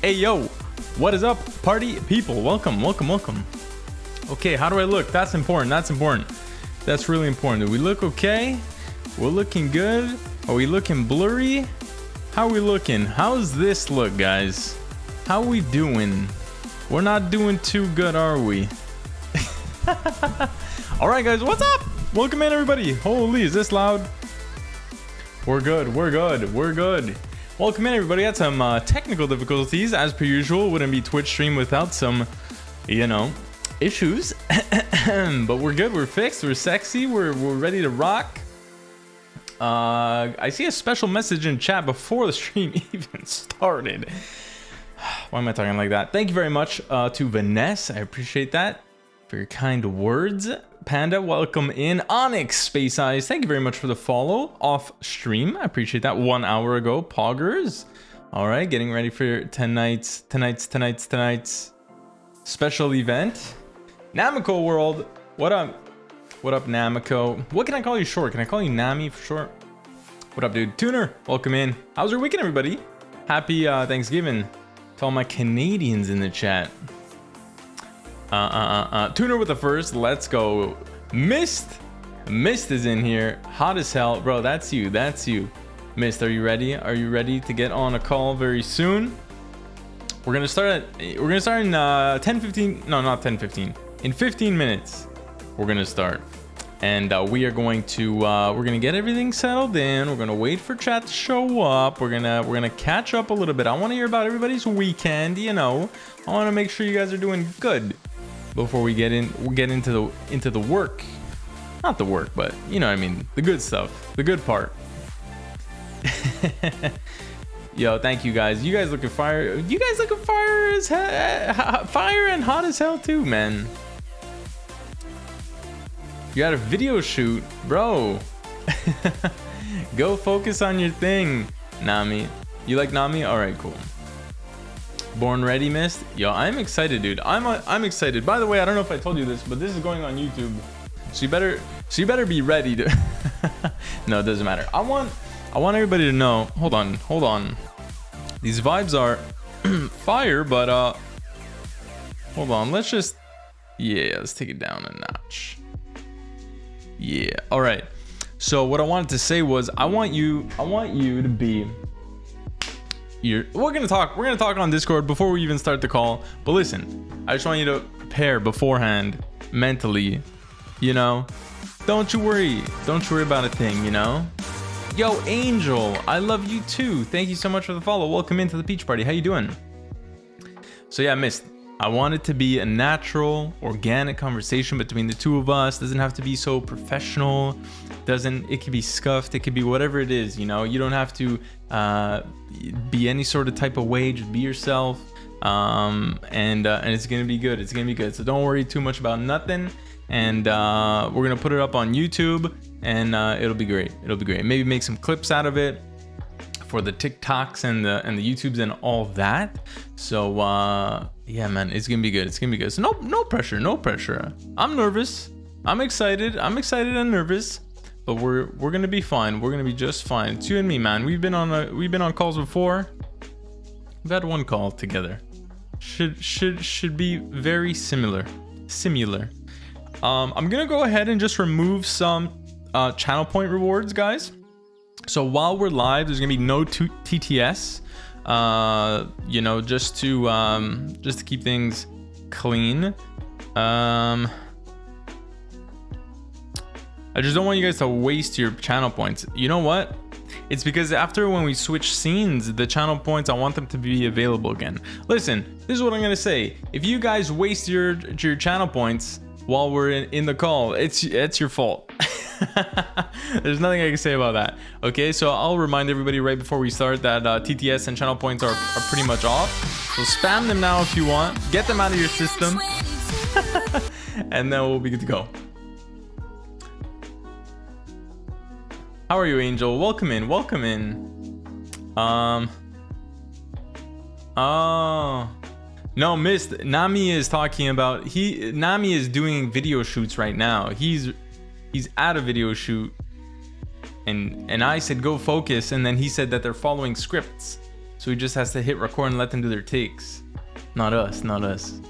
Hey yo, what is up, party people? Welcome. Okay, how do I look? That's important. That's really important. Do we look okay? We're looking good. Are we looking blurry? How are we looking? How's this look, guys? How we doing? We're not doing too good, are we? All right, guys, what's up? Welcome in, everybody. Holy, is this loud? We're good. Welcome in, everybody. Had some technical difficulties, as per usual. Wouldn't be Twitch stream without some, issues. But we're good. We're fixed. We're sexy. We're ready to rock. I see a special message in chat before the stream even started. Why am I talking like that? Thank you very much to Vanessa. I appreciate that for your kind words. Panda, welcome in. Onyx Space Eyes, thank you very much for the follow off stream. I appreciate that. 1 hour ago. Poggers. All right, getting ready for tonight's special event. Namiko World, what up? What up, Namiko? What can I call you short? Can I call you Nami for short? What up, dude? Tuner, welcome in. How's your weekend, everybody? Happy Thanksgiving to all my Canadians in the chat. Tuner with the first. Let's go. Mist is in here. Hot as hell, bro. That's you. Mist, are you ready? Are you ready to get on a call very soon? We're gonna start in 10:15. No, not 10:15. In 15 minutes, we're gonna start, and we are going to we're gonna get everything settled in. We're gonna wait for chat to show up. We're gonna catch up a little bit. I want to hear about everybody's weekend. I want to make sure you guys are doing good before we get into the work. Not the work, but you know what I mean, the good stuff, the good part. Yo, thank you guys. You guys looking fire. You guys looking fire as fire and hot as hell too, man. You got a video shoot, bro. Go focus on your thing, Nami. You like Nami? All right, cool. Born Ready, Mist. Yo, I'm excited, dude. I'm excited. By the way, I don't know if I told you this, but this is going on YouTube, so you better be ready to. No, it doesn't matter. I want everybody to know. Hold on. These vibes are fire, but hold on. Let's take it down a notch. Yeah. All right. So what I wanted to say was, I want you to be. We're gonna talk on Discord before we even start the call. But listen, I just want you to prepare beforehand, mentally. Don't you worry about a thing. Yo, Angel, I love you too. Thank you so much for the follow. Welcome into the Peach Party. How you doing? So yeah, Mist, I want it to be a natural, organic conversation between the two of us. Doesn't have to be so professional. It could be scuffed. It could be whatever it is. You don't have to be any sort of type of way. Just be yourself. And it's gonna be good. So don't worry too much about nothing. And we're gonna put it up on YouTube, and it'll be great. Maybe make some clips out of it for the TikToks and the YouTubes and all that. So yeah, man, it's gonna be good. So no pressure. I'm nervous. I'm excited and nervous, but we're gonna be fine. We're gonna be just fine. It's you and me, man. We've been on calls before. We've had one call together. Should be very similar. I'm gonna go ahead and just remove some channel point rewards, guys. So while we're live, there's gonna be no TTS. Just to keep things clean. I just don't want you guys to waste your channel points. You know what? It's because after when we switch scenes, the channel points, I want them to be available again. Listen, this is what I'm gonna say. If you guys waste your channel points while we're in the call, it's your fault. There's nothing I can say about that. Okay, so I'll remind everybody right before we start that TTS and channel points are pretty much off. So spam them now if you want. Get them out of your system. And then we'll be good to go. How are you, Angel? Welcome in. Oh. No, Mist. Nami is talking about Nami is doing video shoots right now. He's at a video shoot, and I said go focus, and then he said that they're following scripts. so he just has to hit record and let them do their takes. Not us, not us.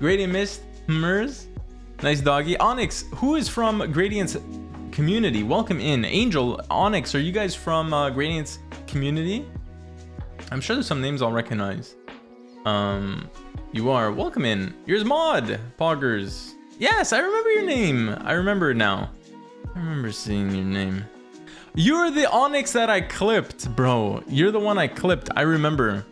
GradientMist, Mers, nice doggy. Onyx, who is from Gradient's community? Welcome in. Angel, Onyx, are you guys from Gradient's community? I'm sure there's some names I'll recognize. You are. Welcome in. Here's Mod, Poggers. Yes, I remember your name. I remember it now. I remember seeing your name. You're the Onyx that I clipped, bro. You're the one I clipped. I remember.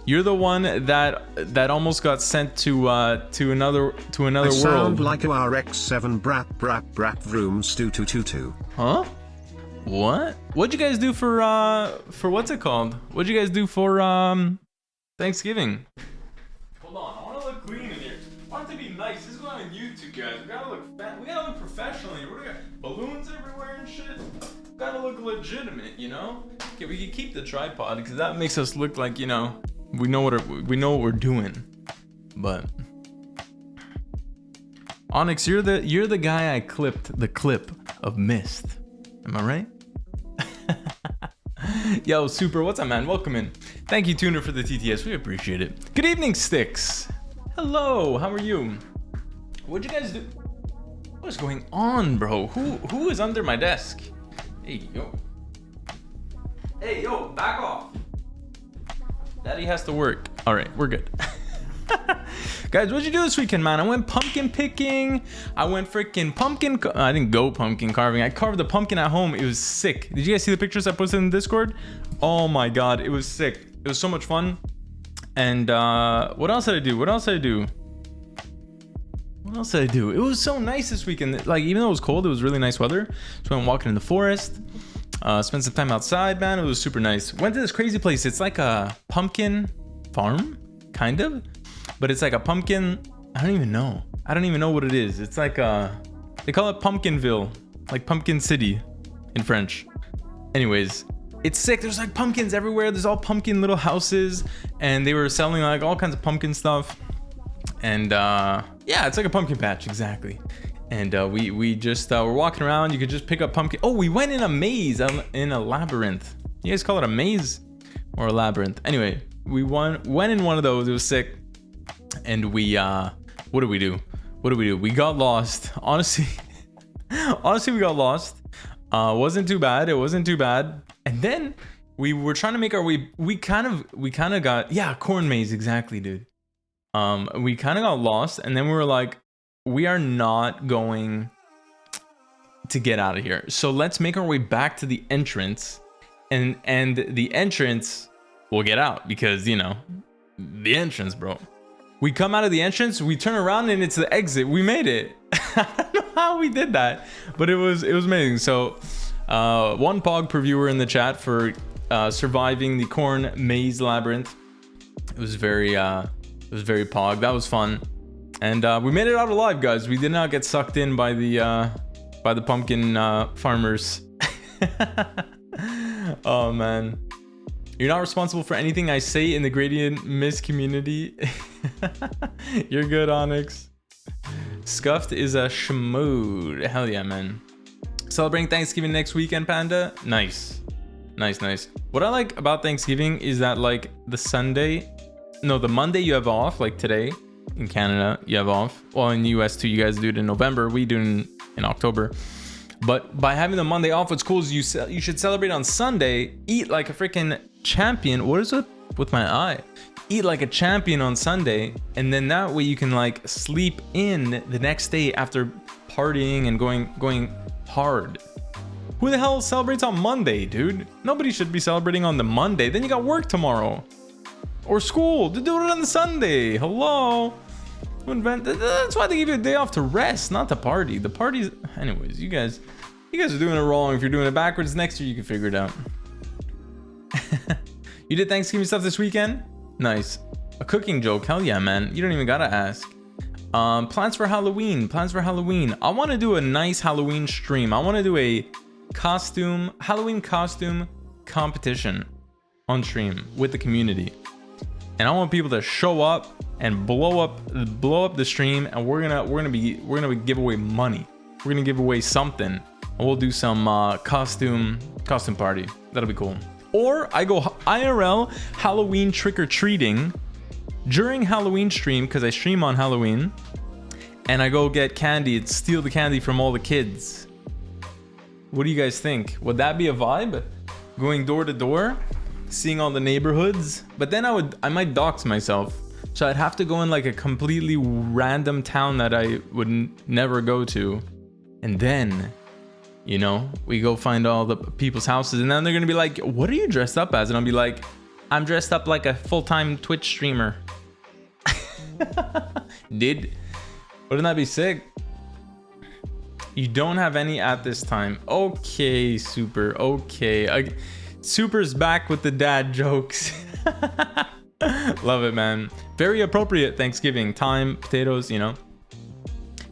You're the one that almost got sent to another world. Sound like a RX-7 brat vroom stu 222. Huh? What? What'd you guys do for what's it called? What'd you guys do for Thanksgiving? Hold on, I want to look clean in here. I want it to be nice. This is going on YouTube, guys. We gotta look professionally. We got balloons everywhere and shit. We gotta look legitimate, you know? Okay, we can keep the tripod because that makes us look like, you know, we know what we're doing. But Onyx, you're the guy I clipped the clip of Mist. Am I right? Yo, Super, what's up, man? Welcome in. Thank you, Tuner, for the TTS. We appreciate it. Good evening, Sticks. Hello, how are you? What'd you guys do? What is going on, bro? Who is under my desk? Hey, yo. Hey, yo, back off. Daddy has to work. All right, we're good. Guys, what'd you do this weekend, man? I went pumpkin picking. I went freaking pumpkin. I didn't go pumpkin carving. I carved the pumpkin at home. It was sick. Did you guys see the pictures I posted in Discord? Oh my God, it was sick. It was so much fun. And what else did I do? What else did I do? It was so nice this weekend. Like, even though it was cold, it was really nice weather. So I went walking in the forest. Spent some time outside, man. It was super nice. Went to this crazy place. It's like a pumpkin farm, kind of. But it's like a pumpkin, I don't even know what it is. It's like they call it Pumpkinville, like Pumpkin City in French. Anyways, it's sick. There's like pumpkins everywhere. There's all pumpkin little houses, and they were selling like all kinds of pumpkin stuff. And yeah, it's like a pumpkin patch, exactly. And we just were walking around. You could just pick up pumpkin. Oh, we went in a maze, in a labyrinth. You guys call it a maze or a labyrinth? Anyway, we went in one of those. It was sick. And we what did we do? We got lost. Honestly, we got lost. Wasn't too bad. It wasn't too bad. And then we were trying to make our way. We kind of got, yeah, corn maze, exactly, dude. We kind of got lost, and then we were like, we are not going to get out of here. So let's make our way back to the entrance, and the entrance will get out because, you know, the entrance, bro. We come out of the entrance, we turn around, and it's the exit. We made it. I don't know how we did that, but it was amazing. So one Pog previewer in the chat for surviving the corn maze labyrinth. It was very Pog. That was fun. And we made it out alive, guys. We did not get sucked in by the pumpkin farmers. Oh man. You're not responsible for anything I say in the GradientMist community. You're good, Onyx. Scuffed is a schmood. Hell yeah, man. Celebrating Thanksgiving next weekend, Panda. Nice. What I like about Thanksgiving is that, like, the Monday you have off, like today in Canada you have off. Well, in the US too, you guys do it in November. We do it in October. But by having the Monday off, what's cool is you should celebrate on Sunday, eat like a freaking champion. What is it with my eye? Eat like a champion on Sunday, and then that way you can like sleep in the next day after partying and going hard. Who the hell celebrates on Monday, dude? Nobody should be celebrating on the Monday. Then you got work tomorrow or school. To do it on the Sunday. Hello. That's why they give you a day off to rest, not to party. The parties, anyways. You guys are doing it wrong. If you're doing it backwards, next year you can figure it out. You did Thanksgiving stuff this weekend? Nice. A cooking joke. Hell yeah, man. You don't even gotta ask. Plans for Halloween. I want to do a nice Halloween stream. I want to do a Halloween costume competition on stream with the community. And I want people to show up and blow up the stream, and we're gonna give away money. We're gonna give away something, and we'll do some costume party. That'll be cool. Or I go IRL Halloween trick-or-treating during Halloween stream, because I stream on Halloween, and I go get candy and steal the candy from all the kids. What do you guys think? Would that be a vibe? Going door to door, seeing all the neighborhoods? But then I might dox myself. So I'd have to go in like a completely random town that I would never go to. And then, you know, we go find all the people's houses, and then they're gonna be like, what are you dressed up as? And I'll be like, I'm dressed up like a full-time Twitch streamer. Wouldn't that be sick? You don't have any at this time. Okay, Super. Okay. Super's back with the dad jokes. Love it, man. Very appropriate Thanksgiving time. Potatoes, you know.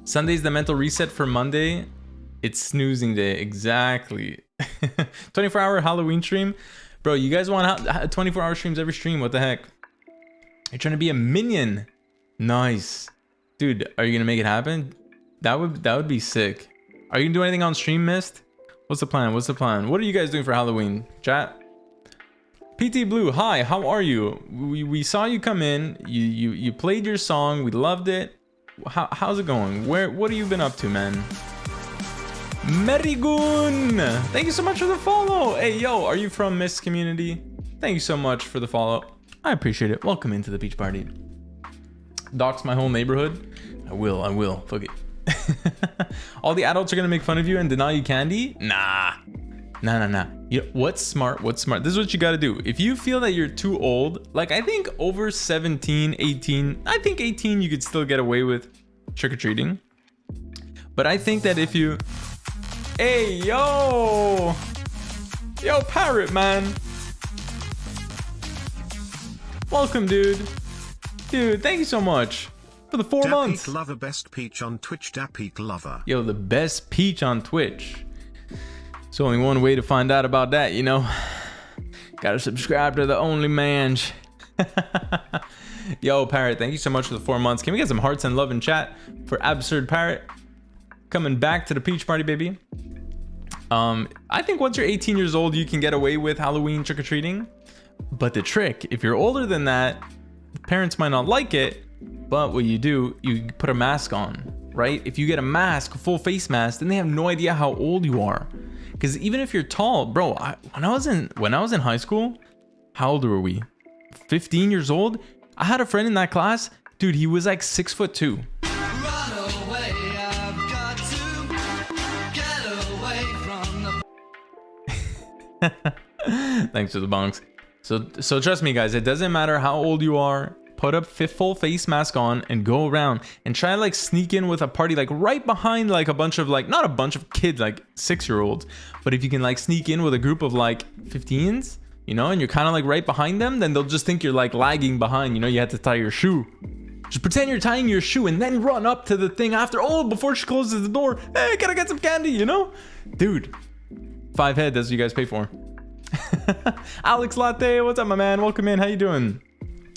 Sunday's the mental reset for Monday. It's snoozing day. Exactly. 24-hour Halloween stream. Bro, you guys want 24-hour streams every stream? What the heck? You're trying to be a minion. Nice. Dude, are you gonna make it happen? That would be sick. Are you gonna do anything on stream, Mist? What's the plan? What's the plan? What are you guys doing for Halloween? Chat. PT Blue, hi, how are you? We saw you come in. You played your song. We loved it. How's it going? What have you been up to, man? Merigun, thank you so much for the follow. Hey, yo, are you from Mist community? Thank you so much for the follow. I appreciate it. Welcome into the beach party. Dox my whole neighborhood. I will. Fuck it. All the adults are gonna make fun of you and deny you candy? Nah. You know, what's smart? This is what you gotta do. If you feel that you're too old, like I think over 17, 18, I think 18 you could still get away with trick-or-treating. But I think that if you... Hey, yo, Parrot, man. Welcome, dude. Dude, thank you so much for the 4 months. Dapeach Lover, best peach on Twitch. Dapeach Lover. Yo, the best peach on Twitch. There's only one way to find out about that, you know. Gotta subscribe to the Only Man. Yo, Parrot, thank you so much for the 4 months. Can we get some hearts and love in chat for Absurd Parrot? Coming back to the peach party, baby. I think once you're 18 years old, you can get away with Halloween trick-or-treating. But the trick, if you're older than that, parents might not like it, but what you do, you put a mask on, right? If you get a mask, a full face mask, then they have no idea how old you are. Because even if you're tall, bro, when I was in high school, how old were we? 15 years old? I had a friend in that class, dude, he was like 6'2". Thanks for the bonks. So trust me, guys, it doesn't matter how old you are. Put a full face mask on and go around and try to like sneak in with a party like right behind like a bunch of like, not a bunch of kids like 6-year-olds, but if you can like sneak in with a group of like 15s, you know, and you're kind of like right behind them, then they'll just think you're like lagging behind, you know, you had to tie your shoe. Just pretend you're tying your shoe and then run up to the thing after, oh, before she closes the door. Hey, gotta get some candy, you know? Dude, 5 head, that's what you guys pay for. Alex Latte, what's up, my man? Welcome in. How you doing?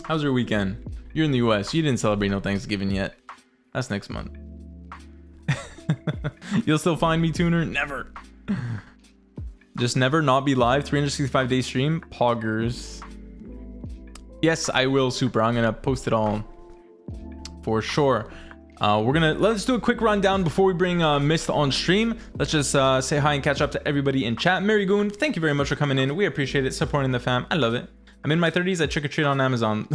How's your weekend? You're in the US. You didn't celebrate no Thanksgiving yet. That's next month. You'll still find me, Tuner? Never. Just never not be live. 365-day stream. Poggers. Yes, I will, Super. I'm gonna post it all for sure. Let's do a quick rundown before we bring Mist on stream. Let's just say hi and catch up to everybody in chat. Mary Goon, thank you very much for coming in. We appreciate it, supporting the fam. I love it. I'm in my 30s. I trick-or-treat on Amazon.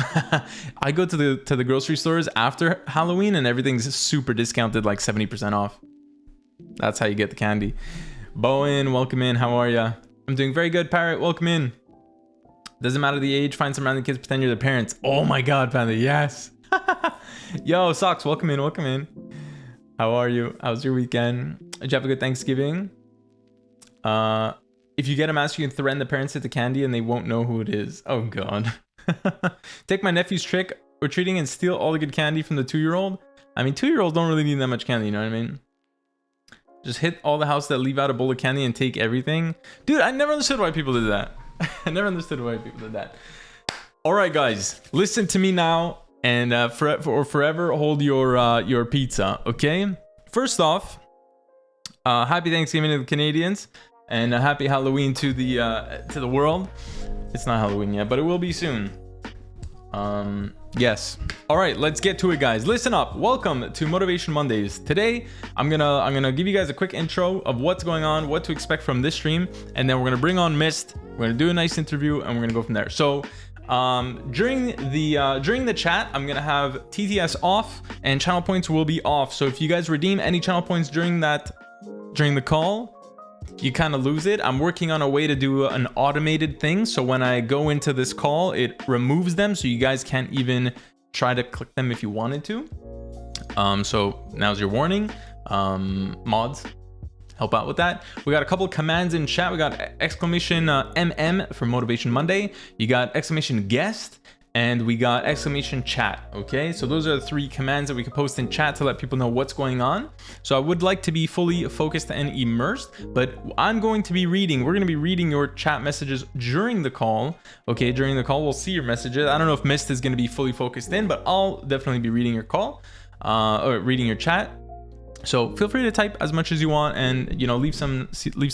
I go to the grocery stores after Halloween and everything's super discounted, like 70% off. That's how you get the candy. Bowen, welcome in. How are ya? I'm doing very good, Parrot. Welcome in. Doesn't matter the age. Find some random kids, pretend you're the parents. Oh my God, Panda. Yes. Yo, Socks, welcome in. Welcome in. How are you? How's your weekend? Did you have a good Thanksgiving? If you get a mask, you can threaten the parents with the candy and they won't know who it is. Oh God. Take my nephew's trick or treating and steal all the good candy from the 2-year-old. I mean, 2-year-olds don't really need that much candy, you know what I mean? Just hit all the houses that leave out a bowl of candy and take everything. Dude, I never understood why people did that. I never understood why people did that. All right, guys, listen to me now and forever hold your pizza, okay? First off, happy Thanksgiving to the Canadians. And a happy Halloween to the world. It's not Halloween yet, but it will be soon. Yes. All right, let's get to it, guys. Listen up. Welcome to Motivation Mondays. Today, I'm gonna give you guys a quick intro of what's going on, what to expect from this stream, and then we're gonna bring on Mist. We're gonna do a nice interview, and we're gonna go from there. So, during the chat, I'm gonna have TTS off, and channel points will be off. So if you guys redeem any channel points during the call, you kind of lose it. I'm working on a way to do an automated thing, so when I go into this call, it removes them, so you guys can't even try to click them if you wanted to. So now's your warning. Mods, help out with that. We got a couple of commands in chat. We got exclamation MM for Motivation Monday. You got exclamation guest, and we got exclamation chat. Okay, so those are the 3 commands that we can post in chat to let people know what's going on. So I would like to be fully focused and immersed, but I'm going to be reading. We're going to be reading your chat messages during the call. Okay, during the call, we'll see your messages. I don't know if Mist is going to be fully focused in, but I'll definitely be reading your call or reading your chat. So feel free to type as much as you want, and leave some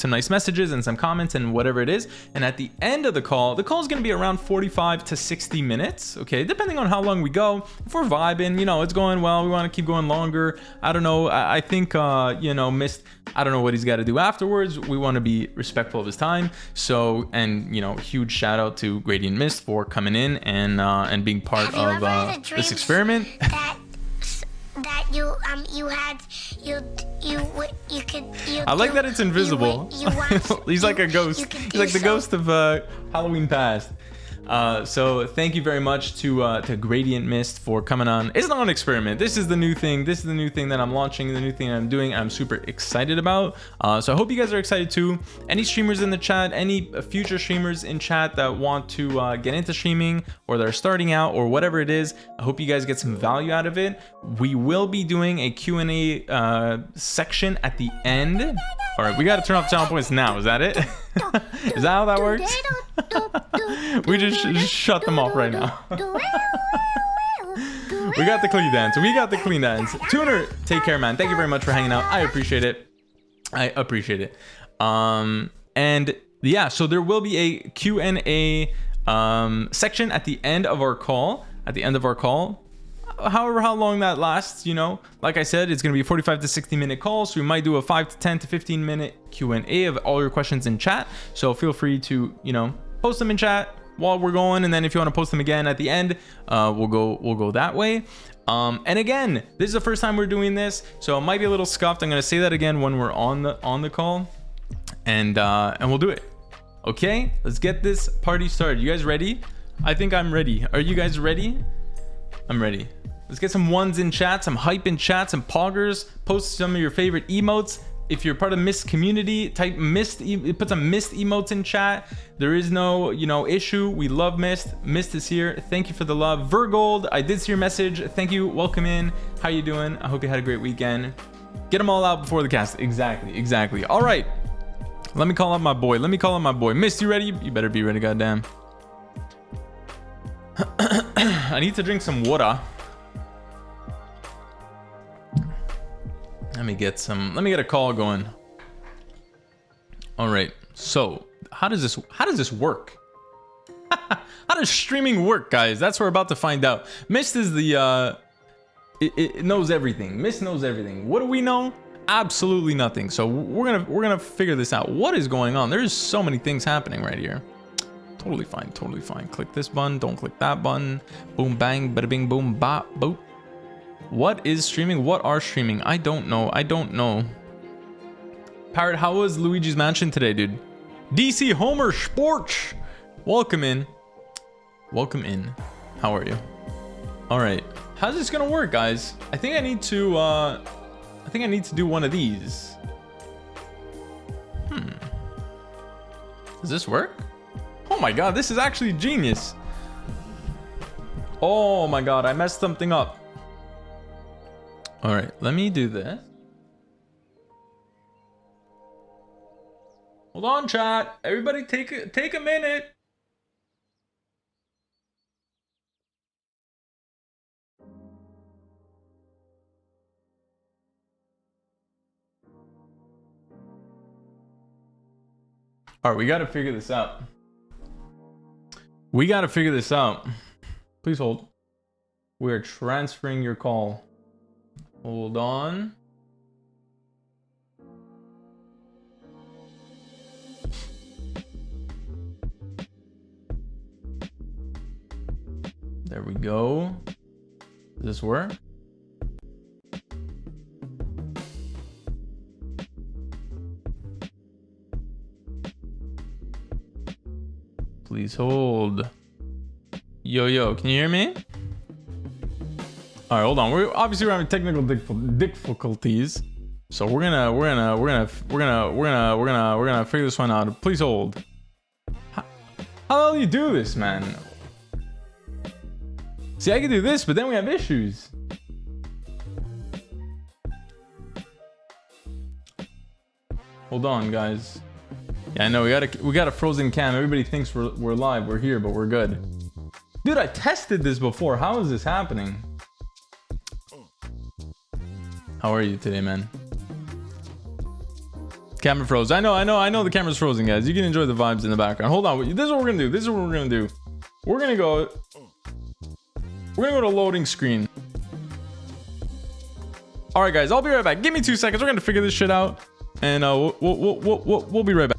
nice messages and some comments and whatever it is. And at the end of the call is going to be around 45 to 60 minutes. Okay, depending on how long we go. If we're vibing, it's going well, we want to keep going longer. I don't know. I think Mist, I don't know what he's got to do afterwards. We want to be respectful of his time. So, and huge shout out to GradientMist for coming in and being part of this experiment. That you could. I like that it's invisible. He's like a ghost. He's like the ghost of Halloween past. So thank you very much to GradientMist for coming on. It's not an experiment. This is the new thing. This is the new thing that I'm launching, the new thing I'm doing. I'm super excited about. So I hope you guys are excited too. Any streamers in the chat, any future streamers in chat that want to get into streaming, or they're starting out, or whatever it is, I hope you guys get some value out of it. We will be doing a Q&A section at the end. All right, we got to turn off channel points now. Is that it? Is that how that works? We just shut them off right now. We got the clean dance. We got the clean dance. Tuner, take care, man. Thank you very much for hanging out. I appreciate it. I appreciate it. And yeah, so there will be a Q&A section at the end of our call. However, how long that lasts, like I said, it's going to be a 45 to 60 minute call. So we might do a 5 to 10 to 15 minute Q&A of all your questions in chat. So feel free to, post them in chat while we're going. And then if you want to post them again at the end, we'll go that way. And again, this is the first time we're doing this, so it might be a little scuffed. I'm going to say that again when we're on the call, and we'll do it. Okay, let's get this party started. You guys ready? I think I'm ready. Are you guys ready? I'm ready. Let's get some ones in chat, some hype in chat, some poggers. Post some of your favorite emotes. If you're part of Mist community, type Mist. Put some Mist emotes in chat. There is no, issue. We love Mist. Mist is here. Thank you for the love. Vergold, I did see your message. Thank you. Welcome in. How you doing? I hope you had a great weekend. Get them all out before the cast. Exactly. All right. Let me call up my boy. Mist, you ready? You better be ready, goddamn. I need to drink some water. Let me get a call going. All right. So how does this work? How does streaming work, guys? That's what we're about to find out. Mist is the it knows everything. Mist knows everything. What do we know? Absolutely nothing. So we're gonna figure this out. What is going on? There's so many things happening right here. Totally fine. Click this button. Don't click that button. Boom, bang, bada bing, boom, bop, boop. What is streaming? What are streaming? I don't know. Parrot, how was Luigi's Mansion today, dude? DC Homer Sports. Welcome in. How are you? All right. How's this gonna work, guys? I think I need to do one of these. Does this work? Oh my god, this is actually genius. Oh my god, I messed something up. All right, let me do this. Hold on, chat. Everybody take a minute. All right, we got to figure this out. We got to figure this out. Please hold. We are transferring your call. Hold on. There we go. Does this work? Please hold. Yo, can you hear me? All right, hold on. We're having technical difficulties, so we're gonna figure this one out. Please hold. How the hell do you do this, man? See, I can do this, but then we have issues. Hold on, guys. Yeah, I know we got a frozen cam. Everybody thinks we're live. We're here, but we're good. Dude, I tested this before. How is this happening? How are you today, man? Camera froze. I know the camera's frozen, guys. You can enjoy the vibes in the background. Hold on. This is what we're gonna do. We're gonna go to loading screen. All right, guys. I'll be right back. Give me 2 seconds. We're gonna figure this shit out, and we'll be right back.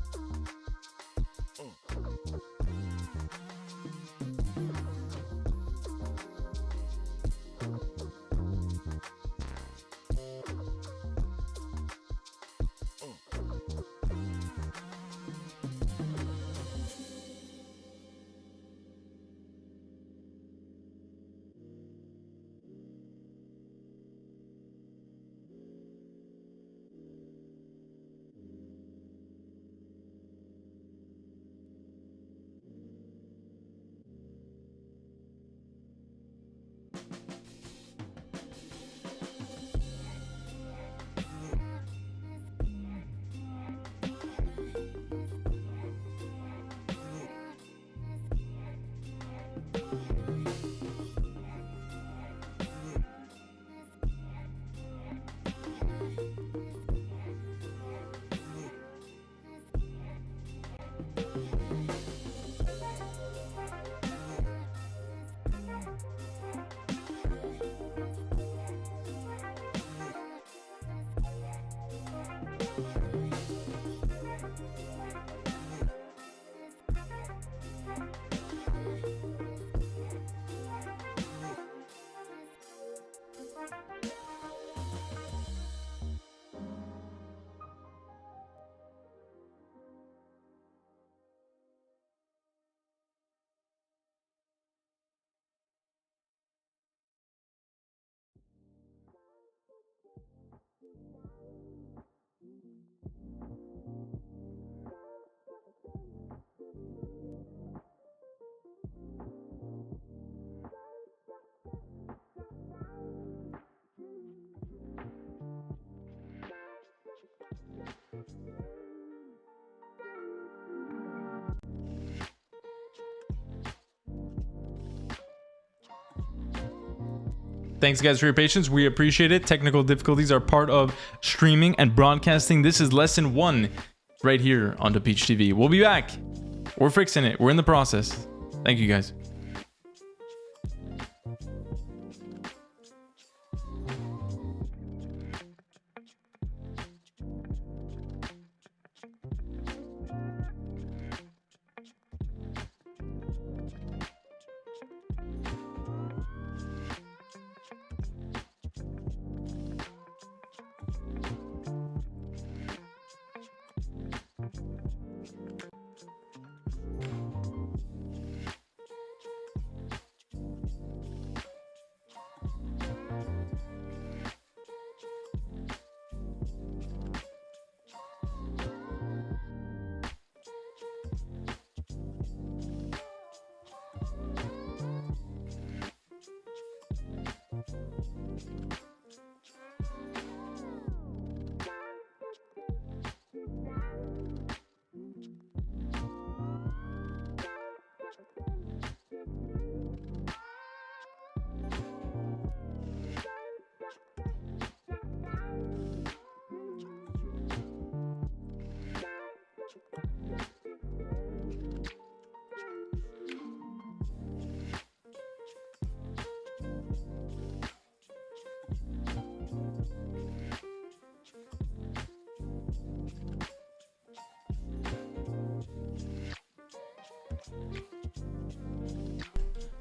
Thanks, guys, for your patience. We appreciate it. Technical difficulties are part of streaming and broadcasting. This is lesson 1 right here on DapeachTV. We'll be back. We're fixing it. We're in the process. Thank you, guys.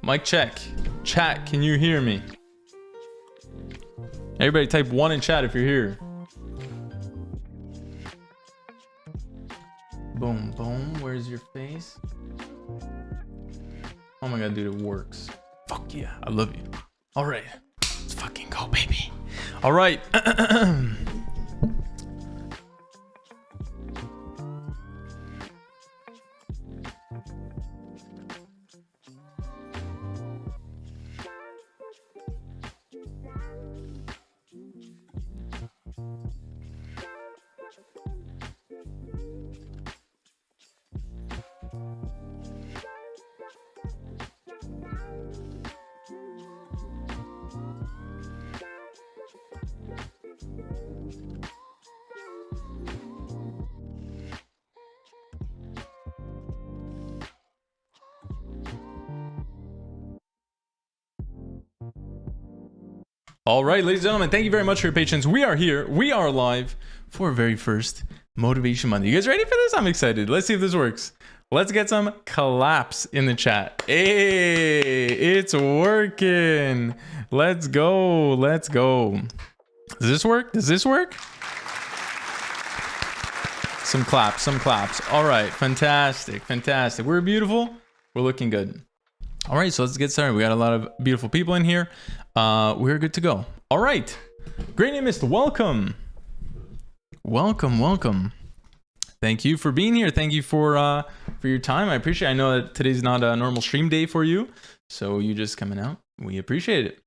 Mic check. Chat, can you hear me? Everybody type 1 in chat if you're here. Boom, boom. Where's your face? Oh my god, dude, it works. Fuck yeah, I love you. All right, let's fucking go, baby. All right. All right, ladies and gentlemen, thank you very much for your patience. We are here. We are live for our very first Motivation Monday. You guys ready for this? I'm excited. Let's see if this works. Let's get some claps in the chat. Hey, it's working. Let's go. Let's go. Does this work? Does this work? Some claps, some claps. All right, fantastic, fantastic. We're beautiful. We're looking good. All right, so let's get started. We got a lot of beautiful people in here. We're good to go. All right, GradientMist, welcome. Welcome, welcome. Thank you for being here. Thank you for your time. I appreciate it. I know that today's not a normal stream day for you, so you just coming out. We appreciate it.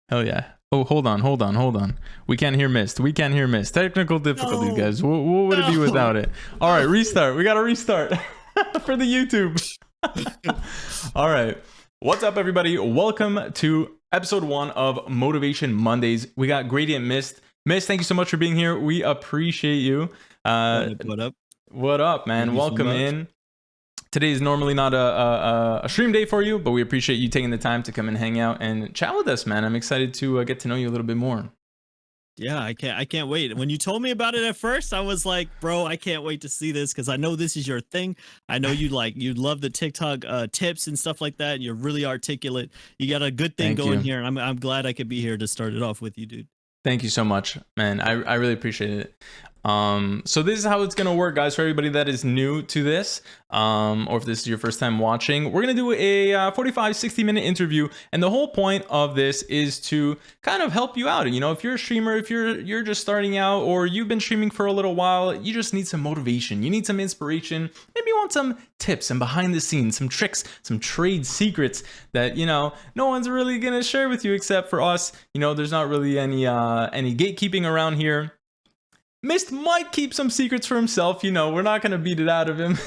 Hell yeah. Oh, hold on. We can't hear Mist. We can't hear Mist. Technical difficulties, guys. What would it be without it? All right, restart. We got to restart for the YouTube. All right. What's up, everybody? Welcome to episode 1 of Motivation Mondays. We got GradientMist. Mist, thank you so much for being here. We appreciate you. What up? What up, man? Welcome in. Today is normally not a stream day for you, but we appreciate you taking the time to come and hang out and chat with us, man. I'm excited to get to know you a little bit more. Yeah, I can't wait. When you told me about it at first, I was like, bro, I can't wait to see this because I know this is your thing. I know you love the TikTok tips and stuff like that, and you're really articulate. You got a good thing going here, and I'm glad I could be here to start it off with you, dude. Thank you so much, man. I really appreciate it. So this is how it's gonna work, guys, for everybody that is new to this, or if this is your first time watching. We're gonna do a 45-60 minute interview, and the whole point of this is to kind of help you out. You know, if you're a streamer, if you're just starting out, or you've been streaming for a little while, you just need some motivation, you need some inspiration, maybe you want some tips and behind the scenes, some tricks, some trade secrets that, you know, no one's really gonna share with you except for us. You know, there's not really any gatekeeping around here. Mist might keep some secrets for himself, you know. We're not gonna beat it out of him.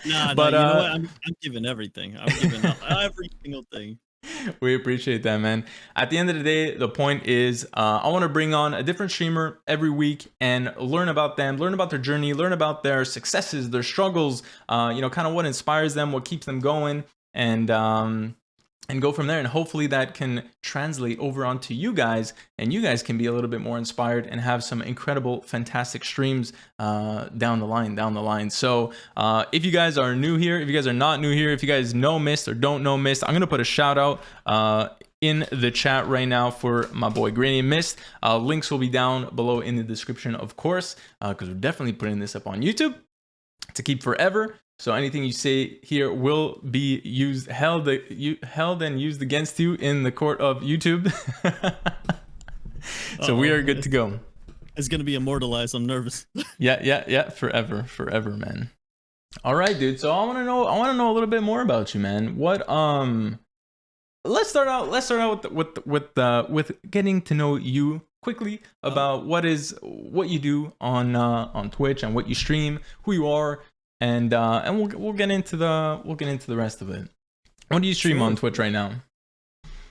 Nah, but you know what? I'm giving everything. I'm giving every single thing. We appreciate that, man. At the end of the day, the point is I want to bring on a different streamer every week and learn about them, learn about their journey, learn about their successes, their struggles, you know, kind of what inspires them, what keeps them going, and go from there. And hopefully that can translate over onto you guys, and you guys can be a little bit more inspired and have some incredible, fantastic streams down the line. So if you guys are new here, if you guys are not new here, if you guys know Mist or don't know Mist, I'm gonna put a shout out in the chat right now for my boy GradientMist. Links will be down below in the description, of course, because we're definitely putting this up on YouTube to keep forever. So anything you say here will be held and used against you in the court of YouTube. So we are good to go. It's gonna be immortalized. I'm nervous. Yeah. Forever, man. All right, dude. So I want to know a little bit more about you, man. What let's start out with getting to know you quickly about what you do on Twitch and what you stream, who you are. And we'll get into the rest of it. What do you stream on Twitch right now?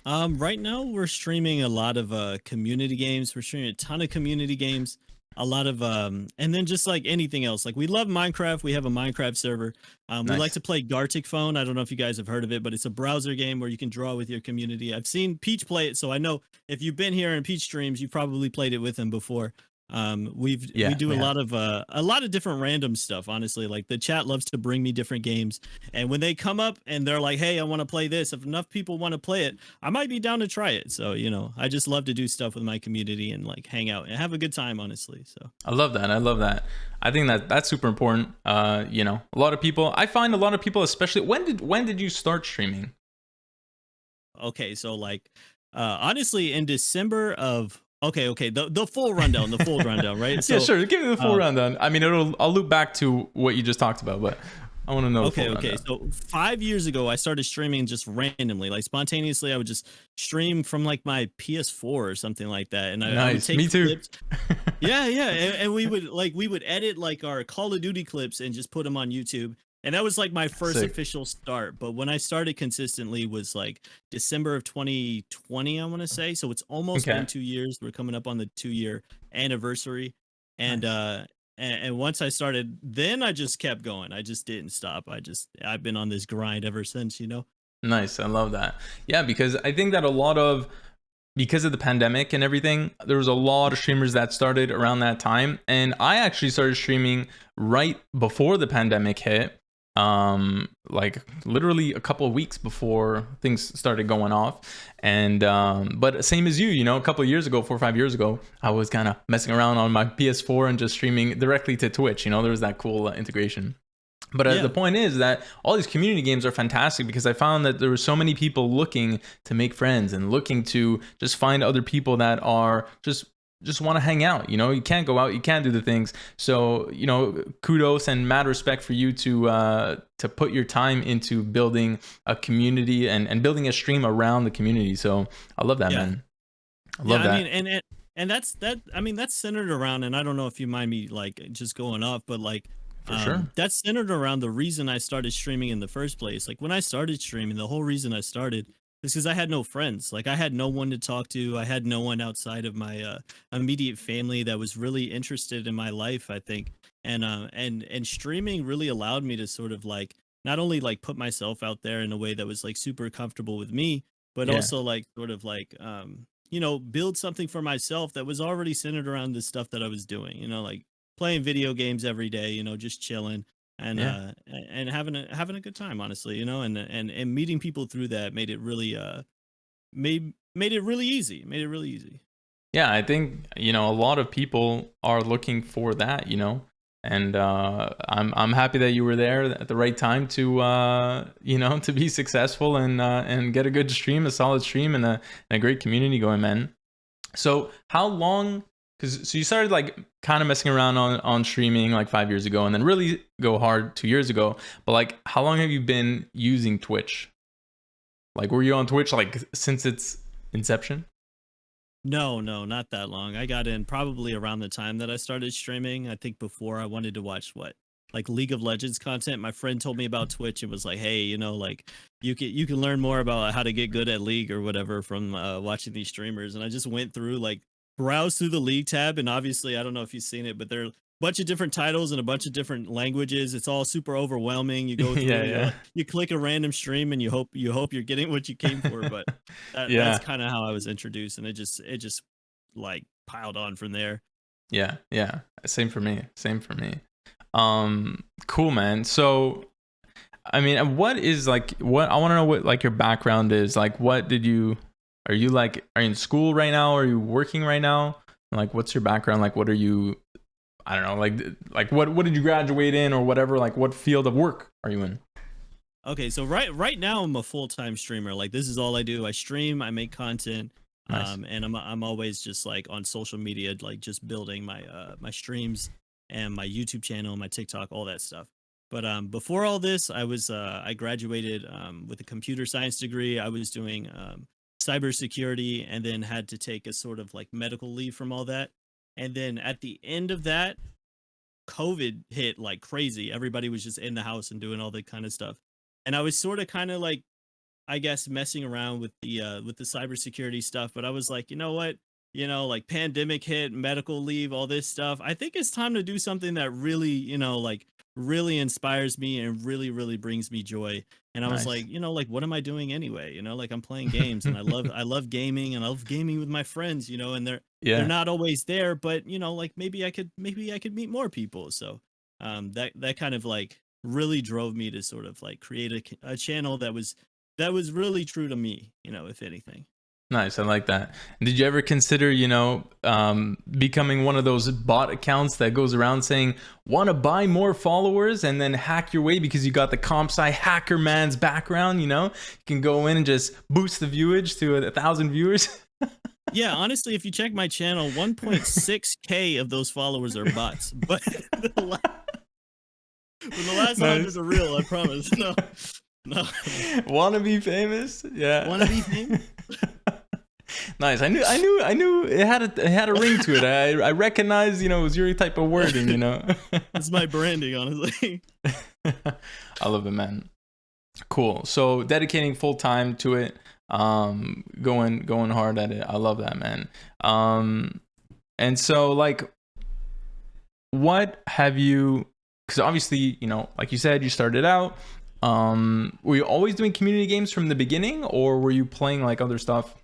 Right now we're streaming a lot of community games. We're streaming a ton of community games, a lot of and then just like anything else. Like we love Minecraft. We have a Minecraft server. We like to play Gartic Phone. I don't know if you guys have heard of it, but it's a browser game where you can draw with your community. I've seen Peach play it, so I know if you've been here in Peach streams, you probably played it with him before. We Yeah, do we have. a lot of different random stuff. Honestly, like the chat loves to bring me different games, and when they come up and they're like, "Hey, I want to play this," if enough people want to play it, I might be down to try it. So I just love to do stuff with my community and like hang out and have a good time. Honestly, so. I love that. I love that. I think that that's super important. A lot of people. I find a lot of people, especially when did you start streaming? Okay, so like honestly in December of okay, the full rundown, the full rundown, right? Yeah, So sure. Give me the full uh rundown. I mean, I'll loop back to what you just talked about, but I want to know the full okay. rundown. So 5 years ago I started streaming just randomly, like spontaneously. I would just stream from like my PS4 or something like that. And I would Nice. take Me too. clips. Yeah. And we would edit like our Call of Duty clips and just put them on YouTube. And that was like my first Sick. official start. But when I started consistently was like December of 2020, I want to say. So it's almost Okay. been 2 years. We're coming up on the 2 year anniversary. And Nice. and once I started, then I just kept going. I just didn't stop. I've been on this grind ever since. Nice. I love that. Yeah, because I think that because of the pandemic and everything, there was a lot of streamers that started around that time. And I actually started streaming right before the pandemic hit. Like literally a couple of weeks before things started going off. And but same as you, a couple of years ago, 4 or 5 years ago, I was kind of messing around on my PS4 and just streaming directly to Twitch. There was that cool integration. But the Yeah. point is that all these community games are fantastic because I found that there were so many people looking to make friends and looking to just find other people that are just want to hang out. You can't go out, you can't do the things. So kudos and mad respect for you to put your time into building a community and building a stream around the community. So I love that, Yeah. man. I love that. I mean, and that's that. I mean, that's centered around, and I don't know if you mind me like just going off, but like, For sure. that's centered around the reason I started streaming in the first place. Like when I started streaming, the whole reason I started is because I had no friends. Like I had no one to talk to. I had no one outside of my immediate family that was really interested in my life. I think, and streaming really allowed me to sort of like not only like put myself out there in a way that was like super comfortable with me, but Yeah. also like sort of like build something for myself that was already centered around the stuff that I was doing, like playing video games every day, just chilling and Yeah. and having a good time, honestly, and meeting people through that made it really made it really easy. Made it really easy. Yeah, I think a lot of people are looking for that, and I'm happy that you were there at the right time to to be successful and get a good stream, a solid stream, and a great community going, man. So how long? So you started like kind of messing around on streaming like 5 years ago, and then really go hard 2 years ago. But like, how long have you been using Twitch? Like, were you on Twitch like since its inception? No, not that long. I got in probably around the time that I started streaming. I think before I wanted to watch like League of Legends content. My friend told me about Twitch and was like, "Hey, like you can learn more about how to get good at League or whatever from watching these streamers." And I just went through like browse through the League tab, and obviously I don't know if you've seen it, but there are a bunch of different titles and a bunch of different languages. It's all super overwhelming. You go through, Yeah, yeah. you click a random stream, and you hope you're getting what you came for. But that's Yeah. kind of how I was introduced, and it just like piled on from there. Yeah, yeah. Same for me. Same for me. Cool, man. So, I mean, what is like what I want to know what like your background is. Like what did you are you in school right now? Are you working right now? Like what's your background? Like what are you I don't know, like what did you graduate in or whatever? Like what field of work are you in? Okay, so right now I'm a full-time streamer. Like this is all I do. I stream, I make content, Nice. and I'm always just like on social media, like just building my streams and my YouTube channel, my TikTok, all that stuff. But before all this, I graduated with a computer science degree. I was doing cybersecurity, and then had to take a sort of like medical leave from all that. And then at the end of that, COVID hit like crazy. Everybody was just in the house and doing all that kind of stuff. And I was sort of kind of like, I guess, messing around with the cybersecurity stuff, but I was like, you know what? Like pandemic hit, medical leave, all this stuff. I think it's time to do something that really, like really inspires me and really, really brings me joy. And I was Nice. like, like what am I doing anyway? Like I'm playing games and I love gaming and I love gaming with my friends, and they're Yeah. not always there, but like maybe I could meet more people. So that kind of like really drove me to sort of like create a channel that was really true to me, if anything. Nice. I like that. Did you ever consider, becoming one of those bot accounts that goes around saying, want to buy more followers and then hack your way because you got the comp sci hacker man's background, you can go in and just boost the viewage to 1,000 viewers? Yeah, honestly, if you check my channel, 1.6K of those followers are bots. But the last 100 are real, I promise. No. Want to be famous? Yeah. Want to be famous? Nice. I knew it had a ring to it. I recognized, it was your type of wording, It's my branding, honestly. I love it, man. Cool. So dedicating full time to it, going hard at it. I love that, man. And so like, what have you? Because obviously, like you said, you started out. Were you always doing community games from the beginning, or were you playing like other stuff?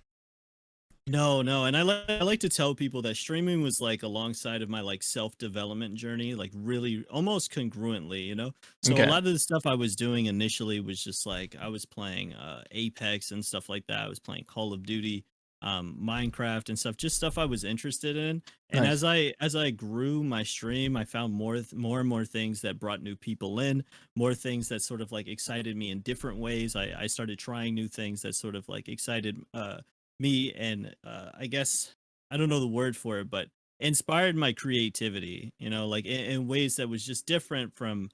No, and I like to tell people that streaming was like alongside of my like self-development journey, like really almost congruently, So Okay. a lot of the stuff I was doing initially was just like I was playing Apex and stuff like that. I was playing Call of Duty, Minecraft and stuff, just stuff I was interested in. And Nice. as I grew my stream, I found more and more things that brought new people in, more things that sort of like excited me in different ways. I started trying new things that sort of like excited me and I guess I don't know the word for it, but inspired my creativity, like in ways that was just different from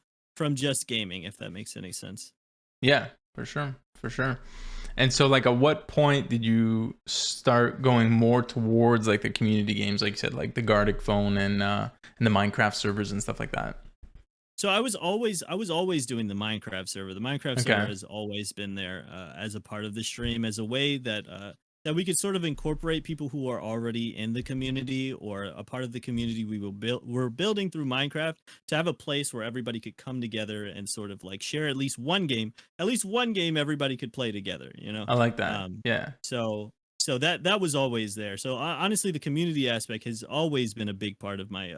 just gaming, if that makes any sense. Yeah, for sure. For sure. And so like at what point did you start going more towards like the community games, like you said, like the Gartic phone and the Minecraft servers and stuff like that? So I was always doing the Minecraft server. The Minecraft server Okay. has always been there as a part of the stream, as a way that we could sort of incorporate people who are already in the community or a part of the community we're building through Minecraft, to have a place where everybody could come together and sort of like share at least one game everybody could play together, I like that. Um, Yeah. so that was always there. So honestly, the community aspect has always been a big part of my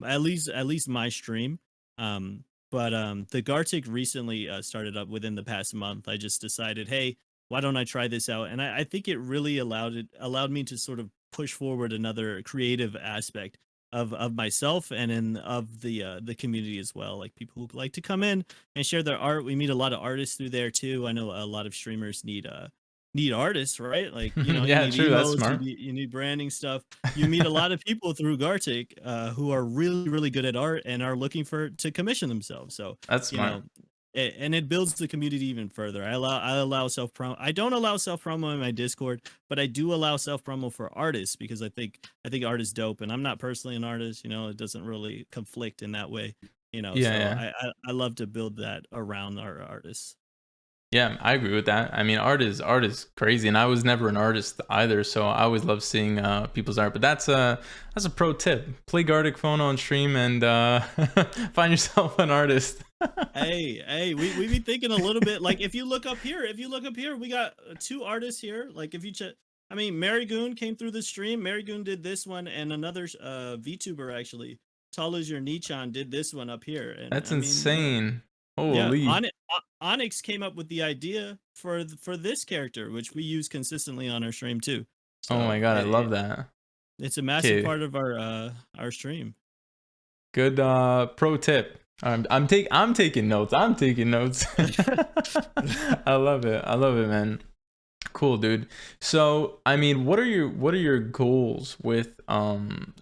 at least my stream. But the Gartic recently started up within the past month. I just decided, hey, why don't I try this out? And I think it really allowed me to sort of push forward another creative aspect of myself and of the community as well. Like people who like to come in and share their art. We meet a lot of artists through there too. I know a lot of streamers need artists, right? Like, you Yeah, need true. That's emotes, smart. you need branding stuff. You meet a lot of people through Gartic who are really, really good at art and are looking to commission themselves. So, That's you smart. know, and it builds the community even further. I allow self promo. I don't allow self promo in my Discord, but I do allow self promo for artists because I think art is dope, and I'm not personally an artist. It doesn't really conflict in that way. Yeah, So yeah. I love to build that around our artists. Yeah, I agree with that. I mean, art is crazy, and I was never an artist either, so I always love seeing people's art. But that's a pro tip: play Gartic Phone on stream and find yourself an artist. Hey, we be thinking a little bit like if you look up here, we got two artists here. Like if you check, I mean, Mary Goon came through the stream. Mary Goon did this one, and another VTuber actually, Tall as Your Nichan, did this one up here. And That's I mean, insane. yeah, Holy. Onyx came up with the idea for this character, which we use consistently on our stream too. Oh my So god, I love that. it's a massive Okay, part of our stream. good pro tip. I'm taking notes. I'm taking notes. I love it. I love it, man. Cool, dude. So, I mean, what are your goals with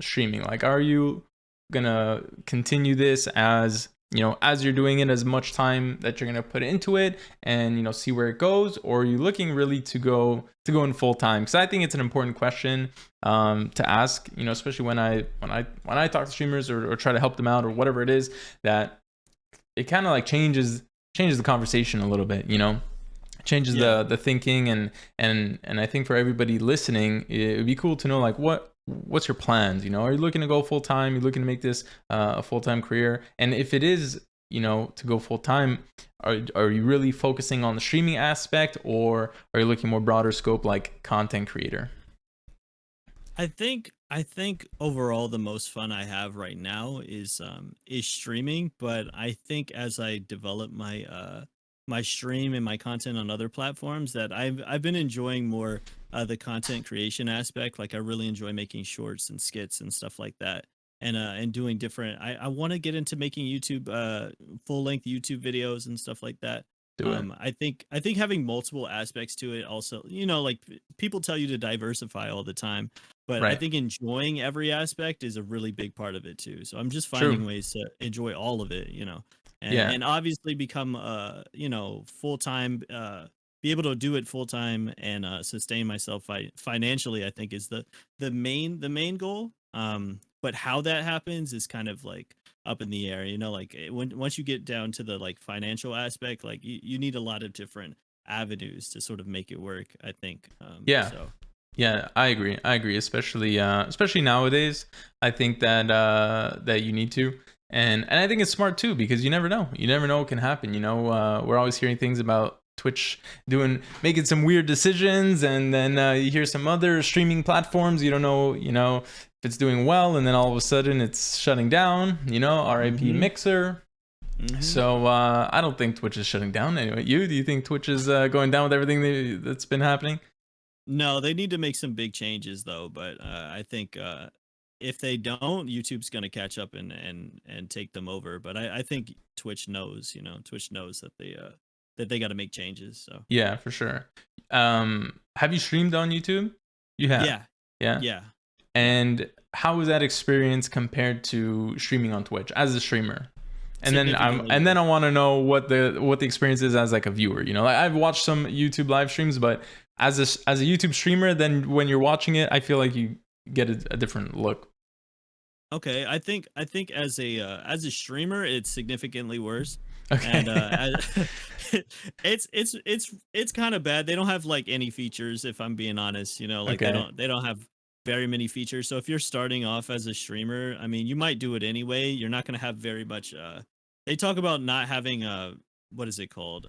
streaming? Like, are you gonna continue this as as you're doing it, as much time that you're gonna put into it, and see where it goes, or are you looking really to go in full time? Because I think it's an important question to ask. Especially when I talk to streamers or try to help them out or whatever it is, that it kind of like changes the conversation a little bit. Changes Yeah. the thinking, and I think for everybody listening, it would be cool to know like what's your plans. Are you looking to go full time? You looking to make this a full time career? And if it is you know, to go full time, are you really focusing on the streaming aspect, or are you looking more broader scope like content creator? I think overall the most fun I have right now is streaming, but I think as I develop my my stream and my content on other platforms, that I've been enjoying more the content creation aspect. Like I really enjoy making shorts and skits and stuff like that. And doing different, I want to get into making YouTube full length YouTube videos and stuff like that. Do it. I think having multiple aspects to it also, you know, like people tell you to diversify all the time, but I Right. think enjoying every aspect is a really big part of it too. So I'm just True. finding ways to enjoy all of it, you know, Yeah. and obviously become you know, full time, be able to do it full time and sustain myself financially. I think is the main goal. But how that happens is kind of like up in the air, you know, like when once you get down to the like financial aspect, like you need a lot of different avenues to sort of make it work, I think. Yeah. So Yeah, I agree. I agree, especially especially nowadays. I think that that you need to, and I think it's smart too, because you never know. You never know what can happen. You know, we're always hearing things about Twitch making some weird decisions, and then you hear some other streaming platforms. You don't know, you know, if it's doing well, and then all of a sudden it's shutting down. You know, RIP mhm, Mixer. mhm. So I don't think Twitch is shutting down anyway. Do you think Twitch is going down with everything that's been happening? No, they need to make some big changes though, but I think if they don't, YouTube's going to catch up and take them over. But I think Twitch knows, you know, Twitch knows that they got to make changes. So Yeah, for sure. Have you streamed on YouTube? You have. yeah, Yeah. yeah, yeah. And how was that experience compared to streaming on Twitch as a streamer? Significantly And then worse. I want to know what the experience is as like a viewer. You know, like I've watched some YouTube live streams, but as a YouTube streamer, then when you're watching it, I feel like you get a different look. Okay, I think as a streamer, it's significantly worse, Okay. and it's kind of bad. They don't have like any features, if I'm being honest. You know, like Okay. they don't have very many features. So if you're starting off as a streamer, I mean, you might do it anyway. You're not gonna have very much. They talk about not having what is it called?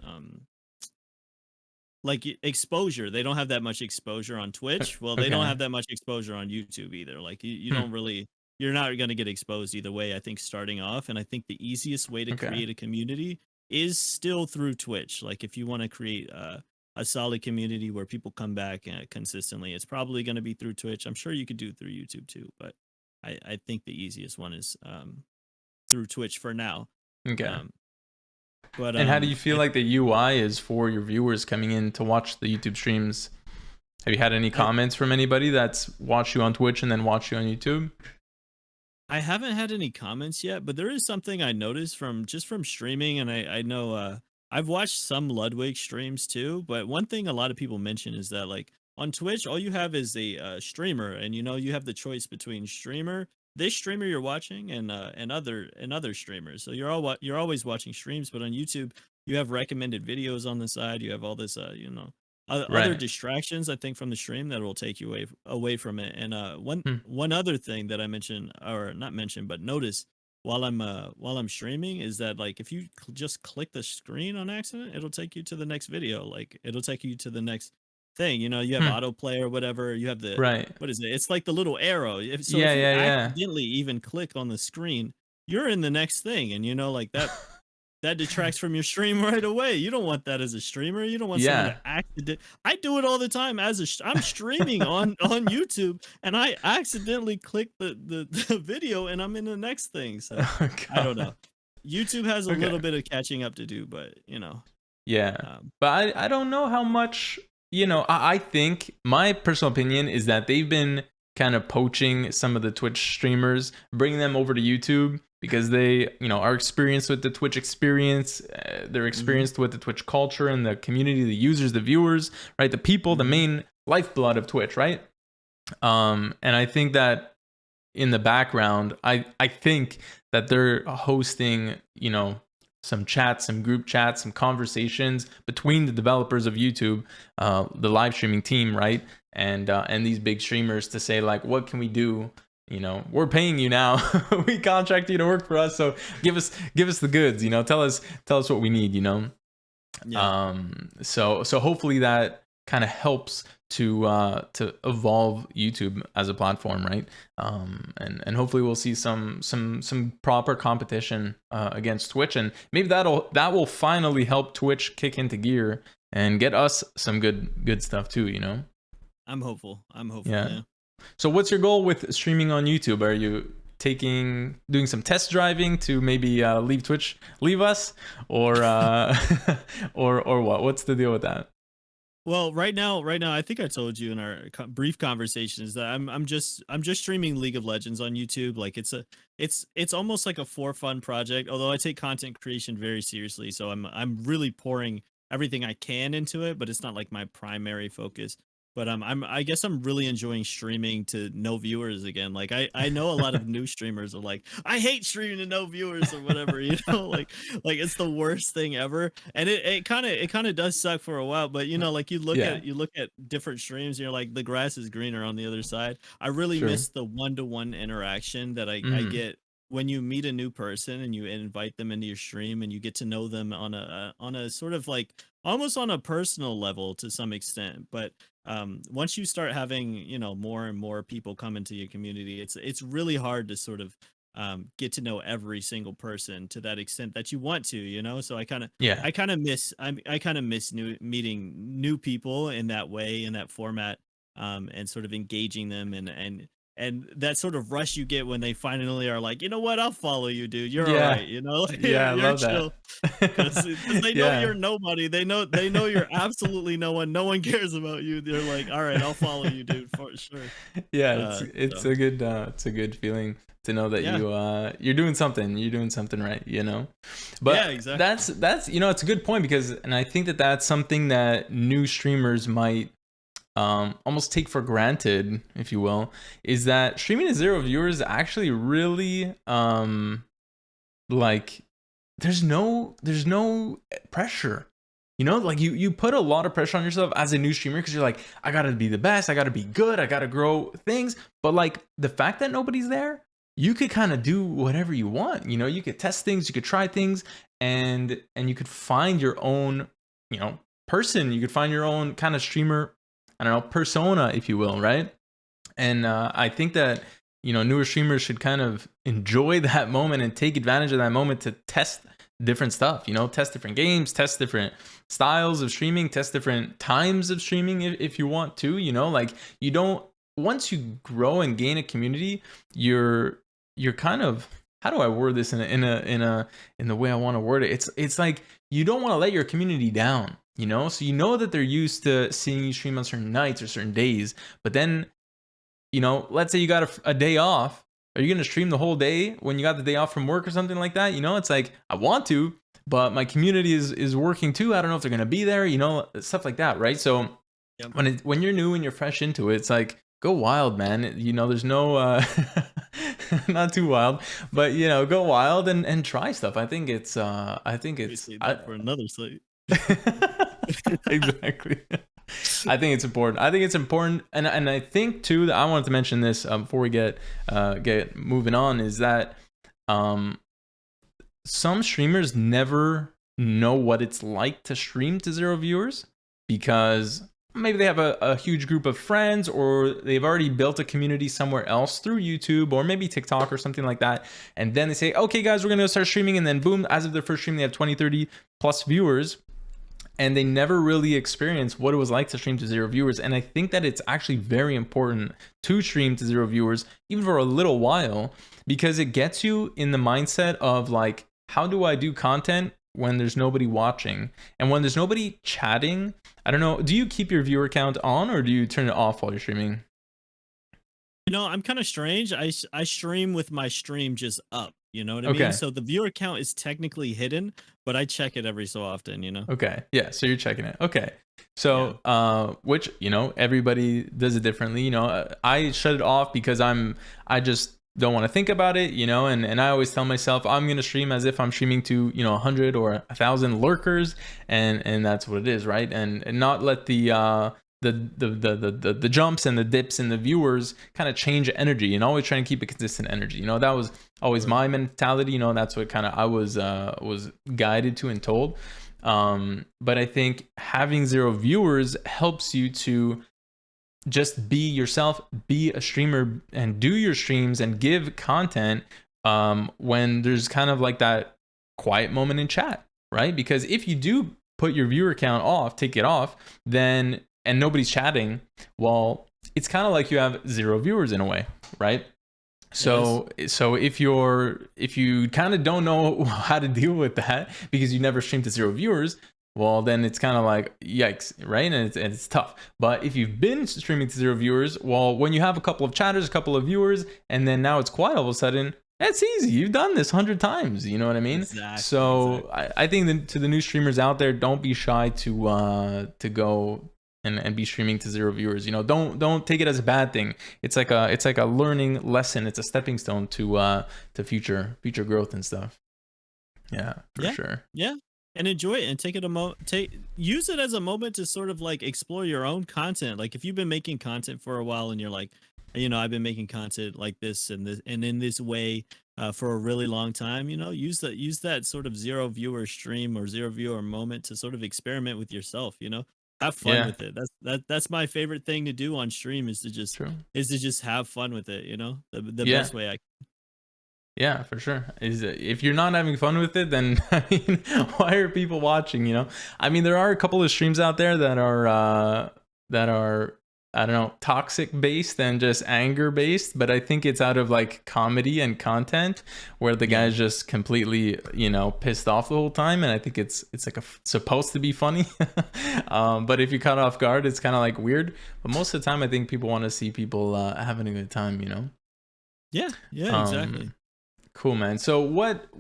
Like exposure. They don't have that much exposure on Twitch. Well, they don't Okay. have that much exposure on YouTube either. Like you Hmm. don't really, you're not going to get exposed either way, I think, starting off. And I think the easiest way to Okay. create a community is still through Twitch. Like if you want to create a solid community where people come back consistently, it's probably going to be through Twitch. I'm sure you could do it through YouTube too, but I think the easiest one is through Twitch for now. Okay. Um, but And how do you feel I, like the UI is for your viewers coming in to watch the YouTube streams? Have you had any I comments from anybody that's watched you on Twitch and then watched you on YouTube? I haven't had any comments yet, but there is something I noticed from just from streaming, and I know I've watched some Ludwig streams too. But one thing a lot of people mention is that like on Twitch, all you have is a streamer, and you know you have the choice between streamer, this streamer you're watching, and other streamers. So you're always watching streams, but on YouTube you have recommended videos on the side. You have all this you know other Right. distractions, I think, from the stream that will take you away from it. And Hmm. one other thing that I mentioned, or not mentioned, but notice while I'm streaming, is that like if you just click the screen on accident, it'll take you to the next video. Like it'll take you to the next thing. You know, you have Hmm. autoplay or whatever. You have the Right. what is it? It's like the little arrow. So Yeah, if you yeah, yeah. accidentally even click on the screen, you're in the next thing, and you know, like that detracts from your stream right away. You don't want that as a streamer. You don't want someone to Yeah. accident. I do it all the time as I'm streaming on YouTube, and I accidentally click the video and I'm in the next thing. So Oh, I don't God. know. YouTube has a Okay. little bit of catching up to do, but you know, Yeah. um, But I don't know how much, you know, I think my personal opinion is that they've been kind of poaching some of the Twitch streamers, bringing them over to YouTube because they, you know, are experienced with the Twitch experience. They're mhm, experienced with the Twitch culture and the community, the users, the viewers, right? The people, the mhm, main lifeblood of Twitch, right? And I think that in the background, I think that they're hosting, you know, some chats, some group chats, some conversations between the developers of YouTube, the live streaming team, right, and these big streamers to say like, what can we do, you know, we're paying you now. We contract you to work for us, so give us the goods, you know, tell us what we need, you know. Yeah. So hopefully that kind of helps to evolve YouTube as a platform, right? And hopefully we'll see some proper competition against Twitch, and maybe that will finally help Twitch kick into gear and get us some good stuff too, you know. I'm hopeful. Yeah. So what's your goal with streaming on YouTube? Are you doing some test driving to maybe leave us, or or what? What's the deal with that? Well, right now, I think I told you in our brief conversations that I'm just streaming League of Legends on YouTube. Like it's almost like a for fun project. Although I take content creation very seriously, so I'm really pouring everything I can into it. But it's not like my primary focus. But I guess I'm really enjoying streaming to no viewers again. Like I know a lot of new streamers are like, I hate streaming to no viewers or whatever, you know, like it's the worst thing ever. And it kind of does suck for a while, but you know, like you look at different streams and you're like, the grass is greener on the other side. I really miss the one-to-one interaction that I get when you meet a new person and you invite them into your stream and you get to know them on a sort of like almost on a personal level to some extent. But once you start having, you know, more and more people come into your community, it's really hard to sort of get to know every single person to that extent that you want to, you know. So I kind of miss meeting new people in that way, in that format, and sort of engaging them and that sort of rush you get when they finally are like, you know what, I'll follow you, dude. You're all right, you know. Yeah, I love chill. that. Because they know you're nobody. They know you're absolutely no one. No one cares about you. They're like, all right, I'll follow you, dude, for sure. Yeah, it's a good feeling to know that you're doing something. You're doing something right, you know. But yeah, exactly. That's you know, it's a good point, because, and I think that that's something that new streamers might almost take for granted, if you will, is that streaming to 0 viewers actually really like there's no pressure, you know. Like you put a lot of pressure on yourself as a new streamer, because you're like, I gotta be the best, I gotta be good, I gotta grow things. But like the fact that nobody's there, you could kind of do whatever you want, you know. You could test things, you could try things, and you could find your own, you know, person. You could find your own kind of streamer, I don't know, persona, if you will, right? And I think that, you know, newer streamers should kind of enjoy that moment and take advantage of that moment to test different stuff, you know, test different games, test different styles of streaming, test different times of streaming if you want to, you know. Like, you don't, once you grow and gain a community, you're kind of, how do I word this in the way I want to word it? It's like, you don't want to let your community down, you know. So you know that they're used to seeing you stream on certain nights or certain days, but then, you know, let's say you got a day off. Are you going to stream the whole day when you got the day off from work or something like that? You know, it's like, I want to, but my community is working too. I don't know if they're going to be there, you know, stuff like that, right? So when you're new and you're fresh into it, it's like, go wild, man. You know, there's no not too wild, but, you know, go wild and try stuff. I think it's for another site. Exactly. I think it's important. And I think too that I wanted to mention this before we get moving on, is that some streamers never know what it's like to stream to 0 viewers, because maybe they have a huge group of friends, or they've already built a community somewhere else through YouTube or maybe TikTok or something like that. And then they say, okay, guys, we're going to start streaming. And then boom, as of their first stream, they have 20, 30 plus viewers. And they never really experienced what it was like to stream to 0 viewers. And I think that it's actually very important to stream to 0 viewers, even for a little while, because it gets you in the mindset of like, how do I do content when there's nobody watching and when there's nobody chatting? I don't know. Do you keep your viewer count on, or do you turn it off while you're streaming? You know, I'm kind of strange. I stream with my stream just up. You know what I mean? So the viewer count is technically hidden, but I check it every so often, you know? Okay. Yeah. So you're checking it. Okay. So, which, you know, everybody does it differently. You know, I shut it off because I just don't want to think about it, you know, and I always tell myself I'm going to stream as if I'm streaming to, you know, 100 or 1,000 lurkers, and that's what it is, right? And not let the the jumps and the dips and the viewers kind of change energy, and always trying to keep a consistent energy. That was always my mentality. That's what kind of I was guided to and told. But I think having 0 viewers helps you to just be yourself, be a streamer, and do your streams and give content when there's kind of like that quiet moment in chat, right? Because if you do put your viewer count off, take it off, then and nobody's chatting, well, it's kind of like you have 0 viewers in a way, right? So if you kind of don't know how to deal with that because you never streamed to 0 viewers, well, then it's kind of like yikes, right? And it's tough. But if you've been streaming to 0 viewers, well, when you have a couple of chatters, a couple of viewers, and then now it's quiet all of a sudden, that's easy. You've done this 100 times. You know what I mean? Exactly, so I think that to the new streamers out there, don't be shy to go and be streaming to 0 viewers. Don't take it as a bad thing. It's like a learning lesson. It's a stepping stone to future growth and stuff. Yeah, for sure. Yeah. And enjoy it and take it use it as a moment to sort of like explore your own content. Like if you've been making content for a while and you're like, I've been making content like this and in this way for a really long time, use that sort of 0 viewer stream or 0 viewer moment to sort of experiment with yourself, have fun with it. That's my favorite thing to do on stream is to just have fun with it, the best way I can. Yeah, for sure. If you're not having fun with it, then I mean, why are people watching? I mean, there are a couple of streams out there that are I don't know, toxic based and just anger based, but I think it's out of like comedy and content where the guy's just completely pissed off the whole time, and I think it's like supposed to be funny. But if you cut off guard, it's kind of like weird. But most of the time, I think people want to see people having a good time. Yeah, exactly. Cool, man. So what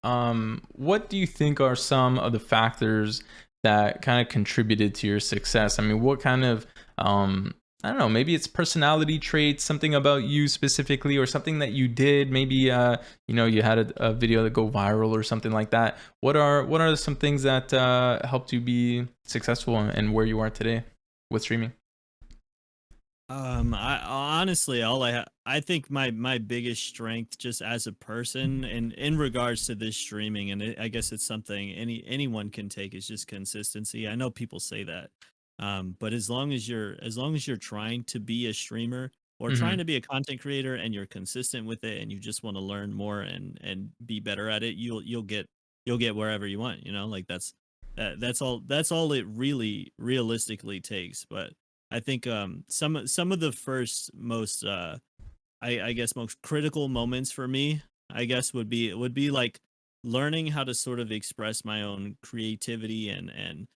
do you think are some of the factors that kind of contributed to your success? I mean, what kind of I don't know, maybe it's personality traits, something about you specifically, or something that you did. Maybe you had a video that go viral or something like that. What are some things that helped you be successful and where you are today with streaming? I honestly, I think my biggest strength just as a person and in regards to this streaming, and I guess it's something anyone can take, is just consistency. I know people say that, but as long as you're trying to be a streamer or trying to be a content creator and you're consistent with it and you just want to learn more and be better at it, you'll get wherever you want. Like that's all it really realistically takes. But I think some of the first most I guess most critical moments for me, I guess would be like learning how to sort of express my own creativity and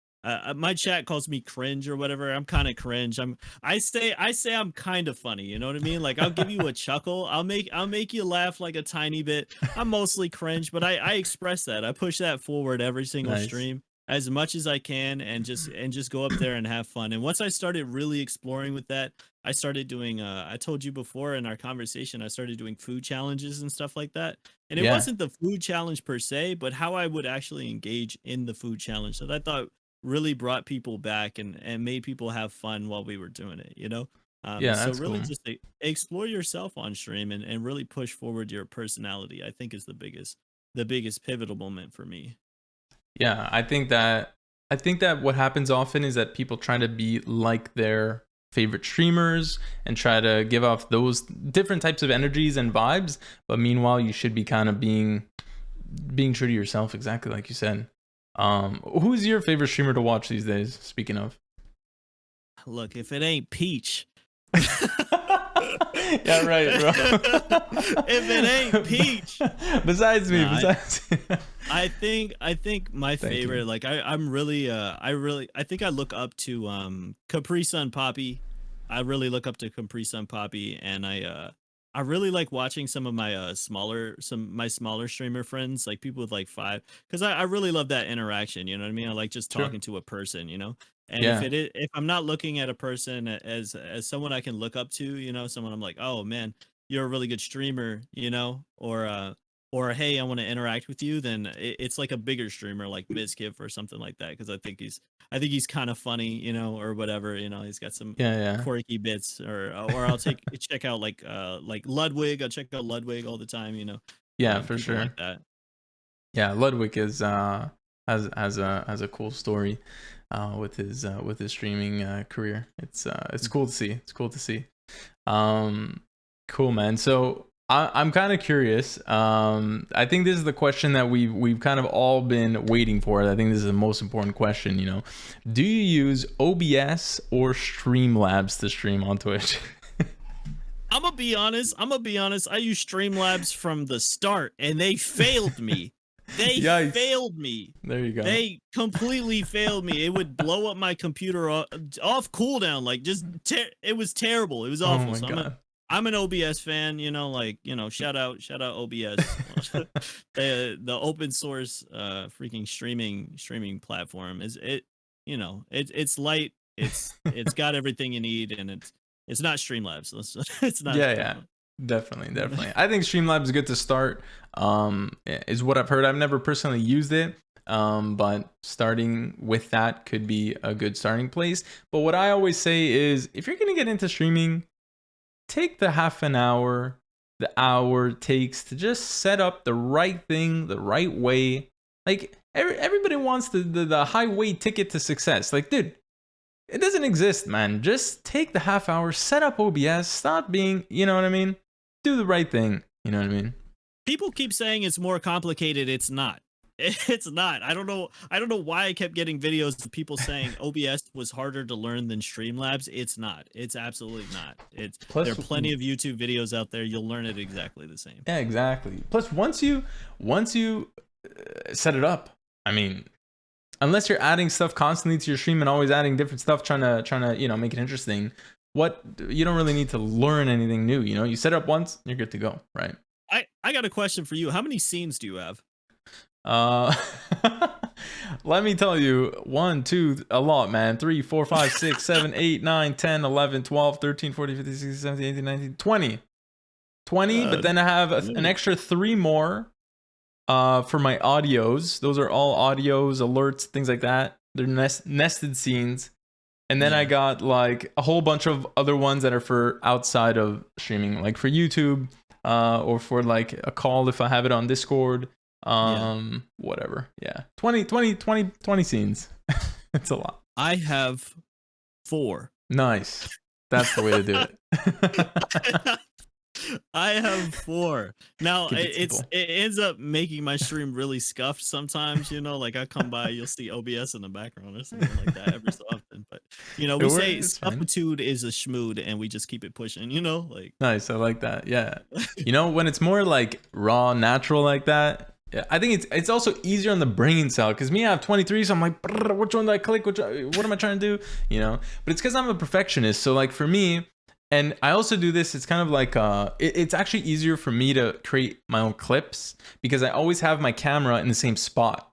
my chat calls me cringe or whatever. I'm kind of cringe. I say I'm kind of funny. You know what I mean? Like I'll give you a chuckle. I'll make you laugh like a tiny bit. I'm mostly cringe, but I express that. I push that forward every single stream as much as I can and just go up there and have fun. And once I started really exploring with that, I started doing I told you before in our conversation, I started doing food challenges and stuff like that. And it wasn't the food challenge per se, but how I would actually engage in the food challenge. So that I thought really brought people back and made people have fun while we were doing it, so really cool. just explore yourself on stream and really push forward your personality, I think is the biggest pivotal moment for me. Yeah, I think that what happens often is that people try to be like their favorite streamers and try to give off those different types of energies and vibes, but meanwhile you should be kind of being true to yourself, exactly like you said. Who's your favorite streamer to watch these days, speaking of? Look, if it ain't Peach. Yeah, right, bro. If it ain't Peach. Besides me. I think my favorite, like I think I look up to Capri Sun Poppy. I really look up to Capri Sun Poppy, and I really like watching some of my smaller streamer friends, like people with like 5, because I really love that interaction. You know what I mean? I like just talking to a person, And if I'm not looking at a person as someone I can look up to, someone I'm like, oh man, you're a really good streamer, or or hey, I want to interact with you, then it's like a bigger streamer like Mizkif or something like that, because I think he's kind of funny, you know, or whatever, you know, he's got some Yeah, yeah. quirky bits, or I'll check out like Ludwig. I check out Ludwig all the time, you know, Yeah, for people like sure. that. Yeah, Ludwig is has a cool story with his streaming career. It's cool to see. It's cool to see. Cool, man. So I'm kind of curious. I think this is the question that we've kind of all been waiting for. I think this is the most important question. You know, do you use OBS or Streamlabs to stream on Twitch? I'm gonna be honest. I used Streamlabs from the start, and they failed me. They Yikes. failed me. There you go. They completely failed me. It would blow up my computer off cooldown. Like it was terrible. It was awful. Oh my So God. I'm an OBS fan. You know, like, you know, shout out OBS, the open source freaking streaming platform. Is it? You know, it's light. It's got everything you need, and it's not Streamlabs. It's not. Yeah. Definitely. I think Streamlabs is good to start. Is what I've heard. I've never personally used it, but starting with that could be a good starting place. But what I always say is, if you're gonna get into streaming, take the half an hour, the hour it takes to just set up the right thing the right way. Like everybody wants the highway ticket to success. Like, dude, it doesn't exist, man. Just take the half hour, set up OBS, stop being, you know what I mean? Do the right thing. You know what I mean? People keep saying it's more complicated. It's not. It's not. I don't know why I kept getting videos of people saying OBS was harder to learn than Streamlabs. It's not. It's absolutely not. There are plenty of YouTube videos out there. You'll learn it exactly the same. Yeah, exactly. Plus, once you set it up, I mean, unless you're adding stuff constantly to your stream and always adding different stuff, trying to you know, make it interesting, you don't really need to learn anything new. You know, you set it up once, you're good to go, right? I got a question for you. How many scenes do you have? Let me tell you, 1, 2, a lot, man. 3, 4, 5, 6, 7, 8, 9, 10, 11, 12, 13, 14, 15, 16, 17, 18, 19, 20. But then I have an extra 3 more for my audios. Those are all audios, alerts, things like that. They're nested scenes. And then I got like a whole bunch of other ones that are for outside of streaming, like for YouTube, or for like a call if I have it on Discord. Whatever. Yeah. 20 scenes. It's a lot. I have 4. Nice. That's the way to do it. I have 4. Now it simple. ends up making my stream really scuffed sometimes, you know, like I come by, you'll see OBS in the background or something like that every so often. But you know, we say scuffitude is a schmood and we just keep it pushing, you know, like. Nice, I like that. Yeah. You know, when it's more like raw, natural like that, I think it's also easier on the brain cell, because me, I have 23, so I'm like, which one do I click? What am I trying to do? You know, but it's because I'm a perfectionist. So like for me, and I also do this, it's kind of like it's actually easier for me to create my own clips because I always have my camera in the same spot.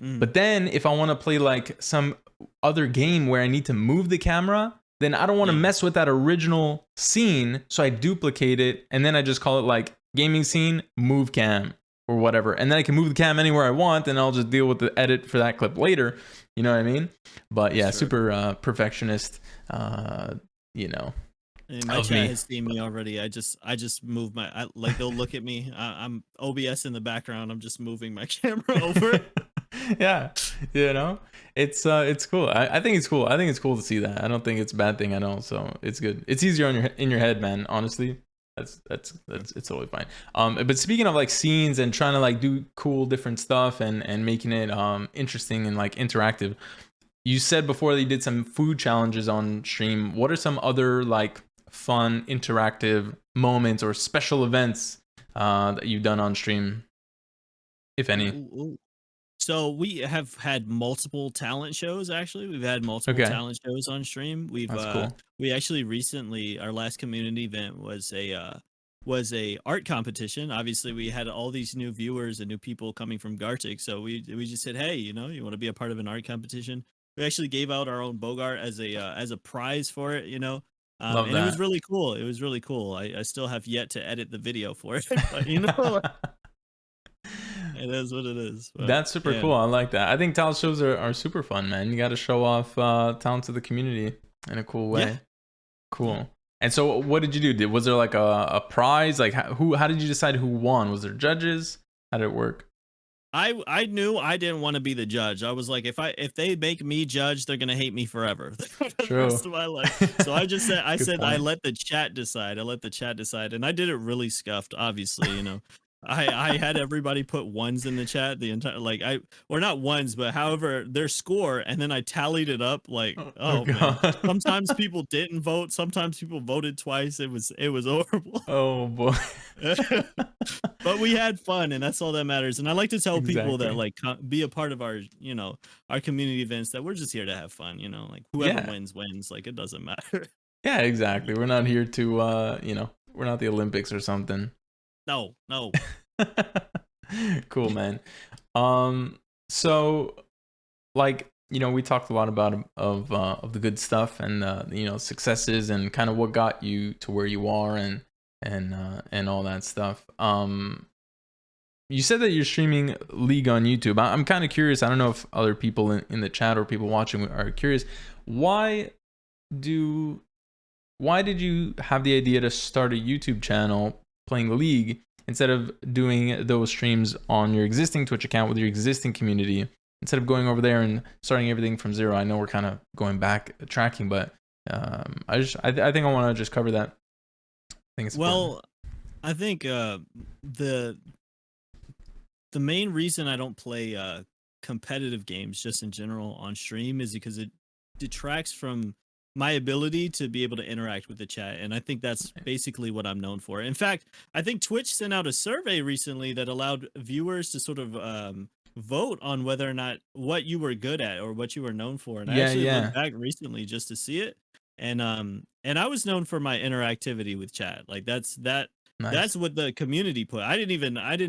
But then if I want to play like some other game where I need to move the camera, then I don't want to mess with that original scene, so I duplicate it and then I just call it like gaming scene move cam or whatever, and then I can move the cam anywhere I want and I'll just deal with the edit for that clip later. You know what I mean? But yeah, super perfectionist, you know. And my chat has seen me already. I just move like they'll look at me. I'm OBS in the background. I'm just moving my camera over. Yeah, you know, it's cool. I think it's cool. I think it's cool to see that. I don't think it's a bad thing at all. So it's good. It's easier in your head, man. Honestly, that's it's totally fine. But speaking of like scenes and trying to like do cool different stuff and making it interesting and like interactive, you said before that you did some food challenges on stream. What are some other like fun interactive moments or special events that you've done on stream, if any? Ooh. So we have had multiple talent shows. Actually, we've had multiple talent shows on stream. We actually recently, our last community event was a art competition. Obviously, we had all these new viewers and new people coming from Gartic, so we just said, hey, you know, you want to be a part of an art competition? We actually gave out our own Bogart as a prize for it, you know. And it was really cool. I still have yet to edit the video for it, but you know. It is what it is. But, That's super yeah. cool. I like that. I think talent shows are super fun, man. You got to show off talent to the community in a cool way. Yeah. Cool. And so, what did you do? Was there like a prize? Like, how did you decide who won? Was there judges? How did it work? I knew I didn't want to be the judge. I was like, if they make me judge, they're gonna hate me forever for the True. rest of my life. So I just said, Good I point. let the chat decide. I let the chat decide, and I did it really scuffed. Obviously, I had everybody put ones in the chat the entire or not ones, but however their score, and then I tallied it up. Like, Oh oh man, god. sometimes people didn't vote, sometimes people voted twice. It was horrible. Oh boy. But we had fun, and that's all that matters. And I like to tell people that Exactly. be a part of our our community events, that we're just here to have fun. Like whoever Yeah. wins. Like it doesn't matter. Yeah, exactly. We're not here to we're not the Olympics or something. No, no. Cool, man. So like, we talked a lot about of the good stuff and successes and kind of what got you to where you are and all that stuff. You said that you're streaming League on YouTube. I'm kind of curious. I don't know if other people in the chat or people watching are curious. Why did you have the idea to start a YouTube channel playing League instead of doing those streams on your existing Twitch account with your existing community, instead of going over there and starting everything from zero? I know we're kind of going back tracking, but I think I want to just cover that. I think it's important. Well, I think the main reason I don't play competitive games just in general on stream is because it detracts from my ability to be able to interact with the chat, and I think that's basically what I'm known for. In fact, I think Twitch sent out a survey recently that allowed viewers to sort of vote on whether or not what you were good at or what you were known for. And I actually looked back recently just to see it, and I was known for my interactivity with chat. Like that's Nice. what the community put. I didn't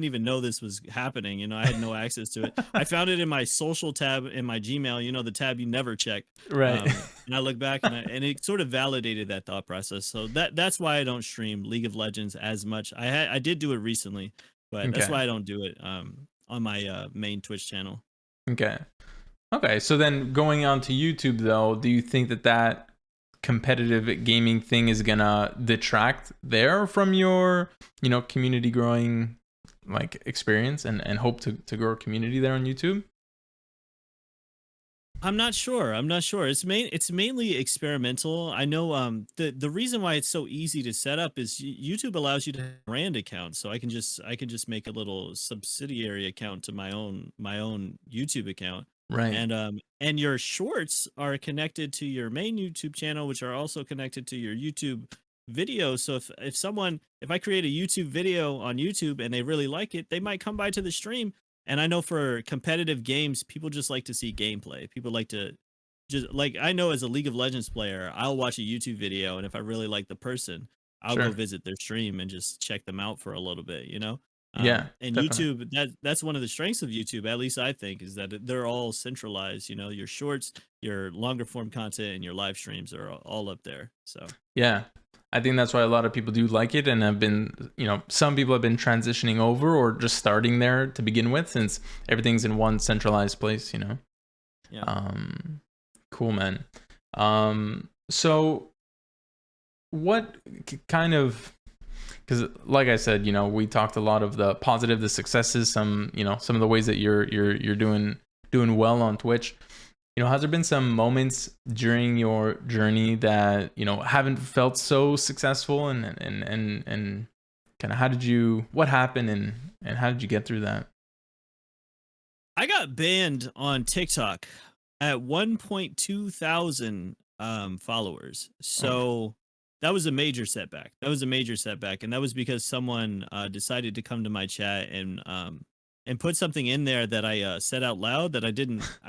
even know this was happening. I had no access to it. I found it in my social tab in my Gmail, the tab you never check. Right. And I look back and it sort of validated that thought process. So that's why I don't stream League of Legends as much. I did do it recently, but that's Okay. why I don't do it on my main Twitch channel. Okay. Okay. So then going on to YouTube though, do you think that competitive gaming thing is gonna detract there from your community growing like experience and hope to grow a community there on YouTube? I'm not sure. It's mainly experimental. I know the reason why it's so easy to set up is YouTube allows you to have a brand account. So I can just make a little subsidiary account to my own YouTube account. Right. And your shorts are connected to your main YouTube channel, which are also connected to your YouTube video. So if I create a YouTube video on YouTube and they really like it, they might come by to the stream. And I know for competitive games, people just like to see gameplay. People like to I know as a League of Legends player, I'll watch a YouTube video, and if I really like the person, I'll go Sure. visit their stream and just check them out for a little bit, Yeah, And definitely. YouTube, that's one of the strengths of YouTube, at least I think, is that they're all centralized. Your shorts, your longer form content, and your live streams are all up there. So Yeah. I think that's why a lot of people do like it and have been, some people have been transitioning over or just starting there to begin with, since everything's in one centralized place. yeah. Cool, man. So what kind of, because like I said, we talked a lot of the positive, the successes, some of the ways that you're doing well on Twitch. Has there been some moments during your journey that haven't felt so successful, and kind of what happened and how did you get through that? I got banned on TikTok at 1.2 thousand followers. So that was a major setback. And that was because someone decided to come to my chat and put something in there that I said out loud that I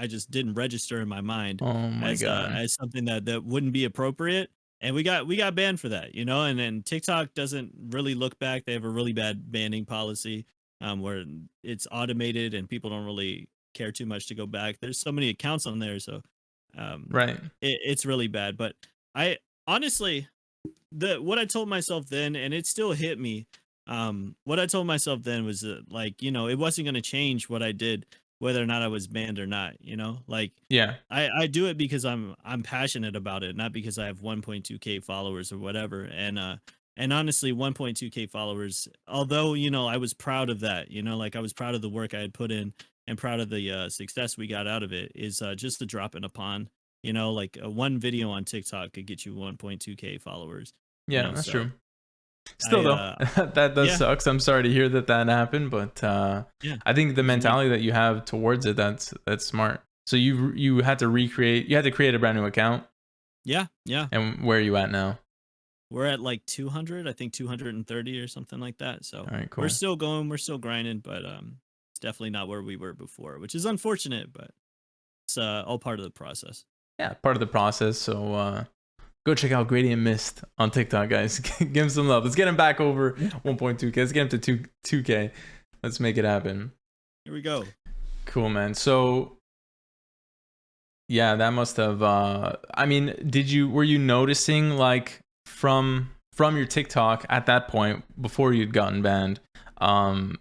just didn't register in my mind Oh my god. as something that wouldn't be appropriate. And we got banned for that, and then TikTok doesn't really look back. They have a really bad banning policy where it's automated and people don't really care too much to go back. There's so many accounts on there, so Right. it's really bad. But I honestly, what I told myself then, and it still hit me, What I told myself then was like, you know, it wasn't going to change what I did, whether or not I was banned or not, you know, like Yeah. I do it because I'm passionate about it, not because I have 1.2K followers or whatever. And honestly, 1.2K followers, although, you know, I was proud of that, you know, like I was proud of the work I had put in and proud of the success we got out of it, is just a drop in a pond. You know, like one video on TikTok could get you 1.2K followers, you Yeah, know, that's so true. Still I, though, that does yeah, sucks. I'm sorry to hear that that happened, but yeah, I think the it was me. mentality that you have towards it, that's smart. So you had to recreate, you had to create a brand new account, Yeah, yeah. and where are you at now? We're at like 200, I think 230 or something like that. So All right, we're cool. still going, we're still grinding, but it's definitely not where we were before, which is unfortunate, but it's all part of the process. Yeah, part of the process. So go check out GradientMist on TikTok, guys. Give him some love. Let's get him back over 1.2K. Let's get him to 2K. Let's make it happen. Here we go. Cool, man. So yeah, that must have I mean, were you noticing like from your TikTok at that point before you'd gotten banned, um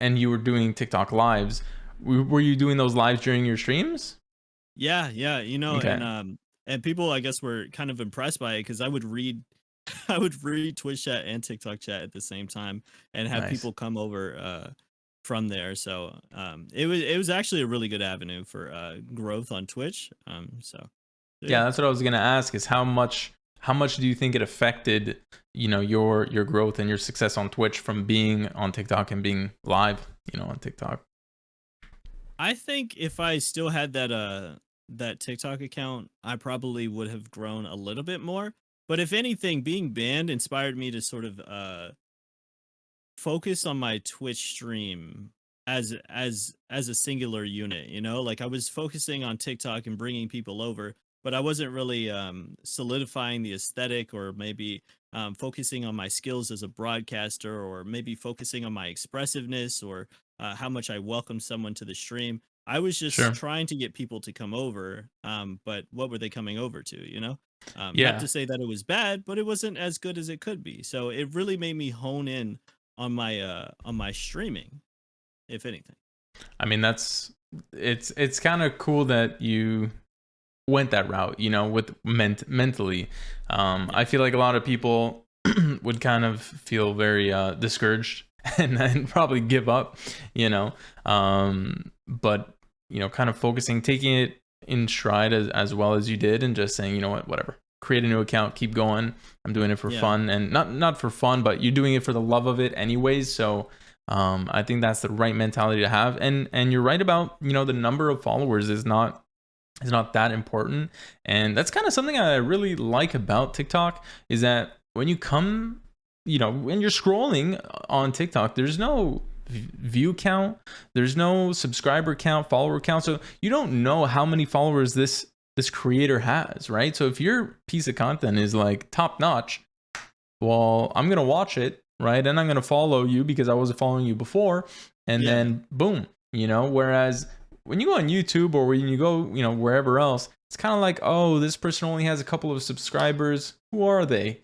and you were doing TikTok lives, were you doing those lives during your streams? Yeah, yeah, you know, Okay. and people I guess were kind of impressed by it because I would read I would read Twitch chat and TikTok chat at the same time and have Nice. people come over from there. So it was actually a really good avenue for growth on Twitch. So yeah. Yeah, that's what I was gonna ask, is how much do you think it affected, your growth and your success on Twitch from being on TikTok and being live, on TikTok? I think if I still had that TikTok account, I probably would have grown a little bit more. But if anything, being banned inspired me to sort of focus on my Twitch stream as a singular unit, you know? Like I was focusing on TikTok and bringing people over, but I wasn't really solidifying the aesthetic, or maybe focusing on my skills as a broadcaster, or maybe focusing on my expressiveness, or how much I welcome someone to the stream. I was just Sure. trying to get people to come over, but what were they coming over to, you know? Not Yeah. to say that it was bad, but it wasn't as good as it could be. So it really made me hone in on my streaming, if anything. I mean, it's kind of cool that you went that route, with mentally. Yeah. I feel like a lot of people would kind of feel very discouraged and then probably give up, but kind of focusing, taking it in stride as well as you did, and just saying, you know what, whatever, create a new account, keep going. I'm doing it for Yeah. fun, and not for fun, but you're doing it for the love of it anyways. So I think that's the right mentality to have. And you're right about, the number of followers is not that important. And that's kind of something I really like about TikTok, is that when you come, when you're scrolling on TikTok, there's no view count, there's no subscriber count, follower count. So you don't know how many followers this creator has, right? So if your piece of content is like top notch, well, I'm going to watch it, right? And I'm going to follow you because I wasn't following you before. And Yeah. then boom, whereas when you go on YouTube, or when you go, wherever else, it's kind of like, oh, this person only has a couple of subscribers. Who are they?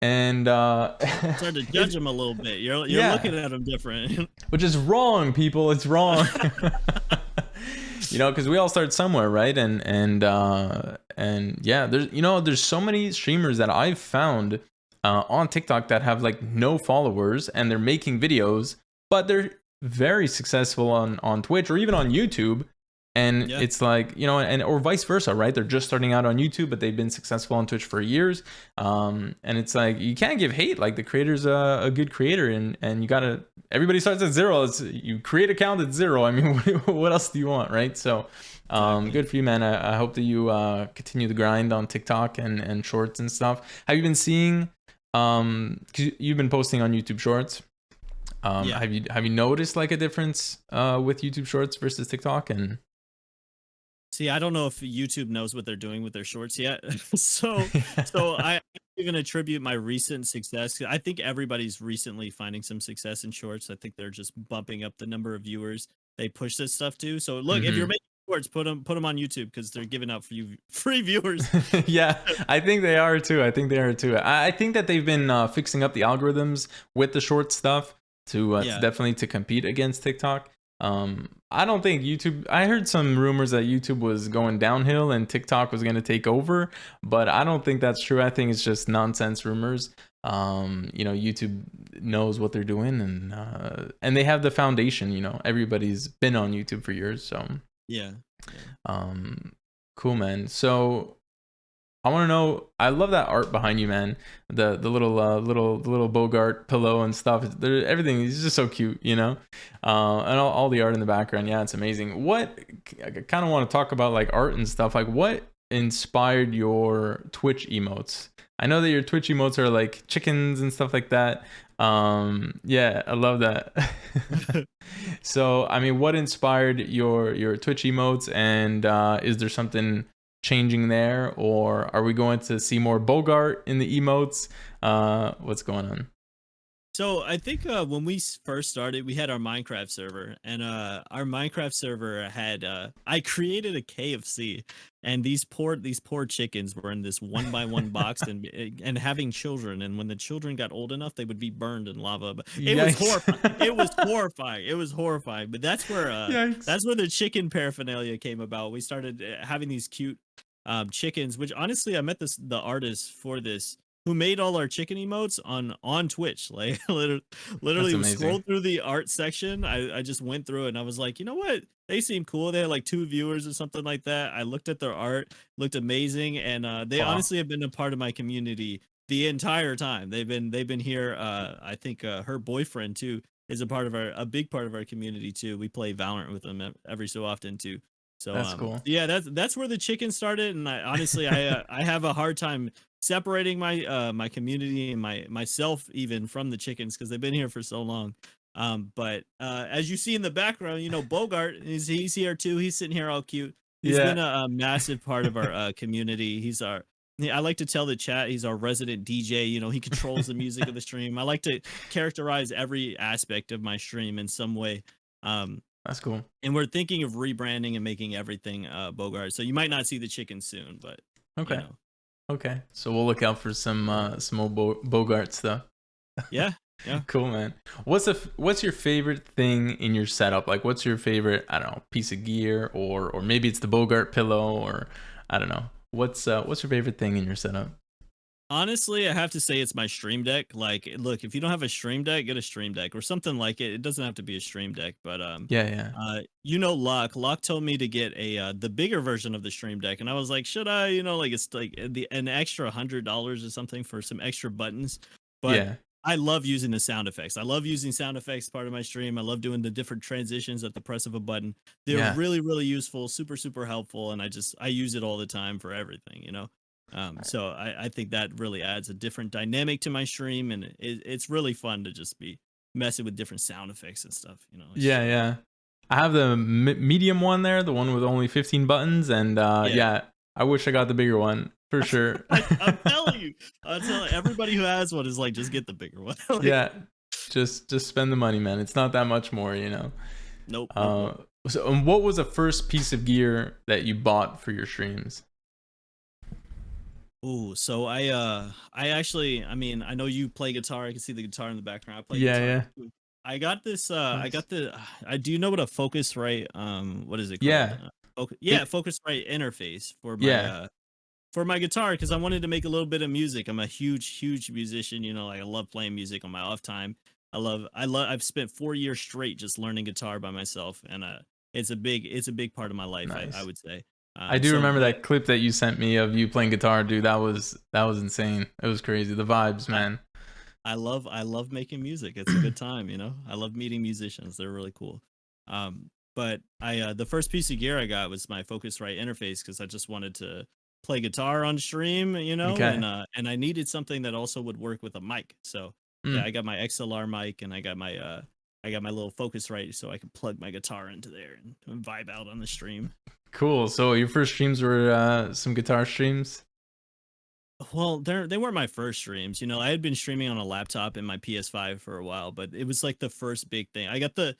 And It's hard to judge them a little bit. You're yeah, looking at them different. which is wrong, people. It's wrong. Because we all start somewhere, right? And yeah, there's so many streamers that I've found on TikTok that have like no followers, and they're making videos, but they're very successful on Twitch or even on YouTube. And Yeah. it's like, and or vice versa, right? They're just starting out on YouTube, but they've been successful on Twitch for years. And it's like, you can't give hate. Like, the creator's a good creator, and you gotta, everybody starts at zero. You create a account at zero. I mean, what else do you want, right? So Exactly. good for you, man. I hope that you continue the grind on TikTok and shorts and stuff. Have you been seeing, 'cause you've been posting on YouTube Shorts? Yeah. Have you noticed like a difference with YouTube Shorts versus TikTok? And See, I don't know if YouTube knows what they're doing with their shorts yet. So I even attribute my recent success. I think everybody's recently finding some success in shorts. I think they're just bumping up the number of viewers they push this stuff to. So look, if you're Mhm. making shorts. Put them on YouTube because they're giving out free viewers. Yeah, I think they are too. I think that they've been fixing up the algorithms with the short stuff to definitely to compete against TikTok. I don't think YouTube. I heard some rumors that YouTube was going downhill and TikTok was going to take over, but I don't think that's true. I think it's just nonsense rumors. YouTube knows what they're doing, and they have the foundation. Everybody's been on YouTube for years, so yeah. Cool, man. So I want to know. I love that art behind you, man. The little Bogart pillow and stuff. Everything is just so cute, and all the art in the background. Yeah, it's amazing. I kind of want to talk about like art and stuff. Like, what inspired your Twitch emotes? I know that your Twitch emotes are like chickens and stuff like that. Yeah, I love that. So, I mean, what inspired your Twitch emotes, and is there something changing there, or are we going to see more Bogart in the emotes? What's going on? So I think when we first started, we had our Minecraft server, and our Minecraft server had I created a KFC, and these poor chickens were in this 1x1 box and having children, and when the children got old enough, they would be burned in lava. But it was horrifying. It was horrifying. But that's where the chicken paraphernalia came about. We started having these cute chickens, which honestly I met the artist for this, who made all our chicken emotes on Twitch. Like literally scrolled through the art section. I just went through it and I was like, you know what? They seem cool. They had like 2 viewers or something like that. I looked at their art, looked amazing, and they honestly have been a part of my community the entire time. They've been here. I think her boyfriend too is a big part of our community too. We play Valorant with them every so often too. So that's cool. Yeah, that's where the chicken started, and I have a hard time separating my community and myself even from the chickens because they've been here for so long. But as you see in the background, Bogart he's here too. He's sitting here all cute. He's been a massive part of our community. I like to tell the chat he's our resident DJ. He controls the music of the stream. I like to characterize every aspect of my stream in some way. That's cool. And we're thinking of rebranding and making everything Bogart. So you might not see the chicken soon, but okay. Okay. So we'll look out for some more Bogart stuff. Yeah. Cool, man. What's your favorite thing in your setup? Like, what's your favorite, I don't know, piece of gear, or maybe it's the Bogart pillow, or I don't know. What's your favorite thing in your setup? Honestly, I have to say it's my Stream Deck. Like, look, if you don't have a Stream Deck, get a Stream Deck or something like it. It doesn't have to be a Stream Deck, but Locke told me to get the bigger version of the Stream Deck, and I was like, should I? It's like an extra $100 or something for some extra buttons. But yeah. I love using the sound effects. I love using sound effects part of my stream. I love doing the different transitions at the press of a button. They're really, really useful, super, super helpful, and I use it all the time for everything. So I think that really adds a different dynamic to my stream, and it's really fun to just be messing with different sound effects and stuff. Yeah. I have the medium one there, the one with only 15 buttons, and I wish I got the bigger one for sure. I'm telling you, everybody who has one is like, just get the bigger one. Yeah, just spend the money, man. It's not that much more, Nope. So, and what was the first piece of gear that you bought for your streams? Ooh, so I actually, I know you play guitar. I can see the guitar in the background. I play guitar. Yeah. I got this. Nice. I got do you know what a Focusrite? What is it called? Yeah. Focusrite interface for my for my guitar, because I wanted to make a little bit of music. I'm a huge musician. Like I love playing music on my off time. I've spent 4 years straight just learning guitar by myself, and it's a big part of my life. Nice. I would say. I do remember that clip that you sent me of you playing guitar, dude. That was insane. It was crazy. The vibes, man. I love making music. It's a good time, I love meeting musicians. They're really cool. But the first piece of gear I got was my Focusrite interface, because I just wanted to play guitar on stream, and I needed something that also would work with a mic. So I got my XLR mic, and I got my little Focusrite, so I could plug my guitar into there and vibe out on the stream. Cool. So your first streams were some guitar streams? Well, they weren't my first streams. You know, I had been streaming on a laptop in my PS5 for a while, but it was like the first big thing. I got the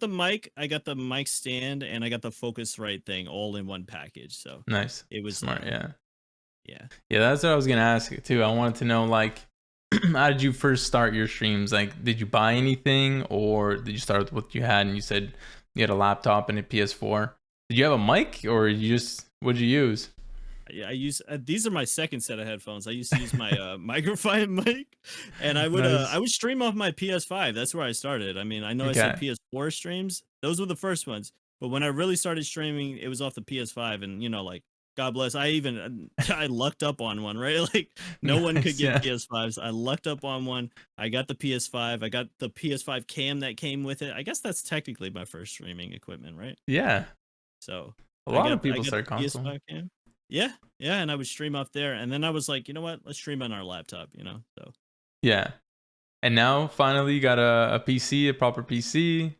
mic, I got the mic stand, and I got the Focusrite thing all in one package. So Nice. it was Smart, yeah. yeah. Yeah, that's what I was gonna ask you too. I wanted to know, like, how did you first start your streams? Like, did you buy anything, or did you start with what you had? And you said you had a laptop and a PS4. Did you have a mic, or what'd you use? Yeah, I use these are my second set of headphones. I used to use my microphone mic, and I Nice. would stream off my PS5. That's where I started. I mean, I know I said Okay. PS4 streams; those were the first ones. But when I really started streaming, it was off the PS5, and you know, like God bless, I even I lucked up on one, right? Like no one could Nice. get Yeah. PS5s. I lucked up on one. I got the PS5. I got the PS5 cam that came with it. I guess that's technically my first streaming equipment, right? Yeah. So A lot of I people got the start console. PS5 cam. Yeah, yeah, and I would stream off there, and then I was like, you know what? Let's stream on our laptop, you know. So Yeah. And now finally you got a PC, a proper PC,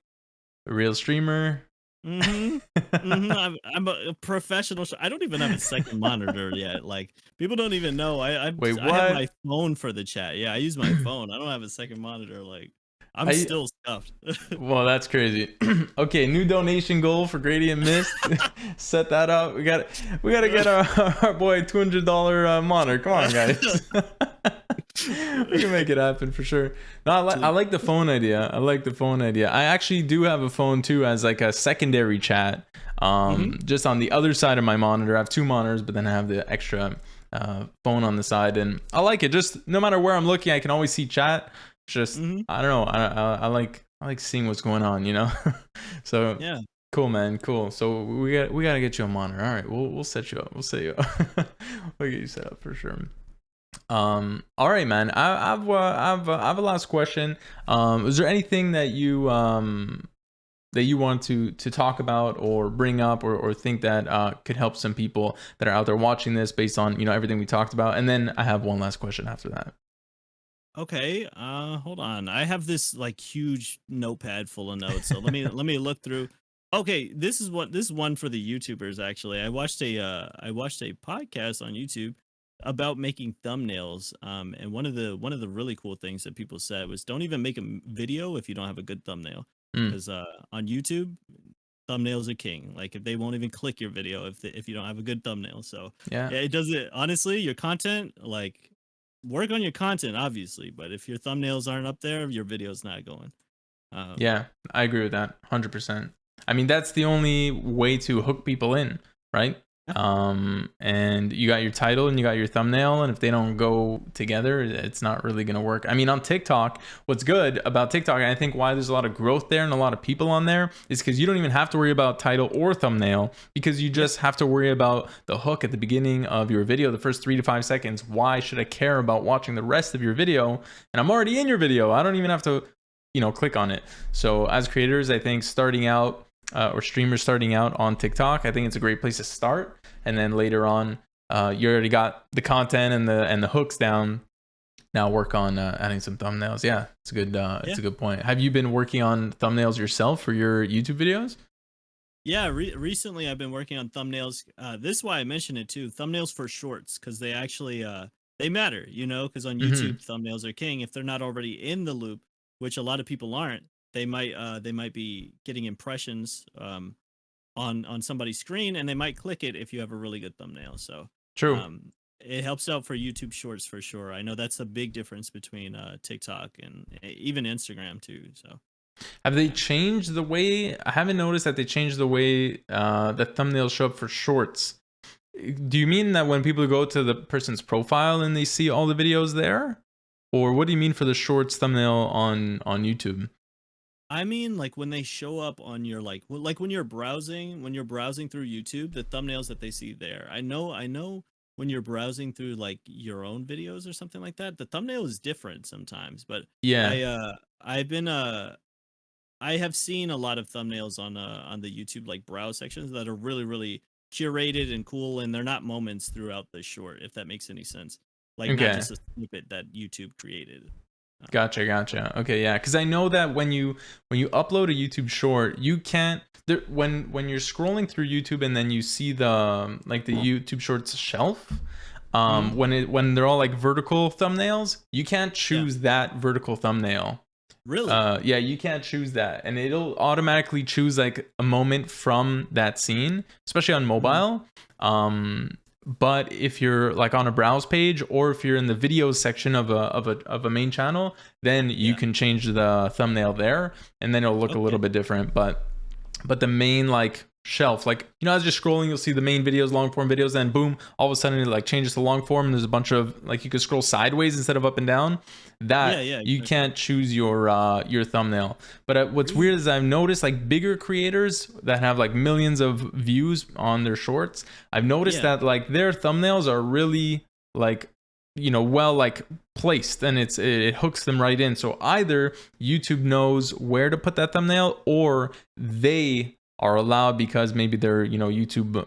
a real streamer. mm-hmm. Mm-hmm. I'm a professional. I don't even have a second monitor yet. Like people don't even know. Wait, I have what? my phone for the chat. Yeah, I use my phone. I don't have a second monitor. Like I'm I still stuffed. Well, that's crazy. Okay, new donation goal for GradientMist. Set that up. We gotta get our boy $200 monitor. Come on, guys. We can make it happen for sure. No, I like the phone idea. I like the phone idea. I actually do have a phone too as like a secondary chat. Just on the other side of my monitor. I have two monitors, but then I have the extra phone on the side, and I like it. Just no matter where I'm looking, I can always see chat. Just I don't know. I like seeing what's going on, you know. So Yeah. cool, man. Cool. So we gotta get you a monitor. All right, we'll set you up. We'll set you up. We'll get you set up for sure. All right, man. I have a last question. Is there anything that you want to talk about or bring up or think that could help some people that are out there watching this based on everything we talked about? And then I have one last question after that. Okay. Hold on. I have this like huge notepad full of notes. So let me look through. Okay, this is one for the YouTubers actually. I watched a podcast on YouTube about making thumbnails. And one of the really cool things that people said was don't even make a video if you don't have a good thumbnail. Mm, Because on YouTube, thumbnails are king. Like if they won't even click your video if you don't have a good thumbnail. So yeah. yeah, it does it. Honestly, your content, like work on your content, obviously, but if your thumbnails aren't up there, your video's not going. Um, Yeah, I agree with that 100%. I mean, that's the only way to hook people in, right? yeah. And you got your title and you got your thumbnail, and if they don't go together, it's not really gonna work. I mean, on TikTok, what's good about TikTok, and I think why there's a lot of growth there and a lot of people on there, is because you don't even have to worry about title or thumbnail, because you just have to worry about the hook at the beginning of your video, the first 3 to 5 seconds. Why should I care about watching the rest of your video? And I'm already in your video. I don't even have to, click on it. So as creators, I think starting out or streamers starting out on TikTok, I think it's a great place to start. And then later on, you already got the content and the hooks down. Now work on adding some thumbnails. Yeah, it's a good it's a good point. Have you been working on thumbnails yourself for your YouTube videos? Yeah, recently I've been working on thumbnails. This is why I mentioned it too. Thumbnails for shorts, because they actually they matter, because on Mm-hmm. YouTube thumbnails are king. If they're not already in the loop, which a lot of people aren't, they might be getting impressions on somebody's screen, and they might click it if you have a really good thumbnail. So True. it helps out for YouTube Shorts for sure. I know that's a big difference between TikTok and even Instagram too. So Have they changed the way? I haven't noticed that they changed the way that thumbnails show up for shorts. Do you mean that when people go to the person's profile and they see all the videos there? Or what do you mean for the shorts thumbnail on YouTube? I mean, like when they show up on your like when you're browsing through YouTube, the thumbnails that they see there. I know when you're browsing through like your own videos or something like that, the thumbnail is different sometimes. But Yeah. I've been I have seen a lot of thumbnails on the YouTube like browse sections that are really really curated and cool, and they're not moments throughout the short, if that makes any sense. Like not Okay. just a snippet that YouTube created. Gotcha. Okay, yeah, because I know that when you upload a YouTube short, you can't when you're scrolling through YouTube and then you see the YouTube Shorts shelf. When they're all like vertical thumbnails, you can't choose that vertical thumbnail. Really? Yeah, you can't choose that, and it'll automatically choose like a moment from that scene, especially on mobile. But if you're like on a browse page, or if you're in the videos section of a main channel, then you can change the thumbnail there, and then it'll look a little bit different. But the main like shelf, like, you know, as you're scrolling, you'll see the main videos, long form videos, then boom, all of a sudden it like changes to long form, and there's a bunch of like, you could scroll sideways instead of up and down. That you can't choose your thumbnail. But what's weird is I've noticed like bigger creators that have like millions of views on their shorts, I've noticed that like their thumbnails are really like, you know, well like placed, and it hooks them right in. So either YouTube knows where to put that thumbnail, or they are allowed, because maybe they're, you know, YouTube,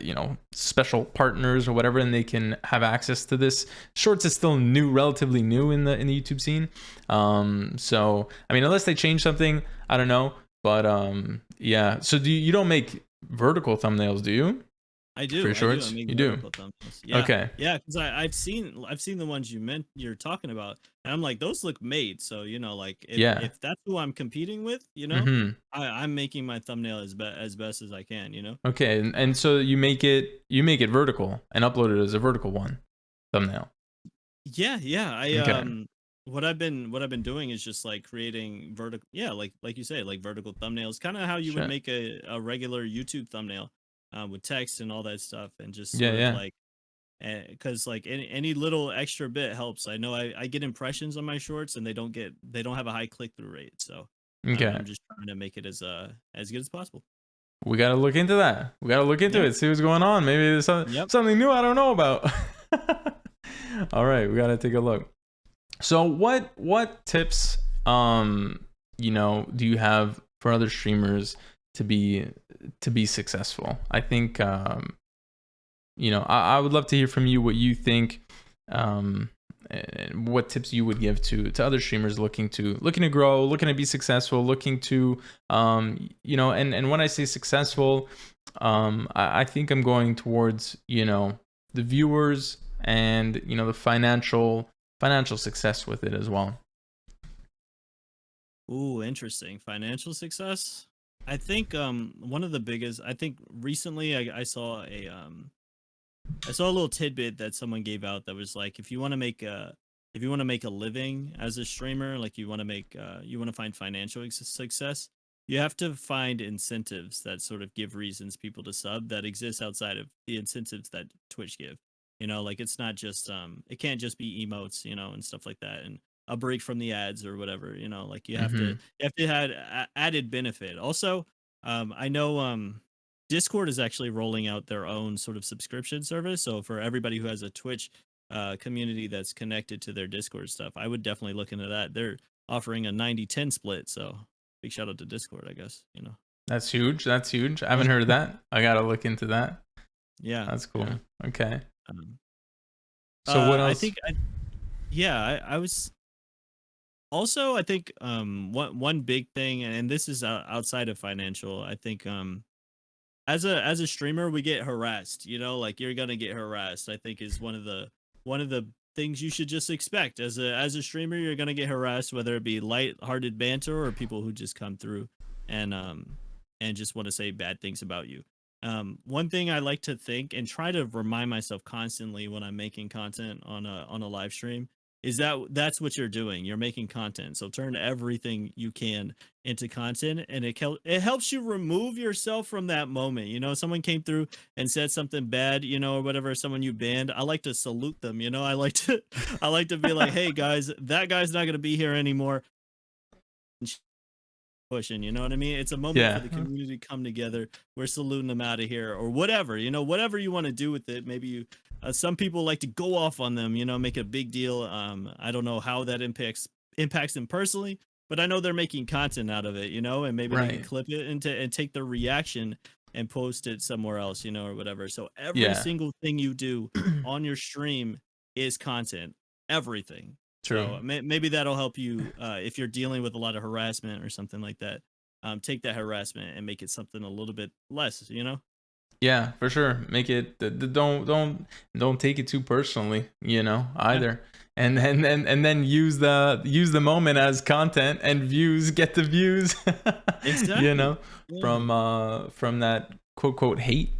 you know, special partners or whatever, and they can have access to this. Shorts is still new, relatively new in the YouTube scene. So I mean, unless they change something, I don't know. But yeah. So you don't make vertical thumbnails, do you? I do. For shorts, you do. Yeah. Okay. Yeah, because I've seen the ones you're talking about, and I'm like, those look made. So, you know, like if that's who I'm competing with, you know, I'm making my thumbnail as best as I can, you know. Okay, and so you make it vertical and upload it as a vertical one thumbnail. Yeah. I what I've been doing is just like creating vertical, like you say, like vertical thumbnails, kind of how you would make a regular YouTube thumbnail. With text and all that stuff, and just sort of like, because like any little extra bit helps. I know I get impressions on my shorts, and they don't have a high click-through rate, so I'm just trying to make it as good as possible. We gotta look into that. We gotta look into it, see what's going on. Maybe there's something new I don't know about. All right, we gotta take a look. So what tips you know, do you have for other streamers to be successful? I think you know, I would love to hear from you what you think, and what tips you would give to other streamers looking to grow, looking to be successful, looking to you know, and when I say successful, I think I'm going towards, you know, the viewers and, you know, the financial success with it as well. Ooh, interesting. Financial success. I think one of the biggest, I think recently I saw a little tidbit that someone gave out that was like, if you want to make a living as a streamer, like you want to find financial success, you have to find incentives that sort of give reasons people to sub that exist outside of the incentives that Twitch give. You know, like it's not just it can't just be emotes, you know, and stuff like that, and a break from the ads or whatever, you know, like you have to have added benefit. Also, I know Discord is actually rolling out their own sort of subscription service. So for everybody who has a Twitch community that's connected to their Discord stuff, I would definitely look into that. They're offering a 90-10 split, so big shout out to Discord, I guess, you know. That's huge. I haven't heard of that. I gotta look into that. Yeah, that's cool. Yeah. Okay. So what else? I think I was also, I think one big thing, and this is outside of financial, I think as a streamer we get harassed, you know, like you're gonna get harassed, I think is one of the things you should just expect as a streamer. You're gonna get harassed, whether it be light-hearted banter or people who just come through and just want to say bad things about you. One thing I like to think and try to remind myself constantly when I'm making content on a live stream is that that's what you're doing. You're making content. So turn everything you can into content, and it helps you remove yourself from that moment. You know, someone came through and said something bad, you know, or whatever, someone you banned. I like to salute them, you know. I like to be like, "Hey guys, that guy's not going to be here anymore." Pushing, you know what I mean? It's a moment for the community to come together. We're saluting them out of here, or whatever, you know, whatever you want to do with it. Maybe you some people like to go off on them, you know, make a big deal. I don't know how that impacts them personally, but I know they're making content out of it, you know, and maybe they can clip it and take their reaction and post it somewhere else, you know, or whatever. So every single thing you do on your stream is content. Everything. True. So maybe that'll help you if you're dealing with a lot of harassment or something like that. Take that harassment and make it something a little bit less, you know? Yeah, for sure. Make it don't take it too personally, either. And then use the moment as content and views, get the views, Exactly. Yeah. from that quote quote hate.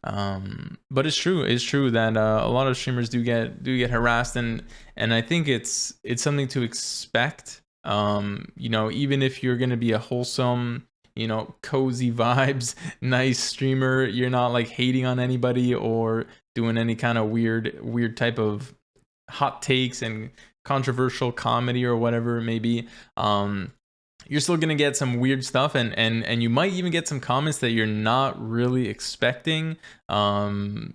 But it's true that a lot of streamers do get harassed, and I think it's something to expect. Even if you're gonna be a wholesome, cozy vibes, nice streamer, you're not like hating on anybody or doing any kind of weird type of hot takes and controversial comedy or whatever it may be. You're still gonna get some weird stuff, and you might even get some comments that you're not really expecting. For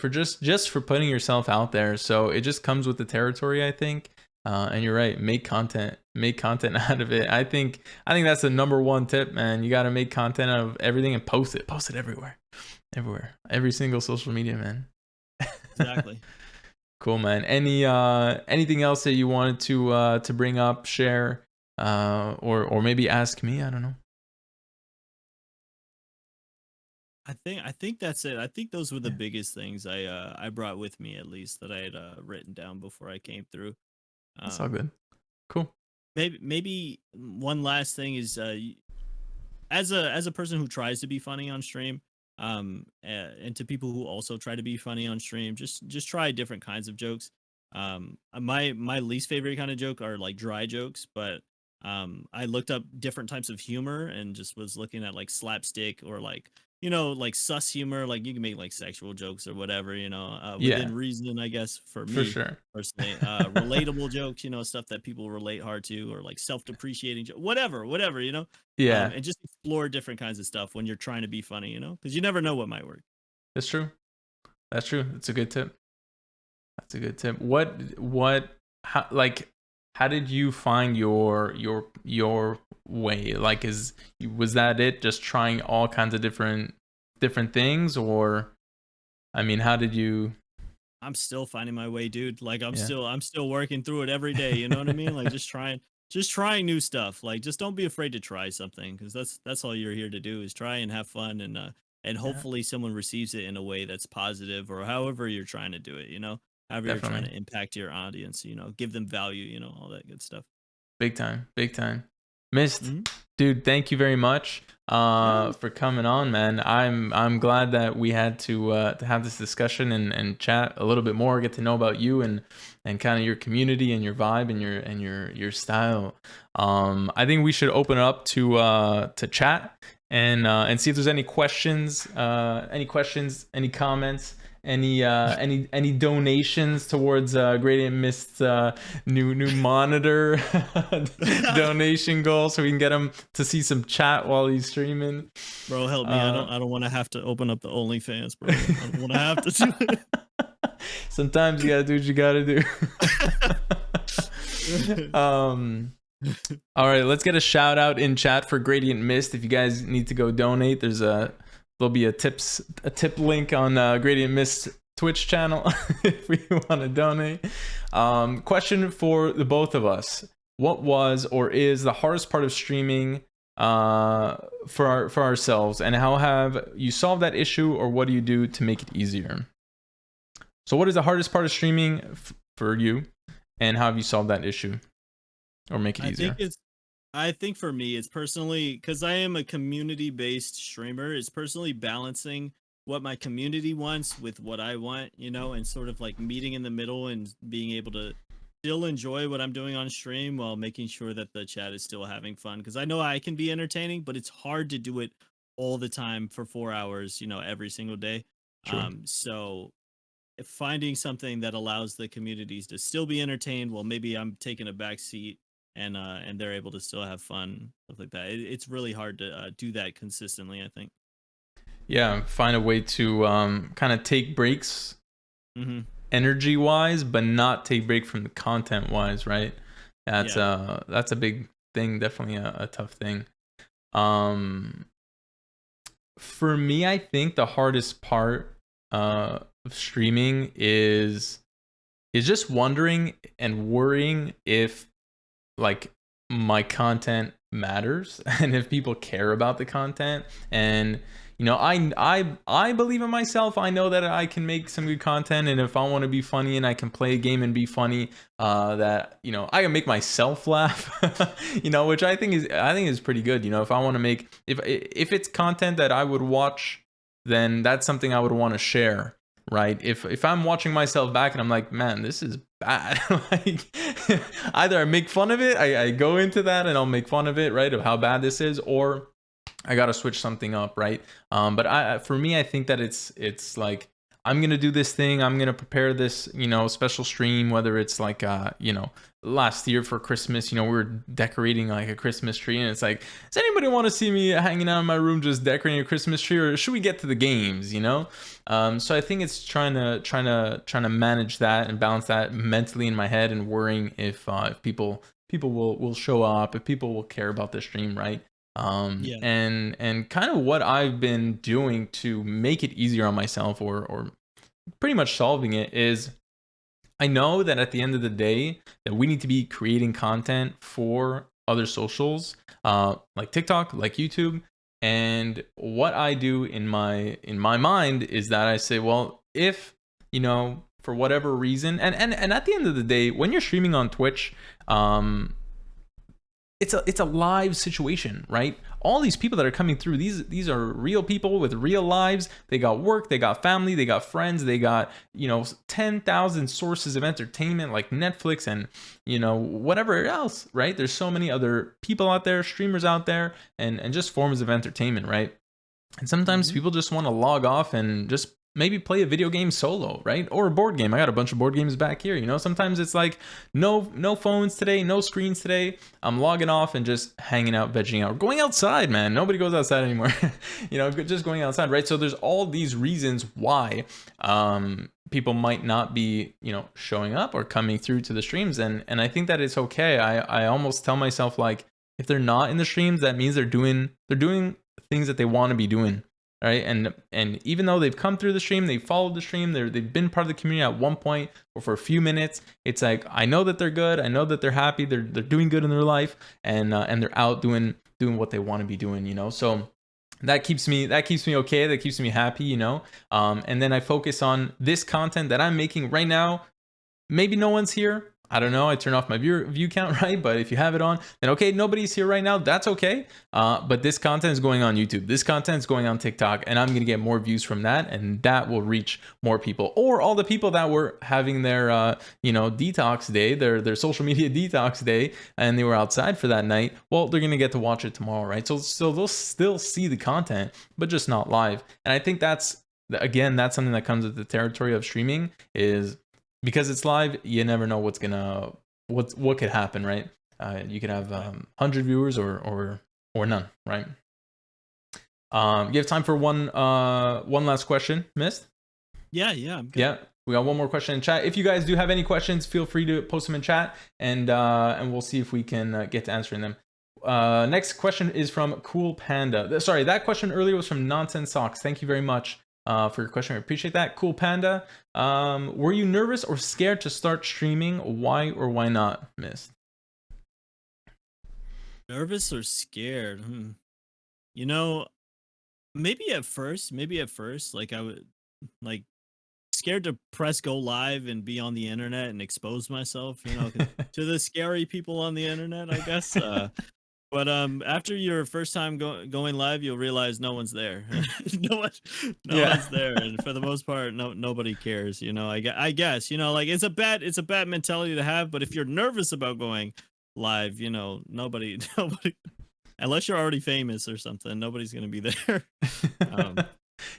just for putting yourself out there. So it just comes with the territory, I think. And you're right, make content out of it. I think that's the number one tip, man. You got to make content out of everything and post it everywhere, every single social media, man. Exactly. Cool, man. Anything else that you wanted to bring up, share, or maybe ask me? I don't know. I think that's it. I think those were the biggest things I brought with me, at least, that I had written down before I came through. That's all Um, good. Cool. maybe one last thing is, as a person who tries to be funny on stream, and to people who also try to be funny on stream, just try different kinds of jokes. My least favorite kind of joke are like dry jokes, but I looked up different types of humor and just was looking at like slapstick, or like, like sus humor. Like, you can make like sexual jokes or whatever, Yeah, within reason, I guess, for for me sure. personally. Relatable jokes, stuff that people relate hard to, or like self-depreciating whatever, Yeah, and just explore different kinds of stuff when you're trying to be funny, because you never know what might work. that's true. That's true. It's a good tip. That's a good tip. How did you find your way? Like, was that it? Just trying all kinds of different things, or I mean, how did you? I'm still finding my way, dude. Like, I'm Yeah, still I'm still working through it every day, you know what I mean? Like, just trying new stuff. Like, just don't be afraid to try something, because that's all you're here to do, is try and have fun, and yeah, hopefully someone receives it in a way that's positive, or however you're trying to do it, however you're trying definitely. to impact your audience, give them value, all that good stuff. Big time, big time. Missed, Mhm. dude. Thank you very much Yeah. for coming on, man. I'm glad that we had to have this discussion and chat a little bit more, get to know about you and kind of your community and your vibe and your style. I think we should open it up to chat and see if there's any questions, any comments, any donations towards Gradient Mist's new monitor donation goal, so we can get him to see some chat while he's streaming. Bro, help me. I Uh, don't I don't want to have to open up the OnlyFans, bro. I don't want to have to do Sometimes you gotta do what you gotta do. it. All right, let's get a shout out in chat for Gradient Mist. If you guys need to go donate, there'll be a tip link on Gradient Mist Twitch channel if we want to donate. Question for the both of us: what was or is the hardest part of streaming for ourselves, and how have you solved that issue, or what do you do to make it easier? So, what is the hardest part of streaming for you, and how have you solved that issue or make it I think easier? it's I think for me, it's personally, because I am a community-based streamer, it's personally balancing what my community wants with what I want, and sort of like meeting in the middle and being able to still enjoy what I'm doing on stream while making sure that the chat is still having fun. Because I know I can be entertaining, but it's hard to do it all the time for 4 hours, every single day. True. So finding something that allows the communities to still be entertained while maybe I'm taking a back seat, and they're able to still have fun, stuff like that. It's really hard to do that consistently, I think. Yeah, find a way to kind of take breaks Hmm. energy wise, but not take break from the content wise, right? That's Yeah. that's a big thing, definitely a tough thing. Um, for me, I think the hardest part of streaming is just wondering and worrying if like my content matters and if people care about the content. And you know, I believe in myself. I know that I can make some good content, and if I want to be funny and I can play a game and be funny, that, you know, I can make myself laugh, you know, which I think is pretty good. You know, if I want to make, if it's content that I would watch, then that's something I would want to share, right? If I'm watching myself back and I'm like, man, this is bad, like either I make fun of it, I go into that and I'll make fun of it, right, of how bad this is, or I gotta switch something up, right? But for me, I think that it's like, I'm gonna do this thing, I'm gonna prepare this, you know, special stream, whether it's like you know, last year for Christmas, you know, we were decorating like a Christmas tree, and it's like, does anybody want to see me hanging out in my room just decorating a Christmas tree, or should we get to the games, you know? So I think it's trying to manage that and balance that mentally in my head, and worrying if people will show up, if people will care about the stream, right? Yeah. And kind of what I've been doing to make it easier on myself, or pretty much solving it, is I know that at the end of the day that we need to be creating content for other socials, like TikTok, like YouTube. And what I do in my mind is that I say, well, if, you know, for whatever reason, and at the end of the day, when you're streaming on Twitch, it's a live situation, right? All these people that are coming through, these are real people with real lives. They got work, they got family, they got friends, they got, you know, 10,000 sources of entertainment like Netflix and, you know, whatever else, right? There's so many other people out there, streamers out there, and just forms of entertainment, right? And sometimes people just want to log off and just maybe play a video game solo, right? Or a board game. I got a bunch of board games back here, you know? Sometimes it's like, no phones today, no screens today. I'm logging off and just hanging out, vegging out, going outside, man. Nobody goes outside anymore. You know, just going outside, right? So there's all these reasons why people might not be, you know, showing up or coming through to the streams. And I think that it's okay. I almost tell myself, like, if they're not in the streams, that means they're doing things that they want to be doing. Right. And even though they've come through the stream, they've followed the stream, they've been part of the community at one point or for a few minutes, it's like, I know that they're good, I know that they're happy, they're doing good in their life, and they're out doing what they want to be doing, you know. So that keeps me okay, that keeps me happy, you know. And then I focus on this content that I'm making right now. Maybe no one's here, I don't know, I turn off my view count, right? But if you have it on, then okay, nobody's here right now, that's okay. But this content is going on YouTube, this content is going on TikTok, and I'm gonna get more views from that, and that will reach more people. Or all the people that were having their you know, detox day, their social media detox day, and they were outside for that night, well, they're gonna get to watch it tomorrow, right? So they'll still see the content, but just not live. And I think that's, again, that's something that comes with the territory of streaming, is because it's live, you never know what could happen, right? You could have 100 viewers or none, right? You have time for one last question, Mist? Yeah, I'm good. Yeah, we got one more question in chat. If you guys do have any questions, feel free to post them in chat, and we'll see if we can get to answering them. Next question is from Cool Panda. Sorry, that question earlier was from Nonsense Socks. Thank you very much for your question. I appreciate that. Cool Panda. Were you nervous or scared to start streaming? Why or why not, Mist? Nervous or scared? You know, maybe at first, like I would, like, scared to press go live and be on the internet and expose myself, you know, to the scary people on the internet, I guess. But after your first time going live, you'll realize no one's there. no one's there, and for the most part, nobody cares. You know, I guess, you know, like, it's a bad mentality to have. But if you're nervous about going live, you know, nobody, unless you're already famous or something, nobody's gonna be there.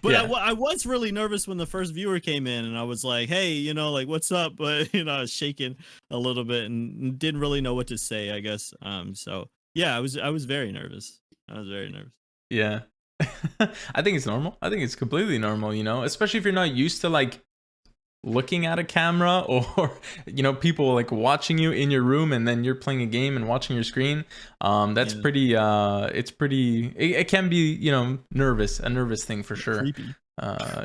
But yeah. I was really nervous when the first viewer came in, and I was like, hey, you know, like, what's up? But, you know, I was shaking a little bit and didn't really know what to say, I guess. So yeah, I was very nervous. Yeah. I think it's normal. I think it's completely normal, you know, especially if you're not used to, like, looking at a camera, or, you know, people like watching you in your room, and then you're playing a game and watching your screen. That's pretty it can be, you know, a nervous thing for sure. Creepy.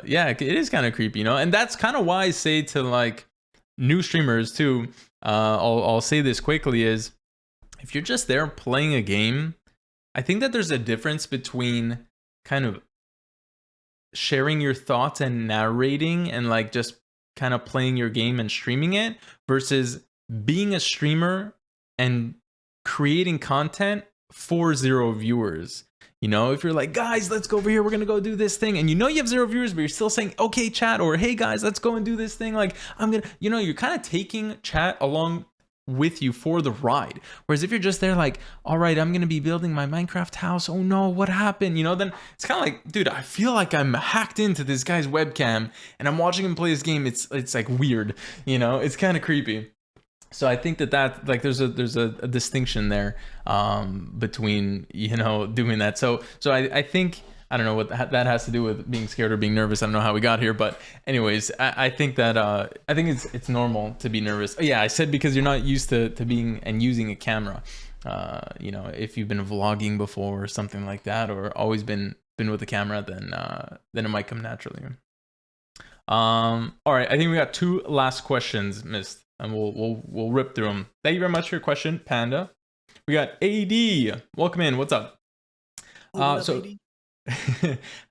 Yeah, it is kind of creepy, you know. And that's kind of why I say to, like, new streamers too, I'll say this quickly, is if you're just there playing a game, I think that there's a difference between kind of sharing your thoughts and narrating and like just kind of playing your game and streaming it versus being a streamer and creating content for 0 viewers. You know, if you're like, guys, let's go over here, we're gonna go do this thing, and you know you have 0 viewers, but you're still saying, okay, chat, or hey guys, let's go and do this thing. Like, I'm gonna, you know, you're kind of taking chat along with you for the ride. Whereas if you're just there like, all right, I'm gonna be building my Minecraft house, oh no, what happened, you know, then it's kind of like, dude, I feel like I'm hacked into this guy's webcam and I'm watching him play his game. It's like weird, you know, it's kind of creepy. So I think that like there's a distinction there between, you know, doing that. So I think, I don't know what that has to do with being scared or being nervous. I don't know how we got here, but anyways, I think that I think it's normal to be nervous. Oh, yeah, I said because you're not used to being and using a camera. You know, if you've been vlogging before or something like that, or always been with a camera, then it might come naturally. All right, I think we got 2 last questions, Mist, and we'll rip through them. Thank you very much for your question, Panda. We got AD. Welcome in. What's up?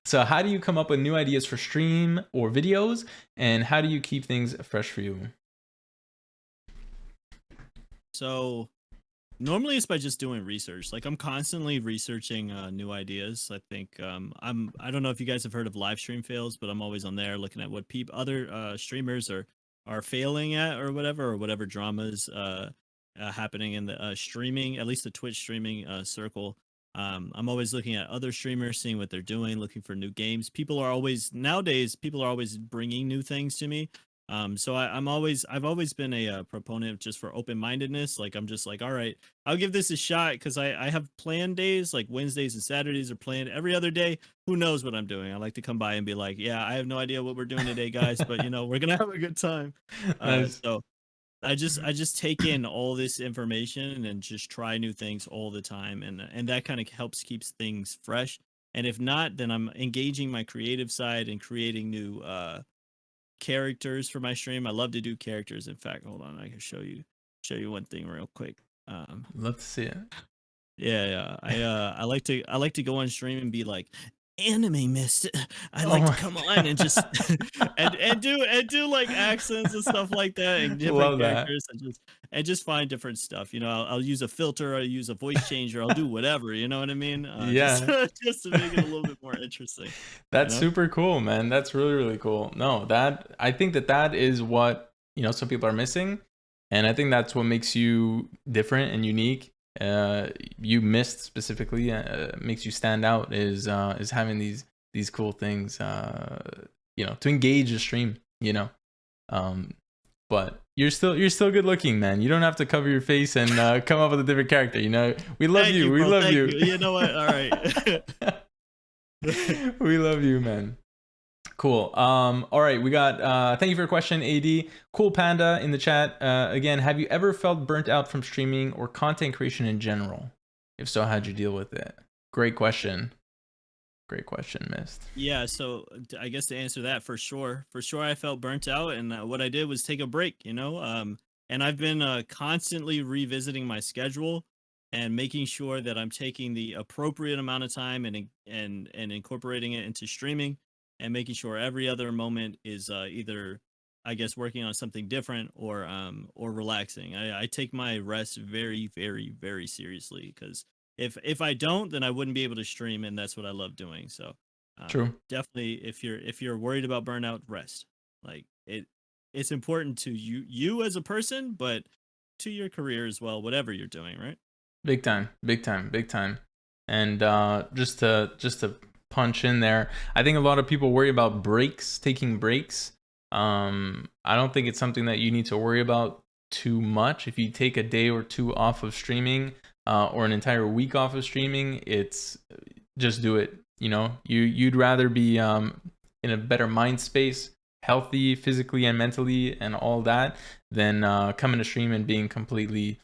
So how do you come up with new ideas for stream or videos, and how do you keep things fresh for you? So normally it's by just doing research. Like I'm constantly researching new ideas. I think I don't know if you guys have heard of live stream fails, but I'm always on there looking at what other streamers are failing at or whatever dramas happening in the streaming, at least the Twitch streaming circle. I'm always looking at other streamers, seeing what they're doing, looking for new games. Nowadays people are always bringing new things to me. So I've always been a proponent just for open-mindedness. Like I'm just like, all right, I'll give this a shot, because I have planned days, like Wednesdays and Saturdays are planned. Every other day, who knows what I'm doing? I like to come by and be like, yeah, I have no idea what we're doing today, guys, but you know, we're gonna have a good time. Nice. So I just take in all this information and just try new things all the time, and that kind of helps keeps things fresh. And if not, then I'm engaging my creative side and creating new characters for my stream. I love to do characters. In fact, hold on, I can show you one thing real quick. Love to see it. Yeah. I like to go on stream and be like, anime mist. I like to come on and just and do like accents and stuff like that, and different characters, and just find different stuff. You know, I'll use a filter, I'll use a voice changer, I'll do whatever. You know what I mean? Yeah. Just to make it a little bit more interesting. That's super cool, man. That's really cool. No, I think that is what, you know, some people are missing, and I think that's what makes you different and unique. You missed specifically makes you stand out is having these cool things, you know, to engage the stream, you know. But you're still good looking, man. You don't have to cover your face and come up with a different character, you know. We love you. We love you. You know what? All right. We love you, man. Cool. All right, we got thank you for your question, AD. Cool Panda in the chat. Again, have you ever felt burnt out from streaming or content creation in general? If so, how'd you deal with it? Great question, Mist. Yeah, so I guess to answer that, for sure I felt burnt out, and what I did was take a break, you know. And I've been constantly revisiting my schedule and making sure that I'm taking the appropriate amount of time and incorporating it into streaming, and making sure every other moment is either, I guess, working on something different or relaxing. I take my rest very seriously, because if I don't, then I wouldn't be able to stream, and that's what I love doing. So True. Definitely, if you're worried about burnout, rest. Like it's important to you as a person, but to your career as well, whatever you're doing, right? Big time. And just to punch in there, I think a lot of people worry about taking breaks. I don't think it's something that you need to worry about too much. If you take a day or two off of streaming, or an entire week off of streaming, it's just do it. You know, you'd rather be in a better mind space, healthy physically and mentally and all that, than coming to stream and being completely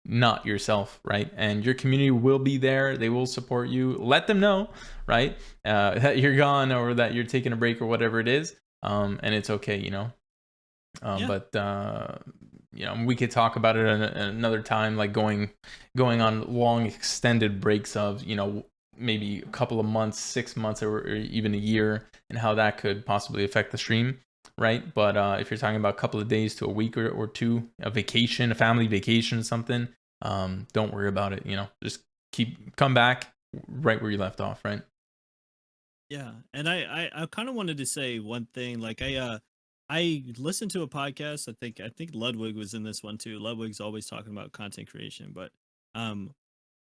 not yourself, right? And your community will be there. They will support you. Let them know, right, that you're gone or that you're taking a break or whatever it is. And it's okay, you know. Yeah. But you know, we could talk about it another time, like going on long extended breaks of, you know, maybe a couple of months, 6 months, or even a year, and how that could possibly affect the stream, right? But if you're talking about a couple of days to a week or two, a vacation, a family vacation, something, don't worry about it. You know, just come back right where you left off, right? Yeah, and I kind of wanted to say one thing. Like I listened to a podcast. I think Ludwig was in this one too. Ludwig's always talking about content creation, but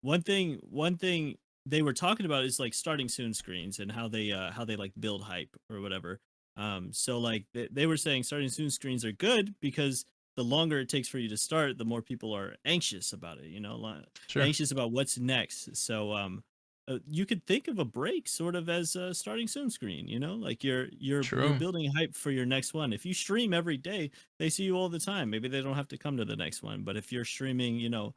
one thing they were talking about is like starting soon screens and how they like build hype or whatever. So like they were saying starting soon screens are good because the longer it takes for you to start, the more people are anxious about it. You know, Sure. anxious about what's next. So you could think of a break sort of as a starting soon screen, you know, like you're True. building hype for your next one. If you stream every day, they see you all the time. Maybe they don't have to come to the next one. But if you're streaming, you know,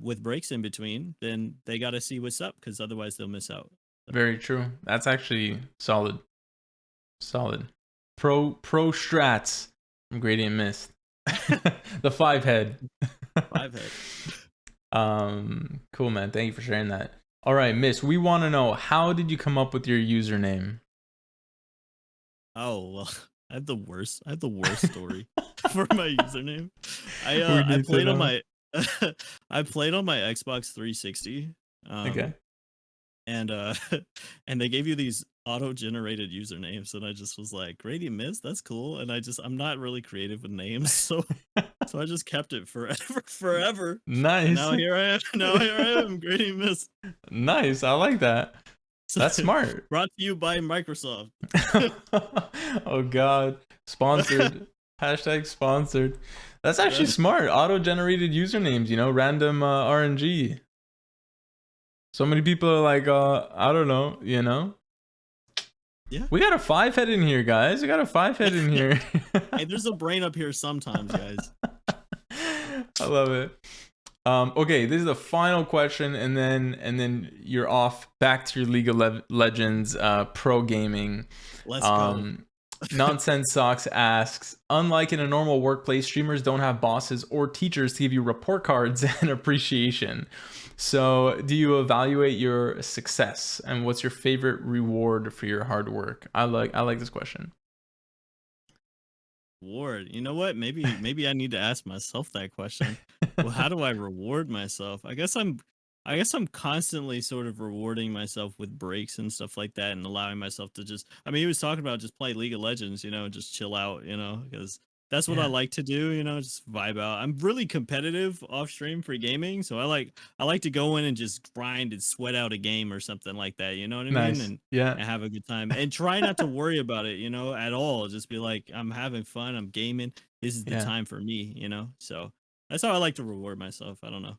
with breaks in between, then they got to see what's up because otherwise they'll miss out. Very true. That's actually solid. Pro strats from GradientMist. The 5 head. 5 head. Cool, man. Thank you for sharing that. All right, Miss, we want to know, how did you come up with your username? Oh well, I have the worst story for my username. I played on my I played on my Xbox 360. Okay. And and they gave you these auto-generated usernames, and I just was like, GradientMist, that's cool. And I'm not really creative with names, so I just kept it forever. Nice. And now here I am, GradientMist. Nice. I like that. That's smart. Brought to you by Microsoft. Oh God. Sponsored. Hashtag sponsored. That's actually smart. Auto-generated usernames, you know, random RNG. So many people are like, I don't know, you know? Yeah. We got a 5 head in here, guys. We got a 5 head in here. Hey, there's a brain up here sometimes, guys. I love it. Okay, this is the final question, and then you're off back to your League of Legends pro gaming. Let's go. Nonsense Socks asks, unlike in a normal workplace, streamers don't have bosses or teachers to give you report cards and appreciation. So do you evaluate your success, and what's your favorite reward for your hard work? I like this question. Reward. You know what? Maybe I need to ask myself that question. Well, how do I reward myself? I guess I'm constantly sort of rewarding myself with breaks and stuff like that, and allowing myself to just, I mean, he was talking about just play League of Legends, you know, just chill out, you know, because that's what I like to do, you know, just vibe out. I'm really competitive off stream for gaming, so I like to go in and just grind and sweat out a game or something like that, you know what I mean? And and have a good time and try not to worry about it, you know, at all. Just be like, I'm having fun, I'm gaming. This is the time for me, you know? So that's how I like to reward myself. I don't know.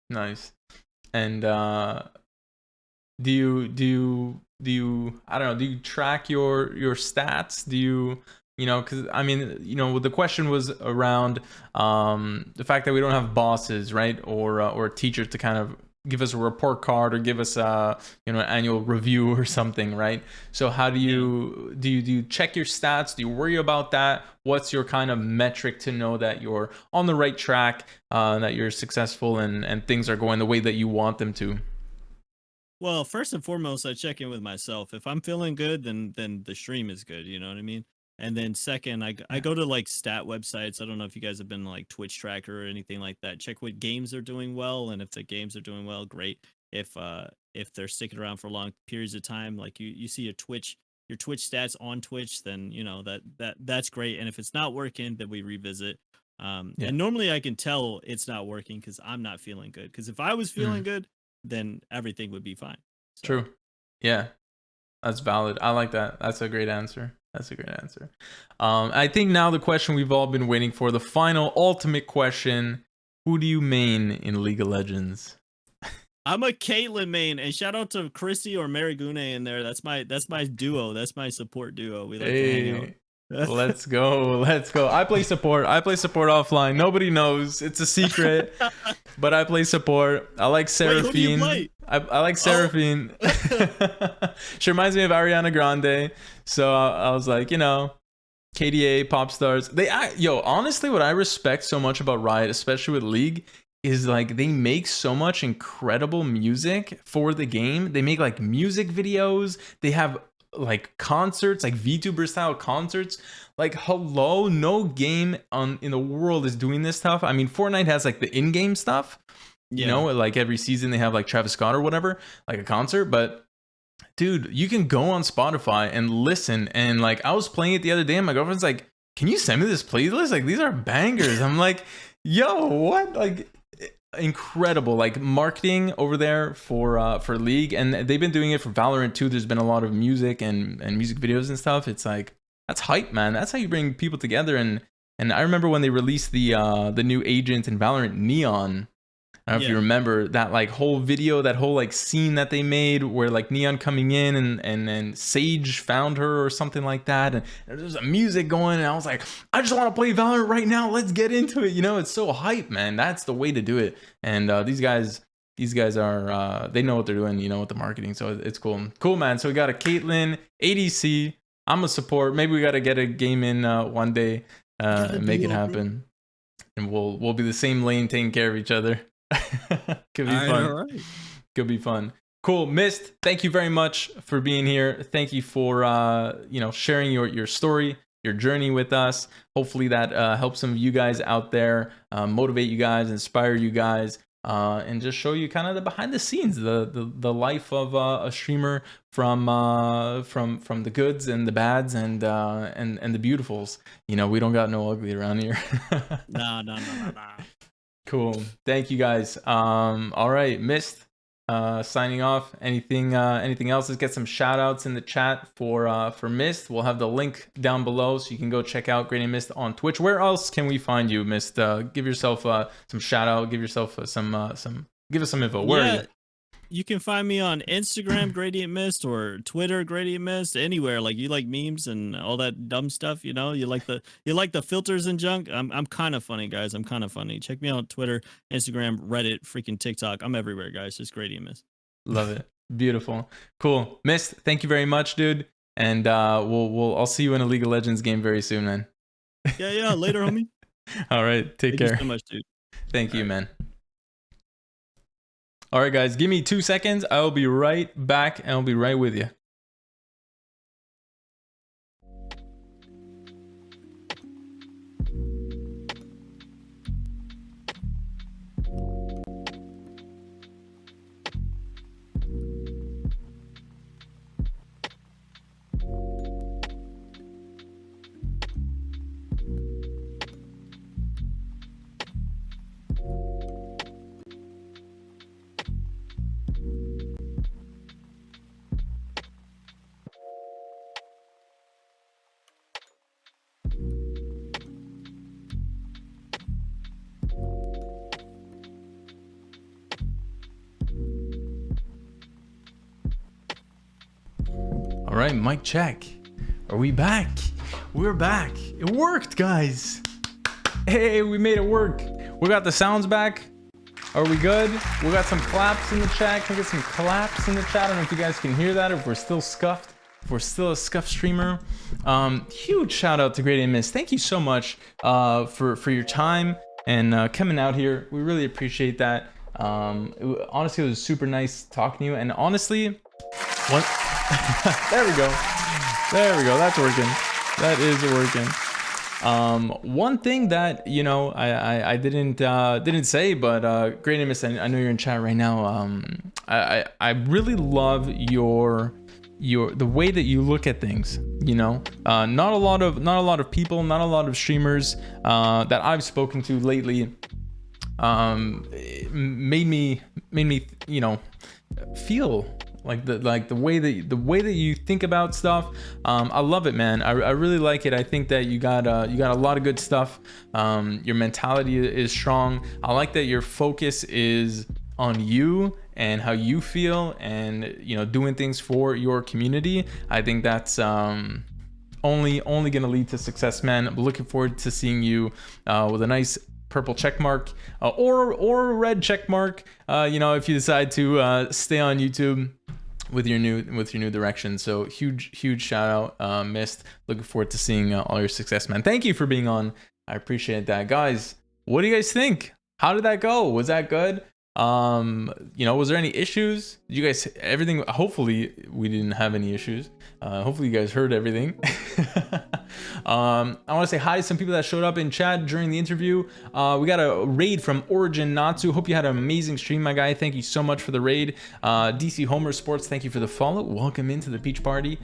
Nice. And do you I don't know, do you track your stats? Do you know, because I mean, you know, the question was around the fact that we don't have bosses, right, or teachers to kind of give us a report card or give us a, you know, an annual review or something, right? So how do you do you check your stats? Do you worry about that? What's your kind of metric to know that you're on the right track, that you're successful and things are going the way that you want them to? Well, first and foremost, I check in with myself. If I'm feeling good, then the stream is good. You know what I mean? And then second, I go to like stat websites. I don't know if you guys have been like Twitch Tracker or anything like that. Check what games are doing well, and if the games are doing well, great. If they're sticking around for long periods of time, like you see your Twitch stats on Twitch, then you know that's great. And if it's not working, then we revisit. And normally I can tell it's not working because I'm not feeling good. Because if I was feeling good, then everything would be fine. So. True. Yeah, that's valid. I like that. That's a great answer. I think now the question we've all been waiting for, the final ultimate question: who do you main in League of Legends? I'm a Caitlyn main, and shout out to Chrissy or Marigune in there. That's my duo. That's my support duo. We like to hang out. Let's go. I play support offline. Nobody knows. It's a secret. But I play support. I like Seraphine. Wait, who do you play? I like Seraphine. She reminds me of Ariana Grande. So I was like, you know, KDA, Pop Stars. Yo, honestly, what I respect so much about Riot, especially with League, is like they make so much incredible music for the game. They make like music videos. They have like concerts, like VTuber style concerts. Like, hello, no game in the world is doing this stuff. I mean, Fortnite has like the in-game stuff. You know, like every season they have like Travis Scott or whatever, like a concert. But dude, you can go on Spotify and listen. And like, I was playing it the other day, and my girlfriend's like, "Can you send me this playlist? Like, these are bangers." I'm like, "Yo, what?" Like, incredible, like marketing over there for League, and they've been doing it for Valorant too. There's been a lot of music and music videos and stuff. It's like, that's hype, man. That's how you bring people together. And I remember when they released the new agent in Valorant, Neon. I don't know if you remember that like whole video, that whole like scene that they made where like Neon coming in and Sage found her or something like that, and there's a music going, and I was like, I just want to play Valorant right now. Let's get into it. You know, it's so hype, man. That's the way to do it. And these guys are they know what they're doing, you know, with the marketing. So it's cool, man. So we got a Caitlyn, ADC. I'm a support. Maybe we got to get a game in one day and make it happen, and we'll be the same lane taking care of each other. Could be fun. All right. Could be fun. Cool. Mist, thank you very much for being here. Thank you for sharing your story, your journey with us. Hopefully that helps some of you guys out there, motivate you guys, inspire you guys, and just show you kind of the behind the scenes, the life of a streamer from the goods and the bads and the beautifuls. You know, we don't got no ugly around here. No. Cool. Thank you guys. All right, Mist, signing off. Anything else? Let's get some shout outs in the chat for Mist. We'll have the link down below so you can go check out GradientMist on Twitch. Where else can we find you, Mist? Give yourself some shout out, give yourself give us some info. Where are you? You can find me on Instagram, GradientMist, or Twitter, GradientMist, anywhere. Like, you like memes and all that dumb stuff, you know? You like the filters and junk. I'm kind of funny, guys. I'm kind of funny. Check me out on Twitter, Instagram, Reddit, freaking TikTok. I'm everywhere, guys. Just GradientMist. Love it. Beautiful. Cool. Mist, thank you very much, dude. And I'll see you in a League of Legends game very soon, man. Yeah. Later, homie. All right. Take care. Thank you so much, dude. Thank you, man. All right, guys, give me 2 seconds. I'll be right back, and I'll be right with you. All right, mic check. Are we back? We're back. It worked, guys. Hey, we made it work. We got the sounds back. Are we good? We got some claps in the chat. Can we get some claps in the chat? I don't know if you guys can hear that, or if we're still scuffed. If we're still a scuffed streamer. Huge shout out to GradientMist. Thank you so much for your time and coming out here. We really appreciate that. Honestly, it was super nice talking to you. And honestly, what? There we go. That's working. That is working. One thing that, you know, I didn't say, but GradientMist, I know you're in chat right now. I really love the way that you look at things. You know, not a lot of people, not a lot of streamers that I've spoken to lately made me you know, feel like the way that you think about stuff. I love it, man. I really like it. I think that you got a lot of good stuff. Your mentality is strong. I like that your focus is on you and how you feel, and, you know, doing things for your community. I think that's only gonna lead to success, man. I'm looking forward to seeing you with a nice purple check mark or a red check mark, you know, if you decide to stay on YouTube. with your new direction. So huge shout out, Mist. Looking forward to seeing all your success, man. Thank you for being on. I appreciate that, guys. What do you guys think? How did that go? Was that good? Was there any issues? Did you guys everything? Hopefully we didn't have any issues. Hopefully you guys heard everything. I want to say hi to some people that showed up in chat during the interview. We got a raid from Origin Natsu. Hope you had an amazing stream, my guy. Thank you so much for the raid. DC Homer Sports, thank you for the follow. Welcome into the Peach Party.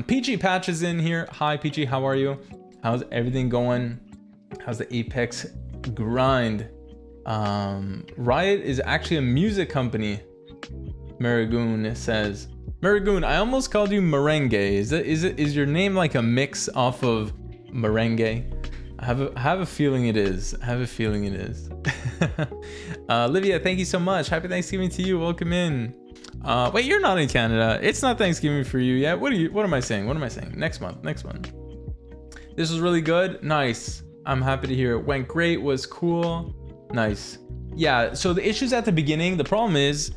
Peachy Patch is in here. Hi Peachy, how are you? How's everything going? How's the Apex grind? Riot is actually a music company. Marigoon says. Marigoon, I almost called you Merengue. Is your name like a mix off of merengue? I have a feeling it is. Livia, thank you so much. Happy Thanksgiving to you. Welcome in. Wait, you're not in Canada. It's not Thanksgiving for you yet. What am I saying? Next month. This was really good. Nice. I'm happy to hear it went great. Was cool. Nice. Yeah, so the issues at the beginning, the problem is,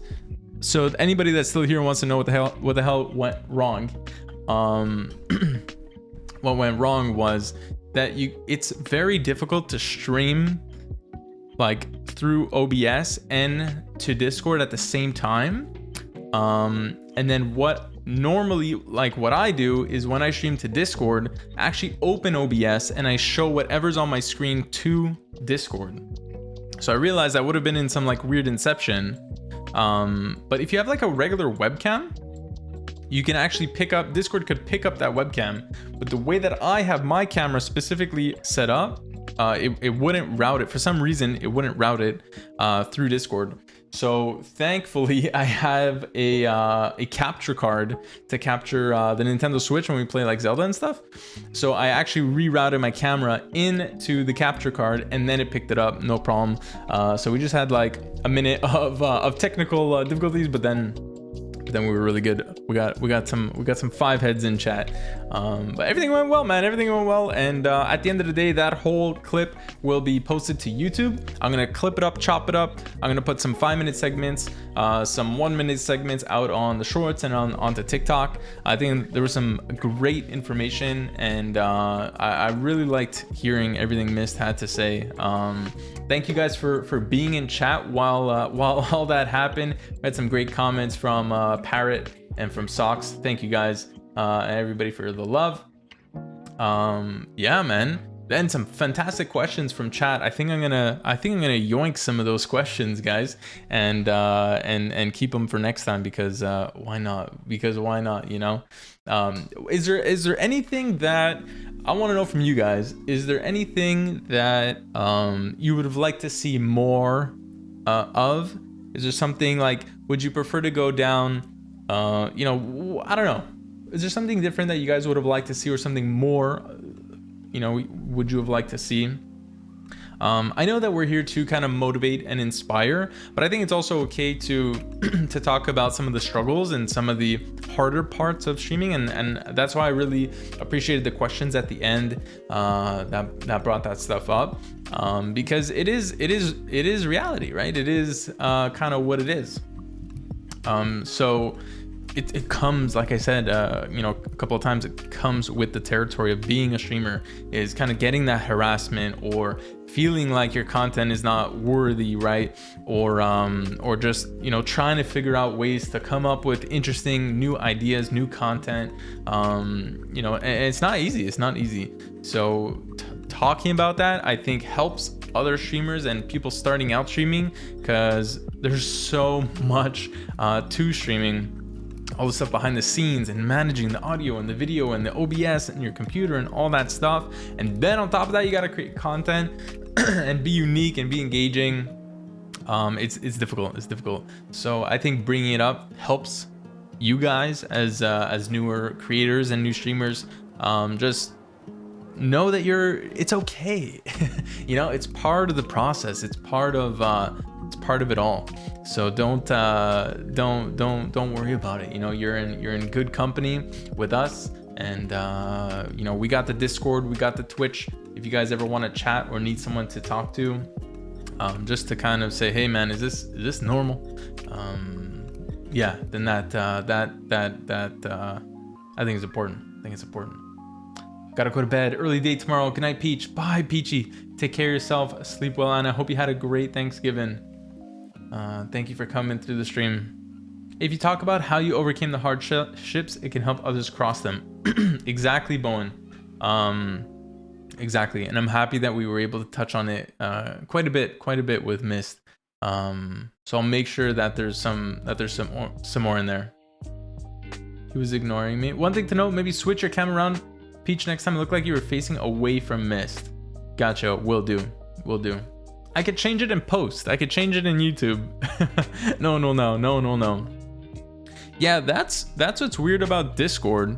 so anybody that's still here wants to know what the hell went wrong. What went wrong was that it's very difficult to stream like through OBS and to Discord at the same time. And then what I do is when I stream to Discord, I actually open OBS and I show whatever's on my screen to Discord. So I realized I would have been in some like weird inception. But if you have like a regular webcam, you can actually Discord could pick up that webcam. But the way that I have my camera specifically set up, it wouldn't route it. For some reason, it wouldn't route it through Discord. So thankfully, I have a capture card to capture the Nintendo Switch when we play like Zelda and stuff. So I actually rerouted my camera into the capture card, and then it picked it up, no problem. So we just had like a minute of technical difficulties, but then we were really good. We got some 5 heads in chat. But everything went well, man. Everything went well. And at the end of the day, that whole clip will be posted to YouTube. I'm gonna clip it up, chop it up. I'm gonna put some 5-minute segments, some 1-minute segments out on the shorts and onto TikTok. I think there was some great information, and I really liked hearing everything Mist had to say. Thank you guys for being in chat while all that happened. We had some great comments from Parrot and from Socks. Thank you guys, everybody, for the love. Yeah, man. Then some fantastic questions from chat. I think I'm gonna yoink some of those questions, guys, and keep them for next time, because why not? You know. Is there anything that I want to know from you guys? Is there anything that you would have liked to see more of? Is there something like, would you prefer to go down, I don't know. Is there something different that you guys would have liked to see, or something more, would you have liked to see? I know that we're here to kind of motivate and inspire, but I think it's also okay to to talk about some of the struggles and some of the harder parts of streaming, and that's why I really appreciated the questions at the end that brought that stuff up, because it is reality, right? It is kind of what it is. So it comes, like I said, a couple of times, it comes with the territory of being a streamer, is kind of getting that harassment, or feeling like your content is not worthy, right? Or just, trying to figure out ways to come up with interesting new ideas, new content. And it's not easy. So talking about that, I think, helps other streamers and people starting out streaming, because there's so much to streaming. All the stuff behind the scenes, and managing the audio and the video and the OBS and your computer and all that stuff. And then on top of that, you got to create content and be unique and be engaging. It's difficult. So I think bringing it up helps you guys as newer creators and new streamers. Just know that it's okay. It's part of the process. It's part of it all. So don't worry about it. You're in good company with us, and we got the Discord, we got the Twitch. If you guys ever want to chat or need someone to talk to, just to kind of say, hey man, is this normal? yeah, then that I think is important. I think it's important. Gotta go to bed. Early day tomorrow. Good night, Peach. Bye, Peachy. Take care of yourself. Sleep well, and I hope you had a great Thanksgiving. Thank you for coming through the stream. If you talk about how you overcame the hardships, it can help others cross them. Exactly, Bowen. Exactly, and I'm happy that we were able to touch on it quite a bit with Mist. So I'll make sure that there's some more in there. He was ignoring me. One thing to note: maybe switch your camera around, Peach, next time. It looked like you were facing away from Mist. Gotcha. Will do. I could change it in post. I could change it in YouTube. No. Yeah, that's what's weird about Discord,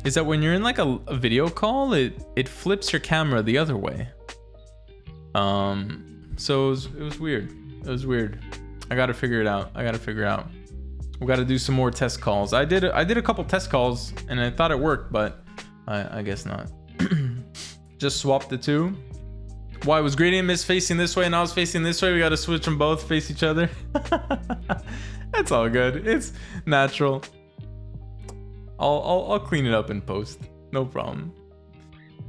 is that when you're in like a video call, it flips your camera the other way. So it was weird. It was weird. I gotta figure it out. We gotta do some more test calls. I did a couple test calls and I thought it worked, but I guess not. Just swap the two. Why was GradientMist facing this way and I was facing this way? We gotta switch them both, face each other. That's all good. It's natural. I'll clean it up in post. No problem.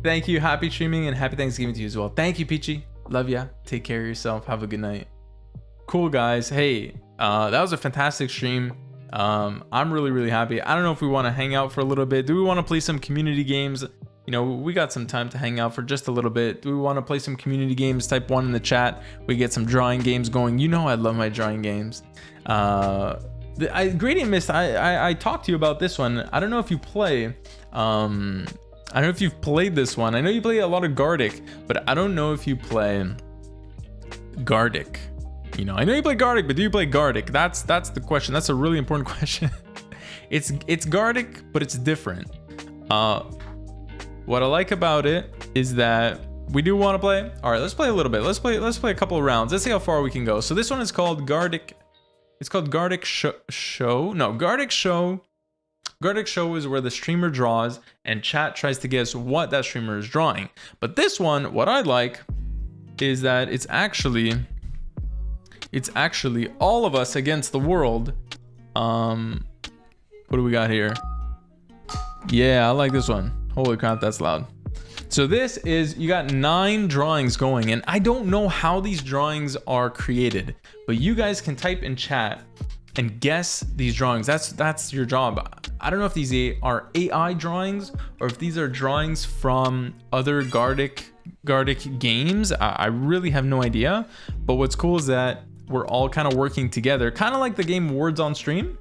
Thank you. Happy streaming and happy Thanksgiving to you as well. Thank you, Peachy. Love ya. Take care of yourself. Have a good night. Cool, guys. Hey, that was a fantastic stream. I'm really happy. I don't know if we want to hang out for a little bit. Do we want to play some community games? You know, we got some time to hang out for just a little bit. Do we want to play some community games? Type 1 in the chat. We get some drawing games going. You know I love my drawing games. GradientMist, I talked to you about this one. I don't know if you play. I don't know if you've played this one. I know you play a lot of Gardic, but I don't know if you play Gardic. You know, I know you play Gardic, but do you play Gardic? That's the question. That's a really important question. It's Gardic, but it's different. What I like about it is that we do want to play. All right, let's play a little bit. Let's play a couple of rounds. Let's see how far we can go. So this one is called Gardic. It's called Gardic Show. No, Gardic Show. Gardic Show is where the streamer draws and chat tries to guess what that streamer is drawing. But this one, what I like is that it's actually all of us against the world. What do we got here? Yeah, I like this one. Holy crap, that's loud. So this is, you got 9 drawings going, and I don't know how these drawings are created, but you guys can type in chat and guess these drawings. That's your job. I don't know if these are AI drawings or if these are drawings from other Gardic games. I really have no idea, but what's cool is that we're all kind of working together, kind of like the game Words on Stream.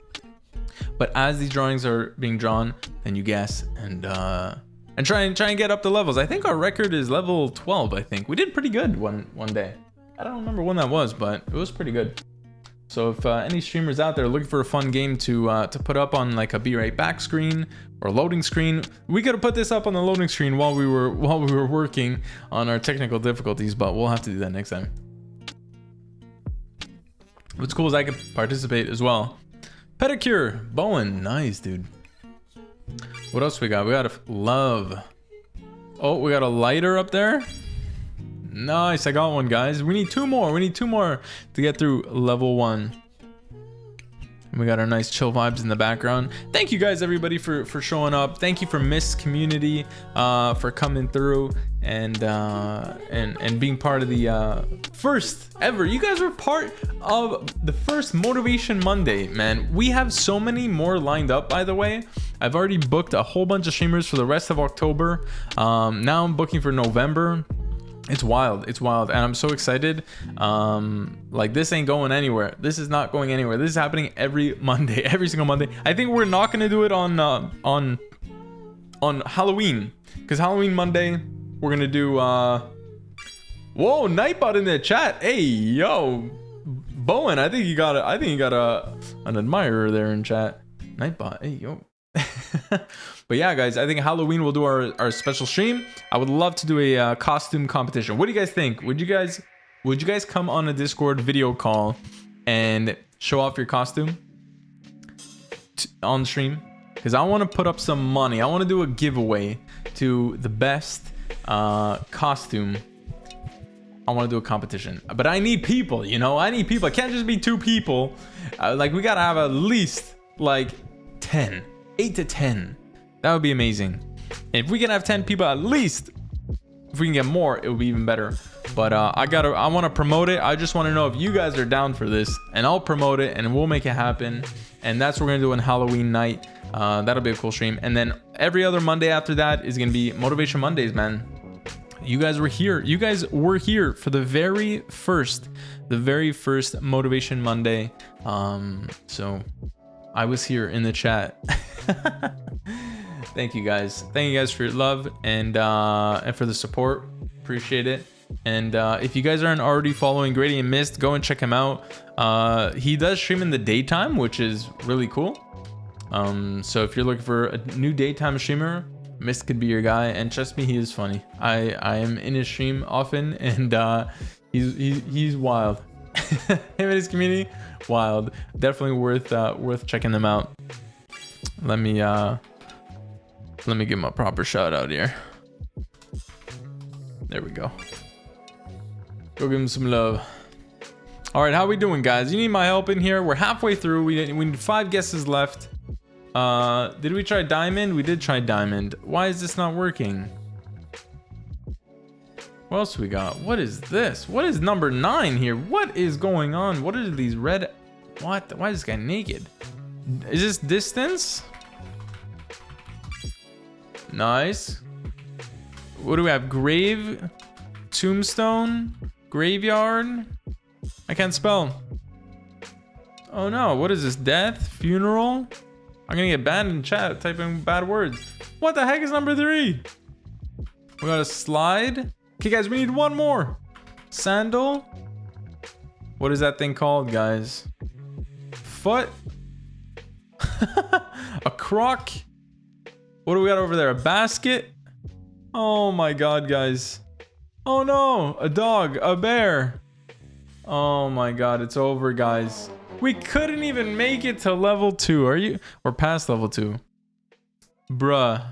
But as these drawings are being drawn, then you guess and try and get up the levels. I think our record is level 12. I think we did pretty good one day. I don't remember when that was, but it was pretty good. So if any streamers out there looking for a fun game to put up on like a be right back screen or loading screen, we could have put this up on the loading screen while we were working on our technical difficulties, but we'll have to do that next time. What's cool is I could participate as well. Pedicure, Bowen, nice, dude. What else we got? We got a love. Oh, we got a lighter up there. Nice, I got one, guys. We need 2 more. We need 2 more to get through level 1. And we got our nice chill vibes in the background. Thank you guys, everybody, for showing up. Thank you for Mist community for coming through and being part of the first ever. You guys were part of the first Motivation Monday, man. We have so many more lined up, by the way. I've already booked a whole bunch of streamers for the rest of October. Now I'm booking for November. It's wild, and I'm so excited. Like, this ain't going anywhere. This is not going anywhere. This is happening every Monday, every single Monday. I think we're not gonna do it on Halloween, because Halloween Monday we're gonna do whoa, Nightbot in the chat. Hey, yo, Bowen, I think you got an admirer there in chat. Nightbot, hey, yo. But yeah, guys, I think Halloween we'll do our special stream. I would love to do a costume competition. What do you guys think? Would you guys come on a Discord video call and show off your costume on stream? Because I want to put up some money. I want to do a giveaway to the best costume. I want to do a competition, but I need people, you know. I need people. It can't just be 2 people Like we gotta have at least like 10, 8 to 10. That would be amazing. And if we can have 10 people at least, if we can get more, it would be even better. But I want to promote it. I just want to know if you guys are down for this, and I'll promote it and we'll make it happen. And that's what we're gonna do on Halloween night. That'll be a cool stream. And then every other Monday after that is gonna be Motivation Mondays, man. You guys were here. You guys were here for the very first Motivation Monday. So I was here in the chat. Thank you guys. Thank you guys for your love and for the support. Appreciate it. And if you guys aren't already following GradientMist, go and check him out. He does stream in the daytime, which is really cool. So if you're looking for a new daytime streamer, Mist could be your guy. And trust me, he is funny. I am in his stream often, and he's wild. Him and his community, wild. Definitely worth checking them out. Let me give him a proper shout out here. There we go. Go give him some love. All right, how we doing, guys? You need my help in here. We're halfway through. We need 5 guesses left. Did we try diamond? We did try diamond. Why is this not working? What else we got? What is this? What is number 9 here? What is going on? What are these red? What? Why is this guy naked? Is this distance? Nice. What do we have? Grave, tombstone, graveyard. I can't spell. Oh no, what is this? Death, funeral. I'm gonna get banned in chat typing bad words. What the heck is number 3? We got a slide. Okay guys, we need one more. Sandal. What is that thing called, guys? Foot. A croc. What do we got over there? A basket. Oh my god, guys. Oh no, a dog, a bear. Oh my god, it's over, guys. We couldn't even make it to level 2. Are you? Or past level 2. Bruh.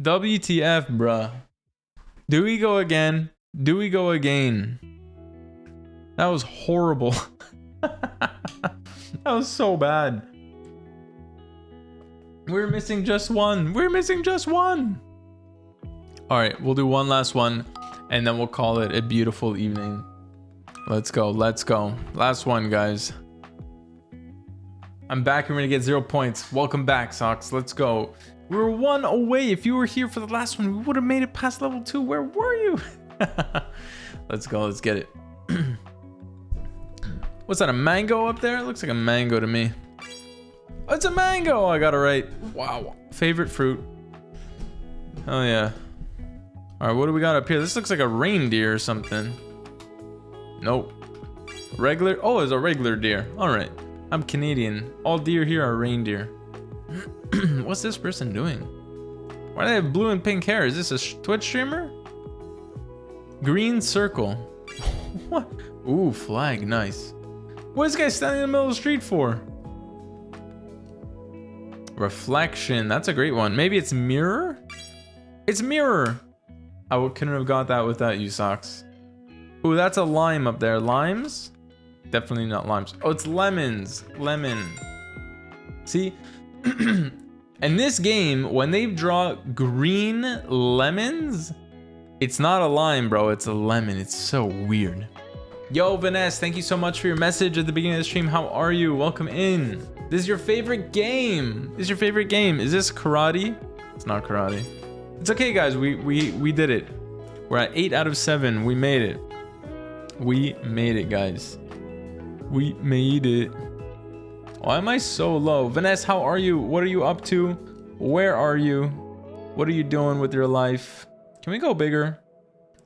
WTF, bruh. Do we go again? Do we go again? That was horrible. That was so bad. We're missing just one. We're missing just one. All right, we'll do one last one, and then we'll call it a beautiful evening. Let's go. Let's go. Last one, guys. I'm back and we're gonna get 0 points. Welcome back, Socks. Let's go. We were 1 away. If you were here for the last one, we would have made it past level 2. Where were you? Let's go. Let's get it. What's that? A mango up there? It looks like a mango to me. Oh, it's a mango. I got it right. Wow. Favorite fruit. Oh yeah. All right. What do we got up here? This looks like a reindeer or something. Nope. Regular. Oh, it's a regular deer. All right. I'm Canadian. All deer here are reindeer. What's this person doing? Why do they have blue and pink hair? Is this a Twitch streamer? Green circle. What? Ooh, flag. Nice. What is this guy standing in the middle of the street for? Reflection. That's a great one. Maybe it's mirror? It's mirror. I couldn't have got that without you, Socks. Ooh, that's a lime up there. Limes? Definitely not limes. Oh, it's lemons. Lemon. See? In this game, when they draw green lemons, it's not a lime, bro. It's a lemon. It's so weird. Yo, Vanessa, thank you so much for your message at the beginning of the stream. How are you? Welcome in. This is your favorite game. This is your favorite game. Is this karate? It's not karate. It's okay, guys. We did it. We're at 8 out of 7. We made it. We made it, guys. We made it. Why am I so low? Vanessa, how are you? What are you up to? Where are you? What are you doing with your life? Can we go bigger?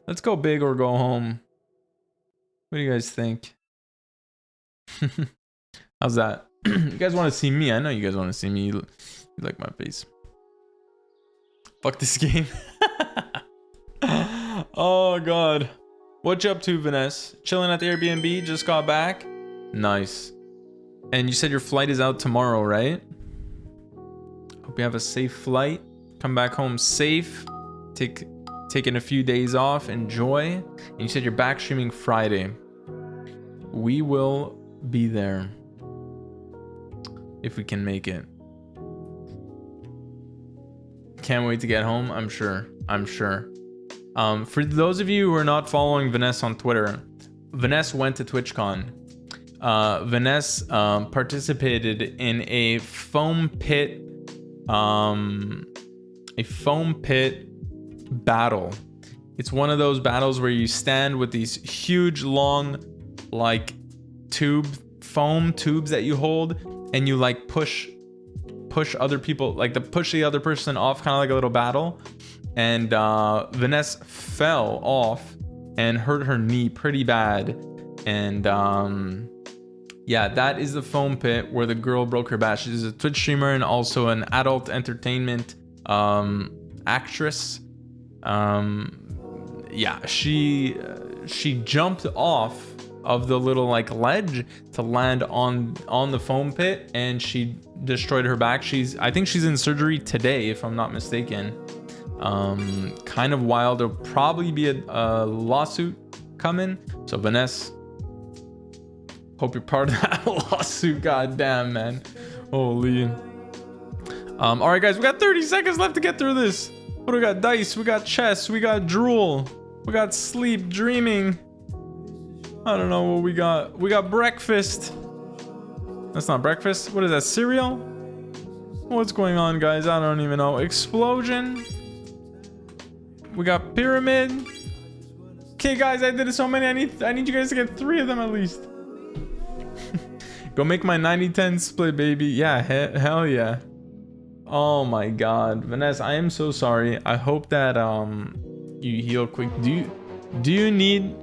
Let's go big or go home. What do you guys think? How's that? You guys want to see me? I know you guys want to see me. You like my face. Fuck this game. Oh god. What you up to, Vanessa? Chilling at the Airbnb, just got back. Nice. And you said your flight is out tomorrow, right? Hope you have a safe flight. Come back home safe. Taking a few days off. Enjoy. And you said you're back streaming Friday. We will be there. if we can make it. Can't wait to get home. I'm sure. For those of you who are not following Vanessa on Twitter, Vanessa went to TwitchCon. Vanessa participated in a foam pit battle. It's one of those battles where you stand with these huge long like foam tubes that you hold, and you like push other people, like push the other person off, kind of like a little battle. And Vanessa fell off and hurt her knee pretty bad. And yeah, that is the foam pit where the girl broke her back. She's a Twitch streamer and also an adult entertainment actress. Yeah, she jumped off of the little like ledge to land on the foam pit, and she destroyed her back. I think she's in surgery today, if I'm not mistaken. Kind of wild. There'll probably be a lawsuit coming. So Vanessa, hope you're part of that lawsuit. God damn, man. Holy. All right, guys, we got 30 seconds left to get through this. What do we got? Dice, we got chess, we got drool, we got sleep, dreaming. I don't know what we got. We got breakfast. That's not breakfast. What is that? Cereal? What's going on, guys? I don't even know. Explosion. We got pyramid. Okay, guys, I did so many. I need you guys to get 3 of them at least. Go make my 90-10 split, baby. Yeah, hell yeah. Oh my god, Vanessa, I am so sorry. I hope that you heal quick. Do you need...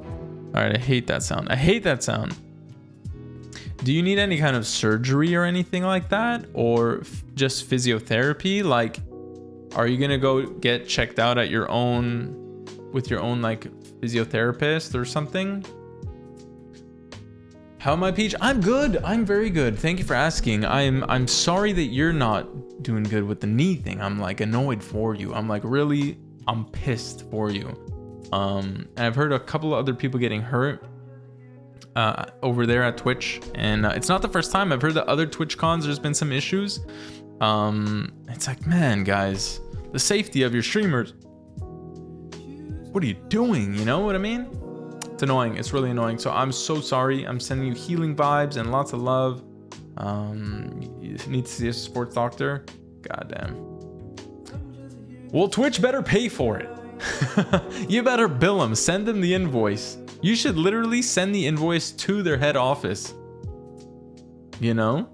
All right, I hate that sound. Do you need any kind of surgery or anything like that, or just physiotherapy? Like, are you gonna go get checked out at your own like physiotherapist or something? How am I, Peach? I'm good. I'm very good. Thank you for asking. I'm sorry that you're not doing good with the knee thing. I'm like annoyed for you. I'm like really, I'm pissed for you. And I've heard a couple of other people getting hurt over there at Twitch, and it's not the first time. I've heard that other Twitch cons there's been some issues. It's like, man, guys, the safety of your streamers. What are you doing? You know what I mean? It's annoying. It's really annoying. So I'm so sorry. I'm sending you healing vibes and lots of love. You need to see a sports doctor. Goddamn. Well, Twitch better pay for it. You better bill them. Send them the invoice. You should literally send the invoice to their head office. You know?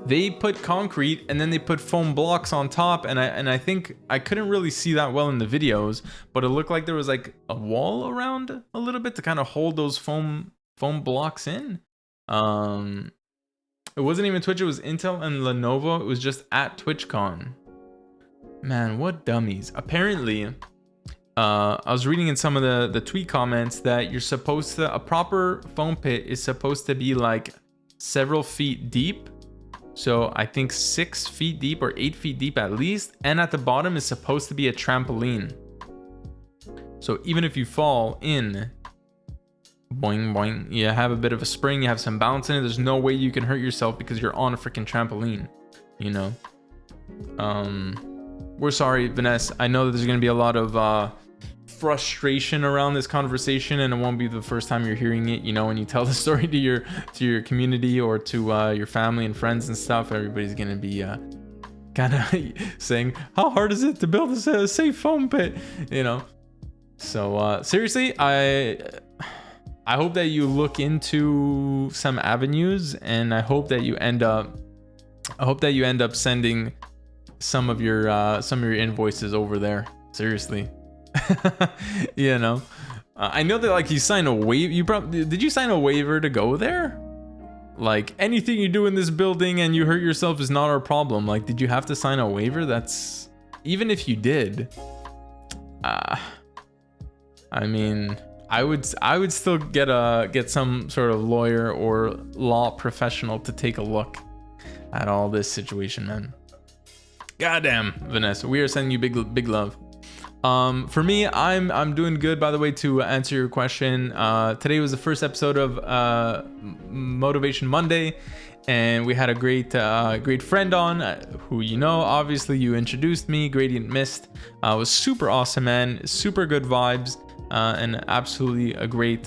They put concrete and then they put foam blocks on top, and I think I couldn't really see that well in the videos, but it looked like there was like a wall around a little bit to kind of hold those foam blocks in. It wasn't even Twitch, it was Intel and Lenovo. It was just at TwitchCon. Man, what dummies. Apparently, I was reading in some of the tweet comments that you're supposed to, a proper foam pit is supposed to be like several feet deep. So I think 6 feet deep or 8 feet deep at least. And at the bottom is supposed to be a trampoline. So even if you fall in, boing, boing, you have a bit of a spring, you have some bounce in it. There's no way you can hurt yourself because you're on a freaking trampoline, you know? We're sorry, Vanessa. I know that there's going to be a lot of frustration around this conversation, and it won't be the first time you're hearing it. You know, when you tell the story to your community or to your family and friends and stuff, everybody's going to be kind of saying, how hard is it to build a safe foam pit, you know? So seriously, I hope that you look into some avenues, and I hope that you end up sending some of your invoices over there. Seriously. You know, I know that like you signed a waiver. Did you sign a waiver to go there? Like, anything you do in this building and you hurt yourself is not our problem. Like, did you have to sign a waiver? That's, even if you did, I mean, I would still get some sort of lawyer or law professional to take a look at all this situation, man. Goddamn, Vanessa, we are sending you big love. For me, I'm doing good. By the way, to answer your question, today was the first episode of Motivation Monday, and we had a great friend on, who you know, obviously you introduced me, GradientMist. Was super awesome, man. Super good vibes, and absolutely a great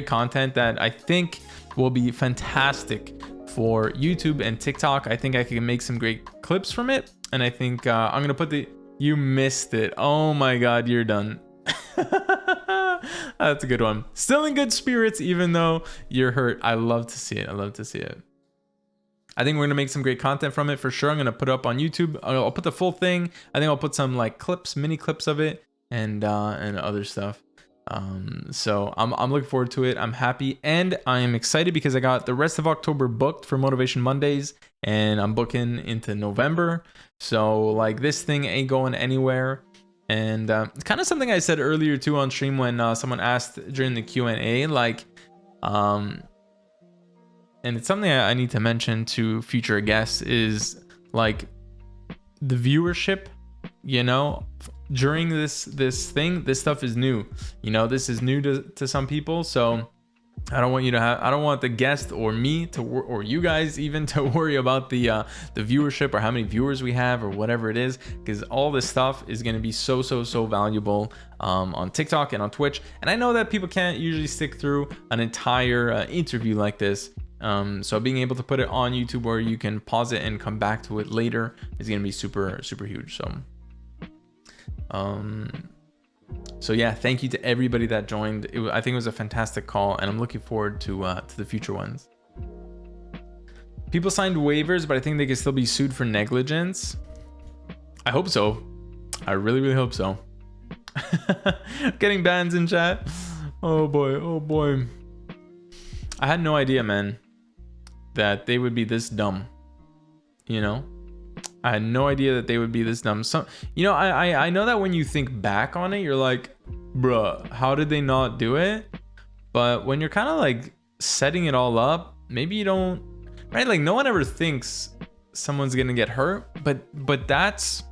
content that I think will be fantastic for YouTube and TikTok. I think I can make some great clips from it, and I think I'm gonna put the. You missed it. Oh my God, you're done. That's a good one. Still in good spirits, even though you're hurt. I love to see it. I love to see it. I think we're gonna make some great content from it for sure. I'm gonna put it up on YouTube. I'll put the full thing. I think I'll put some like clips, mini clips of it, and other stuff. So I'm looking forward to it. I'm happy and I am excited because I got the rest of October booked for Motivation Mondays, and I'm booking into November. So like this thing ain't going anywhere. And it's kind of something I said earlier too on stream when someone asked during the Q&A, like, and it's something I need to mention to future guests, is like the viewership, you know, during this thing, this stuff is new, you know, this is new to some people. So I don't want the guest or me to, or you guys even, to worry about the viewership or how many viewers we have or whatever it is, because all this stuff is going to be so valuable on TikTok and on Twitch. And I know that people can't usually stick through an entire interview like this. So being able to put it on YouTube where you can pause it and come back to it later is going to be super huge. So yeah, thank you to everybody that joined. I think it was a fantastic call, and I'm looking forward to the future ones. People signed waivers, but I think they can still be sued for negligence. I hope so. I really hope so. Getting bans in chat. Oh boy. I had no idea, man, that they would be this dumb, you know? I had no idea that they would be this dumb. So, you know, I know that when you think back on it, you're like, bruh, how did they not do it? But when you're kind of like setting it all up, maybe you don't, right? Like no one ever thinks someone's gonna get hurt, but that's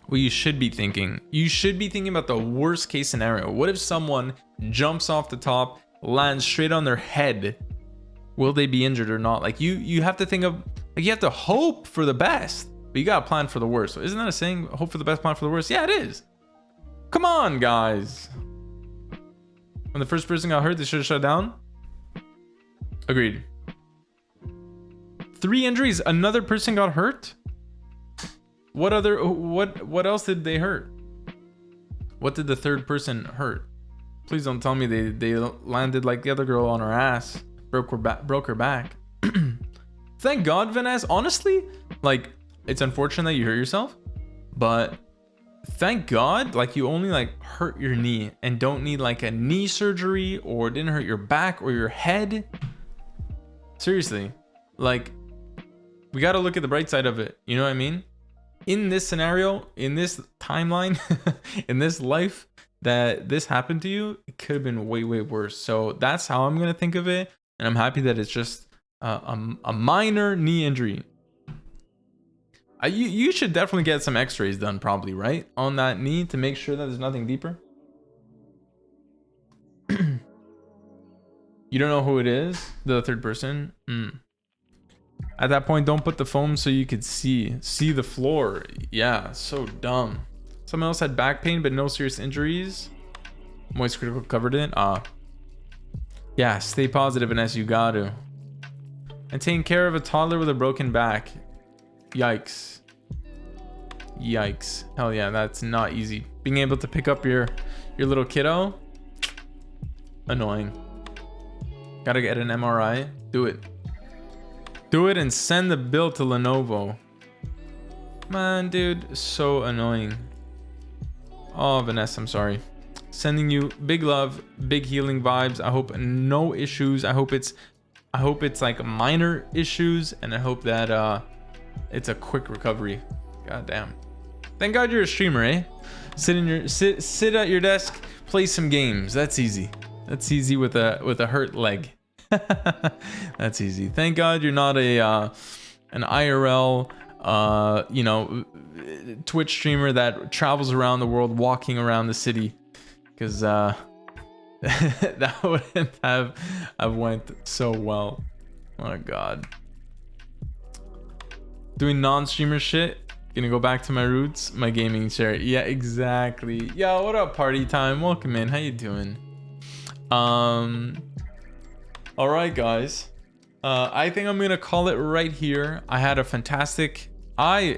what you should be thinking. You should be thinking about the worst case scenario. What if someone jumps off the top, lands straight on their head? Will they be injured or not? Like you have to think of, like, you have to hope for the best, but you gotta plan for the worst. So isn't that a saying? Hope for the best, plan for the worst. Yeah, it is. Come on, guys. When the first person got hurt, they should have shut down. Agreed. 3 injuries. Another person got hurt. What else did they hurt? What did the third person hurt? Please don't tell me they landed like the other girl on her ass, broke her back. Thank God, Vanessa. Honestly, like, it's unfortunate that you hurt yourself, but thank God, like, you only like hurt your knee and don't need like a knee surgery, or didn't hurt your back or your head. Seriously, like, we got to look at the bright side of it. You know what I mean? In this scenario, in this timeline, in this life that this happened to you, it could have been way worse. So that's how I'm gonna think of it, and I'm happy that it's just a minor knee injury. You should definitely get some x-rays done, probably, right, on that knee, to make sure that there's nothing deeper. You don't know who it is, the third person? At that point, don't put the foam so you could see the floor. Yeah, so dumb. Someone else had back pain but no serious injuries. Moist Critical covered it. Yeah, stay positive, and as you got to. And taking care of a toddler with a broken back. Yikes. Hell yeah, that's not easy. Being able to pick up your little kiddo, annoying. Gotta get an MRI. Do it and send the bill to Lenovo. Man, dude, so annoying. Oh, Vanessa, I'm sorry. Sending you big love, big healing vibes. I hope no issues. I hope it's like minor issues, and I hope that it's a quick recovery. God damn. Thank God you're a streamer, eh? Sit at your desk, play some games. That's easy. That's easy with a hurt leg. That's easy. Thank God you're not an IRL you know, Twitch streamer that travels around the world walking around the city, because that wouldn't have went so well. Oh my god. Doing non-streamer shit. Gonna go back to my roots, my gaming chair. Yeah, exactly. Yo, what up, party time? Welcome in. How you doing? All right, guys. I think I'm gonna call it right here. I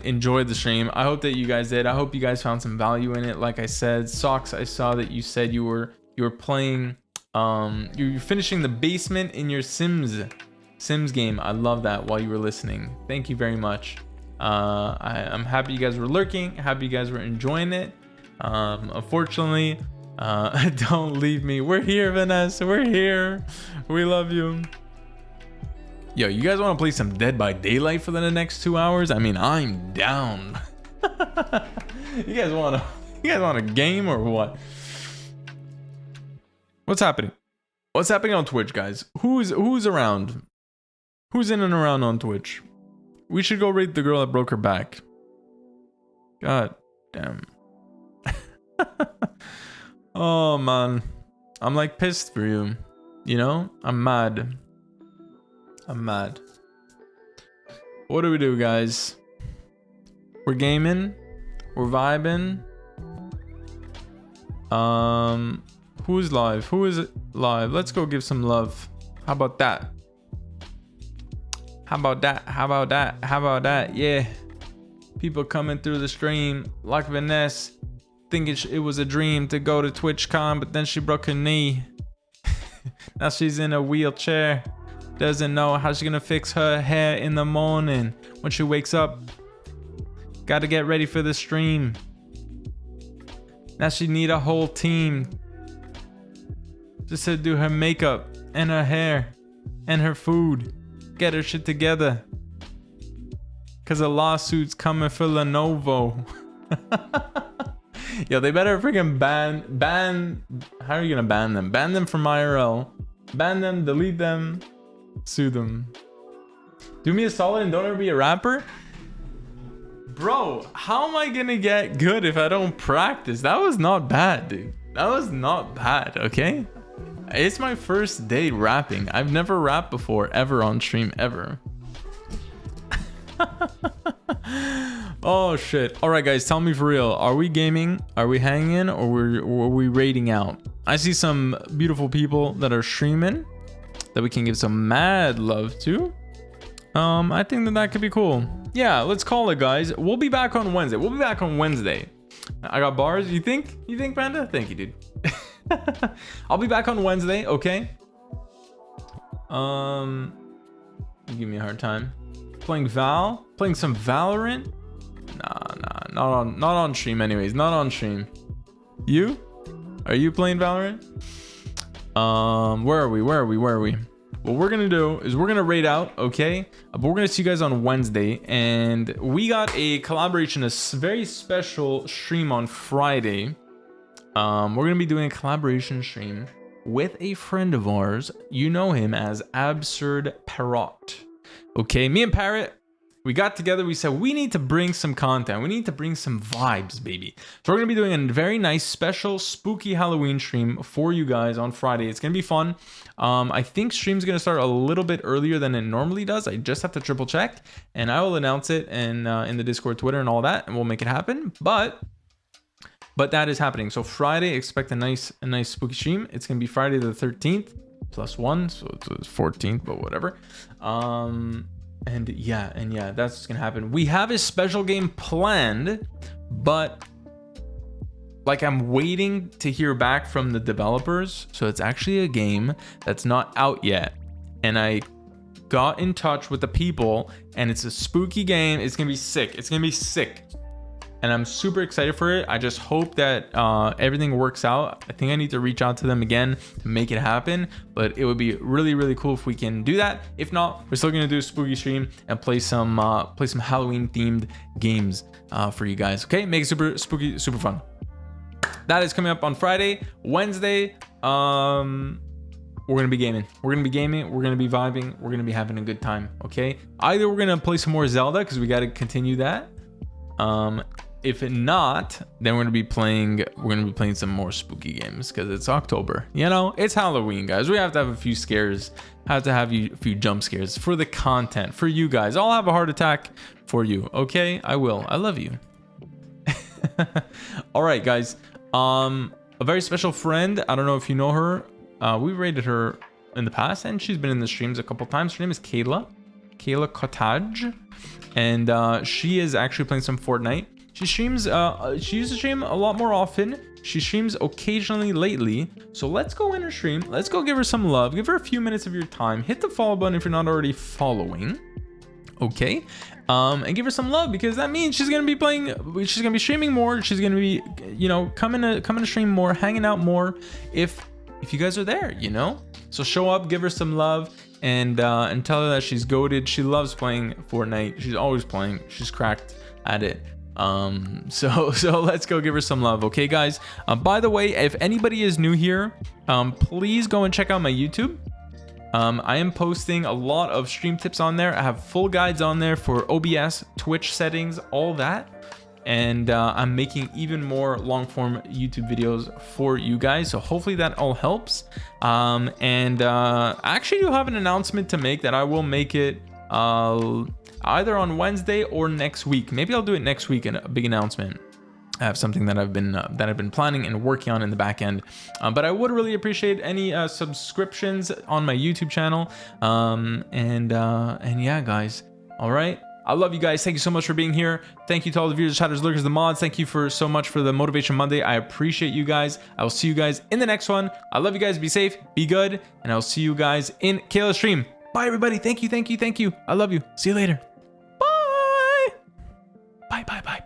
enjoyed the stream. I hope that you guys did. I hope you guys found some value in it. Like I said, Socks, I saw that you said you were playing, you're finishing the basement in your Sims game. I love that while you were listening. Thank you very much. I'm happy you guys were lurking, happy you guys were enjoying it. Unfortunately, don't leave me. We're here, Vanessa. We're here. We love you. Yo, you guys want to play some Dead by Daylight for the next 2 hours? I mean, I'm down. You guys want a game or what? What's happening? What's happening on Twitch, guys? Who's around? Who's in and around on Twitch? We should go raid the girl that broke her back. God damn. Oh man, I'm like pissed for you. You know, I'm mad. What do we do, guys? We're gaming. We're vibing. Who's live? Who is live? Let's go give some love. How about that? How about that? Yeah. People coming through the stream like Vanessa, thinking it was a dream to go to TwitchCon, but then she broke her knee. Now she's in a wheelchair. Doesn't know how she's gonna fix her hair in the morning when she wakes up. Gotta get ready for the stream. Now she need a whole team just to do her makeup and her hair and her food. Get her shit together, cause a lawsuit's coming for Lenovo. Yo, they better freaking ban. How are you gonna ban them? Ban them from IRL. Ban them, delete them, sue them. Do me a solid and don't ever be a rapper. Bro, how am I gonna get good if I don't practice? That was not bad, dude. That was not bad, okay? It's my first day rapping. I've never rapped before, ever on stream, ever. Oh shit. All right, guys, tell me for real. Are we gaming? Are we hanging? Or are we raiding out? I see some beautiful people that are streaming that we can give some mad love to. I think that could be cool. Yeah, let's call it, guys. We'll be back on Wednesday. I got bars. You think, Panda? Thank you, dude. I'll be back on Wednesday, okay? You give me a hard time. Playing some Valorant? Nah, not on stream anyways. Not on stream. You? Are you playing Valorant? Where are we? What we're gonna do is we're gonna raid out, okay? But we're gonna see you guys on Wednesday, and we got a collaboration, a very special stream on Friday. We're gonna be doing a collaboration stream with a friend of ours. You know him as Absurd Parrot. Okay, me and Parrot, we got together. We said we need to bring some content. We need to bring some vibes, baby. So we're gonna be doing a very nice, special, spooky Halloween stream for you guys on Friday. It's gonna be fun. I think stream's gonna start a little bit earlier than it normally does. I just have to triple check, and I will announce it in the Discord, Twitter, and all that, and we'll make it happen. But that is happening. So Friday, expect a nice spooky stream. It's gonna be Friday the 13th +1, so it's 14th, but whatever. And yeah, that's what's gonna happen. We have a special game planned, but like I'm waiting to hear back from the developers. So it's actually a game that's not out yet, and I got in touch with the people, and it's a spooky game. It's gonna be sick. And I'm super excited for it. I just hope that everything works out. I think I need to reach out to them again to make it happen, but it would be really, really cool if we can do that. If not, we're still gonna do a spooky stream and play some Halloween themed games for you guys. Okay, make it super spooky, super fun. That is coming up on Friday. Wednesday, we're we're gonna be gaming. We're gonna be gaming. We're gonna be vibing. We're gonna be having a good time. Okay. Either we're gonna play some more Zelda because we got to continue that. If not, then we're gonna be playing some more spooky games because it's October. You know, it's Halloween, guys. We have to have a few scares. Have to have a few jump scares for the content, for you guys. I'll have a heart attack for you. Okay, I will. I love you. All right, guys. A very special friend. I don't know if you know her. We rated her in the past, and she's been in the streams a couple times. Her name is Kayla Cottage, and she is actually playing some Fortnite. She streams. She used to stream a lot more often. She streams occasionally lately. So let's go in her stream. Let's go give her some love. Give her a few minutes of your time. Hit the follow button if you're not already following. Okay. And give her some love because that means she's gonna be playing. She's gonna be streaming more. She's gonna be, you know, coming to stream more, hanging out more. If you guys are there, you know. So show up, give her some love, and tell her that she's goated. She loves playing Fortnite. She's always playing. She's cracked at it. So let's go give her some love. Okay, guys. By the way, if anybody is new here, please go and check out my YouTube. I am posting a lot of stream tips on there. I have full guides on there for OBS, Twitch settings, all that. And I'm making even more long form YouTube videos for you guys. So hopefully that all helps. I actually do have an announcement to make that I will make it either on Wednesday or next week. Maybe I'll do it next week in a big announcement. I have something that I've been planning and working on in the back end, but I would really appreciate any subscriptions on my YouTube channel. And yeah, guys. All right. I love you guys. Thank you so much for being here. Thank you to all the viewers, chatters, lurkers, the mods. Thank you so much for the Motivation Monday. I appreciate you guys. I will see you guys in the next one. I love you guys. Be safe, be good, and I'll see you guys in Kayla's stream. Bye, everybody. Thank you. I love you. See you later. Bye. Bye.